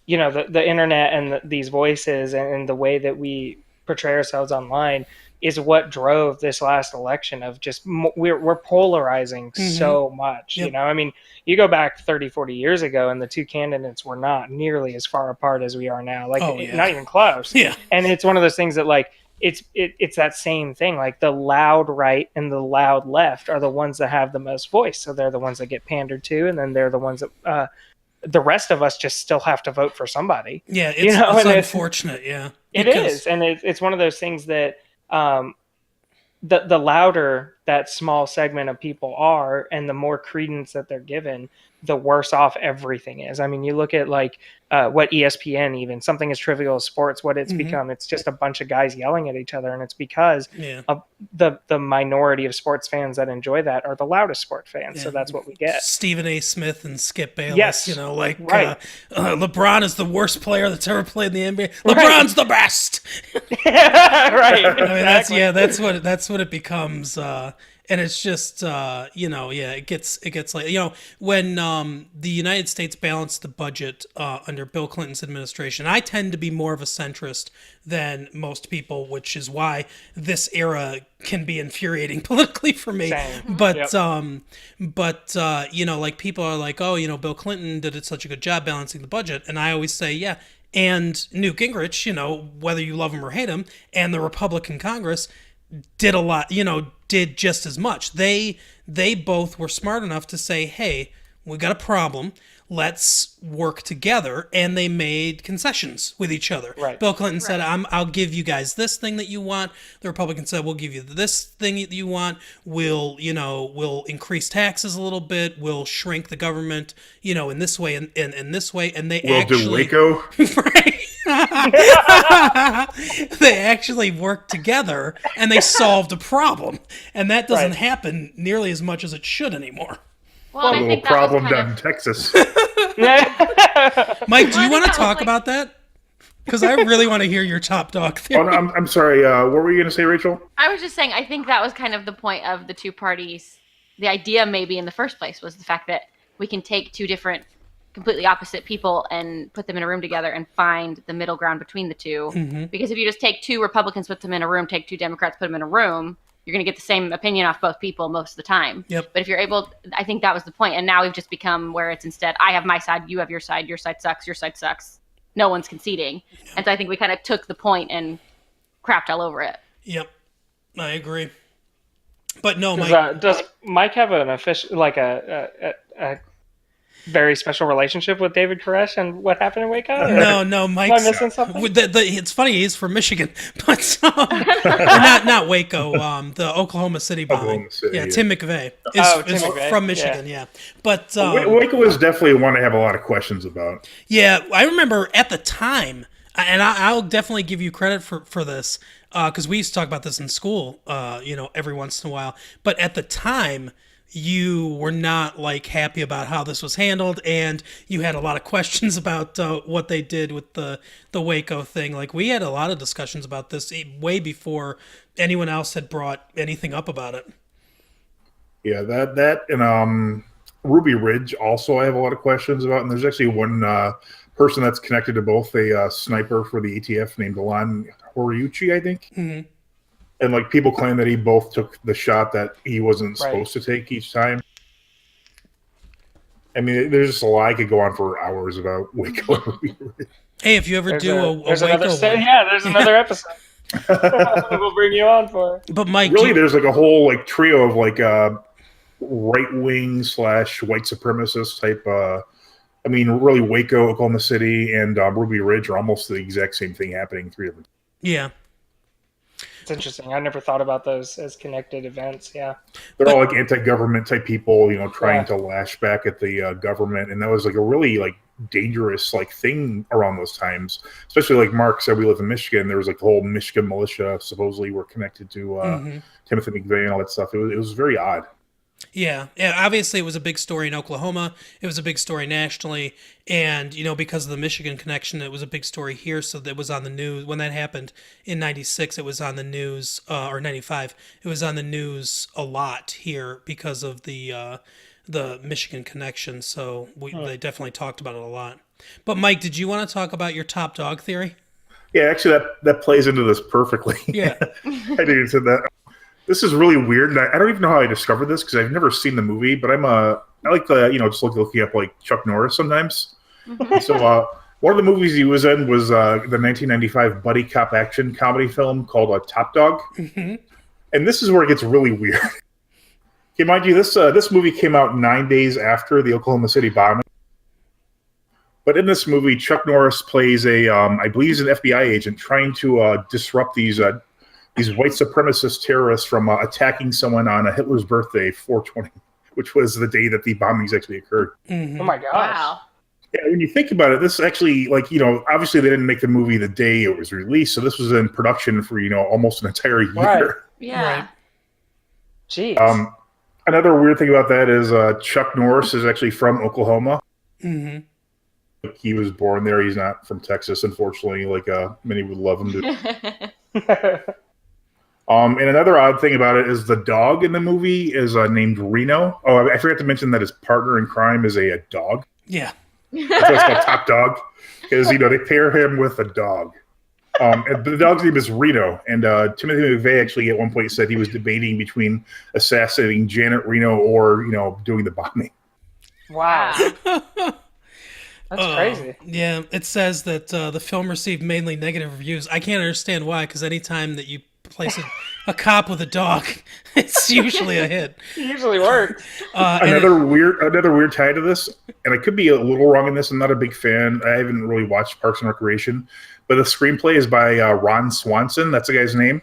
the internet and these voices and the way that we portray ourselves online is what drove this last election of just we're polarizing so much. Yep. I mean, you go back 30, 40 years ago and the two candidates were not nearly as far apart as we are now. Like, not even close. Yeah. And it's one of those things that, like, it's that same thing. Like, the loud right and the loud left are the ones that have the most voice. So they're the ones that get pandered to, and then they're the ones that the rest of us just still have to vote for somebody. Yeah, it's unfortunate. Yeah, it is, and it's one of those things that the louder that small segment of people are, and the more credence that they're given, the worse off everything is. I mean, you look at like what ESPN, even something as trivial as sports, what it's become. It's just a bunch of guys yelling at each other, and it's because of the minority of sports fans that enjoy that are the loudest sport fans. So that's what we get. Stephen A. Smith and Skip Bayless. Yes, right. LeBron is the worst player that's ever played in the NBA. LeBron's the best. Right. I mean, that's what it becomes. And it's just, it gets like, when the United States balanced the budget under Bill Clinton's administration, I tend to be more of a centrist than most people, which is why this era can be infuriating politically for me. Same. But, like, people are like, oh, Bill Clinton did such a good job balancing the budget. And I always say, yeah. And Newt Gingrich, whether you love him or hate him, and the Republican Congress did a lot, did just as much. They both were smart enough to say, hey, we got a problem. Let's work together. And they made concessions with each other. Right. Bill Clinton said, I'll give you guys this thing that you want. The Republicans said, we'll give you this thing that you want. We'll increase taxes a little bit. We'll shrink the government, in this way and this way. And we'll do Waco. Right. They actually worked together and they solved a problem. And that doesn't happen nearly as much as it should anymore. Well, a little problem down in Texas. Mike, do you want to talk about that? Because I really want to hear your top dog theory. Oh, no, I'm sorry. What were you going to say, Rachel? I was just saying, I think that was kind of the point of the two parties. The idea maybe in the first place was the fact that we can take two different, completely opposite people and put them in a room together and find the middle ground between the two. Mm-hmm. Because if you just take two Republicans, put them in a room, take two Democrats, put them in a room, you're going to get the same opinion off both people most of the time. Yep. But if you're able, I think that was the point. And now we've just become where it's instead, I have my side, you have your side sucks, your side sucks. No one's conceding. Yep. And so I think we kind of took the point and crapped all over it. Yep. I agree. But no, Mike. Does Mike have an official, like a very special relationship with David Koresh and what happened in Waco? No, Mike. Am I missing something? It's funny, he's from Michigan, but not Waco. The Oklahoma City bombing. Tim McVeigh is from Michigan. Yeah. But Waco is definitely one I have a lot of questions about. Yeah, I remember at the time, and I'll definitely give you credit for this because we used to talk about this in school, every once in a while. But at the time, you were not like happy about how this was handled, and you had a lot of questions about what they did with the Waco thing. Like, we had a lot of discussions about this way before anyone else had brought anything up about it. Yeah, that and Ruby Ridge also I have a lot of questions about, and there's actually one person that's connected to both, a sniper for the ATF named Alon Horiuchi, I think. Mm-hmm. And like, people claim that he both took the shot that he wasn't supposed to take each time. I mean, there's just a lot. I could go on for hours about Waco. Hey, if you ever do a Waco one. There's another episode. We'll bring you on for. But Mike, really, there's like a whole like trio of like right wing / white supremacist type I mean, really, Waco, Oklahoma City, and Ruby Ridge are almost the exact same thing happening 3 different. Yeah. It's interesting. I never thought about those as connected events. Yeah, they're all like anti-government type people, trying to lash back at the government, and that was like a really like dangerous like thing around those times. Especially like Mark said, we live in Michigan. There was like the whole Michigan militia supposedly were connected to Timothy McVeigh and all that stuff. It was very odd. Yeah, obviously it was a big story in Oklahoma. It was a big story nationally, and because of the Michigan connection, it was a big story here. So that was on the news when that happened in '96. It was on the news, or '95. It was on the news a lot here because of the Michigan connection. So they definitely talked about it a lot. But Mike, did you want to talk about your top dog theory? Yeah, actually, that plays into this perfectly. Yeah, I didn't say that. This is really weird, and I don't even know how I discovered this because I've never seen the movie. But I like just looking up like Chuck Norris sometimes. So one of the movies he was in was the 1995 buddy cop action comedy film called Top Dog, and this is where it gets really weird. Okay, mind you, this movie came out 9 days after the Oklahoma City bombing. But in this movie, Chuck Norris plays I believe he's an FBI agent trying to disrupt these white supremacist terrorists from attacking someone on Hitler's birthday, 4/20, which was the day that the bombings actually occurred. Oh my gosh. Wow. Yeah, when you think about it, this actually, obviously they didn't make the movie the day it was released, so this was in production for, almost an entire year. Right. Yeah. Right. Jeez. Another weird thing about that is Chuck Norris is actually from Oklahoma. Mm-hmm. He was born there. He's not from Texas, unfortunately, like many would love him to. And another odd thing about it is the dog in the movie is named Reno. Oh, I forgot to mention that his partner in crime is a dog. Yeah. That's why it's called Top Dog, because they pair him with a dog. And the dog's name is Reno, and Timothy McVeigh actually at one point said he was debating between assassinating Janet Reno or doing the bombing. Wow. That's crazy. Yeah, it says that the film received mainly negative reviews. I can't understand why, because anytime that you place a cop with a dog, it's usually a hit. It usually works. Another weird tie to this, and I could be a little wrong in this. I'm not a big fan. I haven't really watched Parks and Recreation, but the screenplay is by Ron Swanson. That's the guy's name.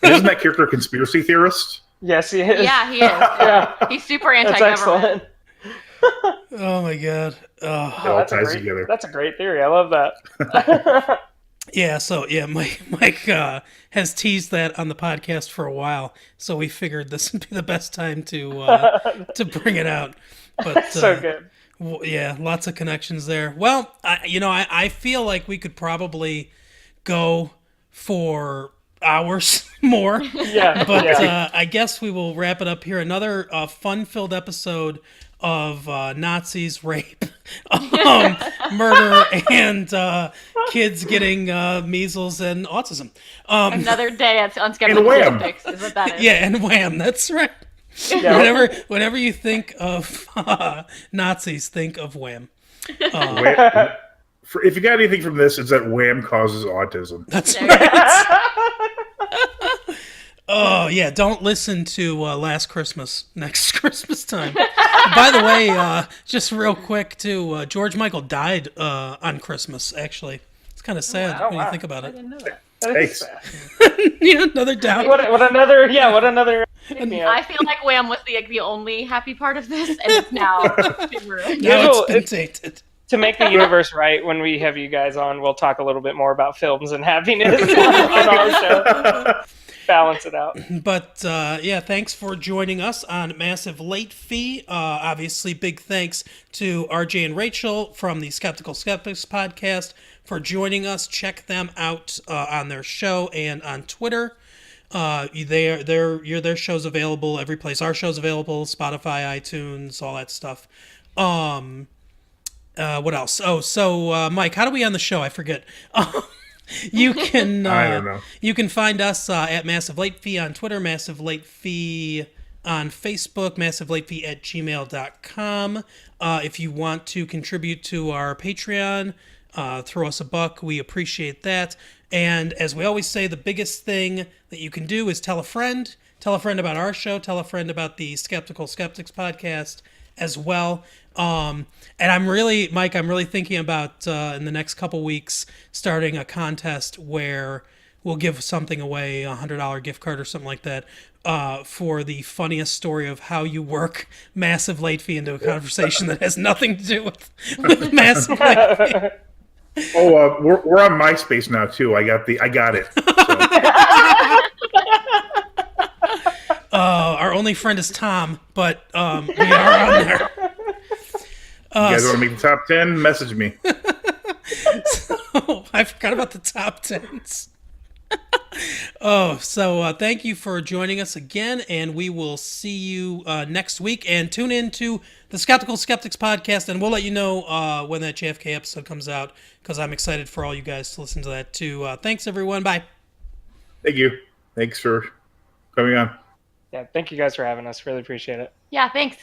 And isn't that character a conspiracy theorist? Yes, he is. Yeah, he is. Yeah. He's super That's anti-government. excellent. Oh my god. It all ties together. That's a great theory. I love that. Yeah, so Mike has teased that on the podcast for a while, so we figured this would be the best time to bring it out. But So good. Yeah, lots of connections there. Well, I feel like we could probably go for hours more. Yeah. But yeah. I guess we will wrap it up here. Another fun-filled episode of Nazis, rape, murder, and kids getting measles and autism. Another day on Skeptical And Wham! Skeptics is what that is. Yeah, and wham, that's right. Yeah. Whenever you think of Nazis, think of Wham. If you got anything from this, it's that Wham causes autism. That's right. Oh, yeah, don't listen to Last Christmas next Christmas time. By the way, just real quick, too, George Michael died on Christmas, actually. It's kind of sad when you think about I it. didn't know that. That is Thanks. sad. Yeah, another down. What another. I feel like Wham was the only happy part of this, and it's now been ruined. Now it's been It's- tainted. To make the universe right, when we have you guys on, we'll talk a little bit more about films and happiness on our show. Balance it out. But yeah, thanks for joining us on Massive Late Fee. Obviously, big thanks to RJ and Rachel from the Skeptical Skeptics podcast for joining us. Check them out on their show and on Twitter. Their show's available every place. Our show's available, Spotify, iTunes, all that stuff. What else? Oh, so Mike, how do we end the show? I forget. You can I don't know. You can find us at Massive Late Fee on Twitter, Massive Late Fee on Facebook, massivelatefee@gmail.com. If you want to contribute to our Patreon, throw us a buck. We appreciate that. And as we always say, the biggest thing that you can do is tell a friend. Tell a friend about our show. Tell a friend about the Skeptical Skeptics podcast. as well. And I'm really, Mike, I'm really thinking about in the next couple weeks starting a contest where we'll give something away, $100 gift card or something like that, for the funniest story of how you work massive late fee into a conversation that has nothing to do with massive late fee. Oh, we're on MySpace now too. I got it. So. Our only friend is Tom, but we are on there. You guys want to make the top 10? Message me. So, I forgot about the top 10s. So thank you for joining us again, and we will see you next week. And tune in to the Skeptical Skeptics podcast, and we'll let you know when that JFK episode comes out, because I'm excited for all you guys to listen to that too. Thanks, everyone. Bye. Thank you. Thanks for coming on. Yeah, thank you guys for having us. Really appreciate it. Yeah, thanks.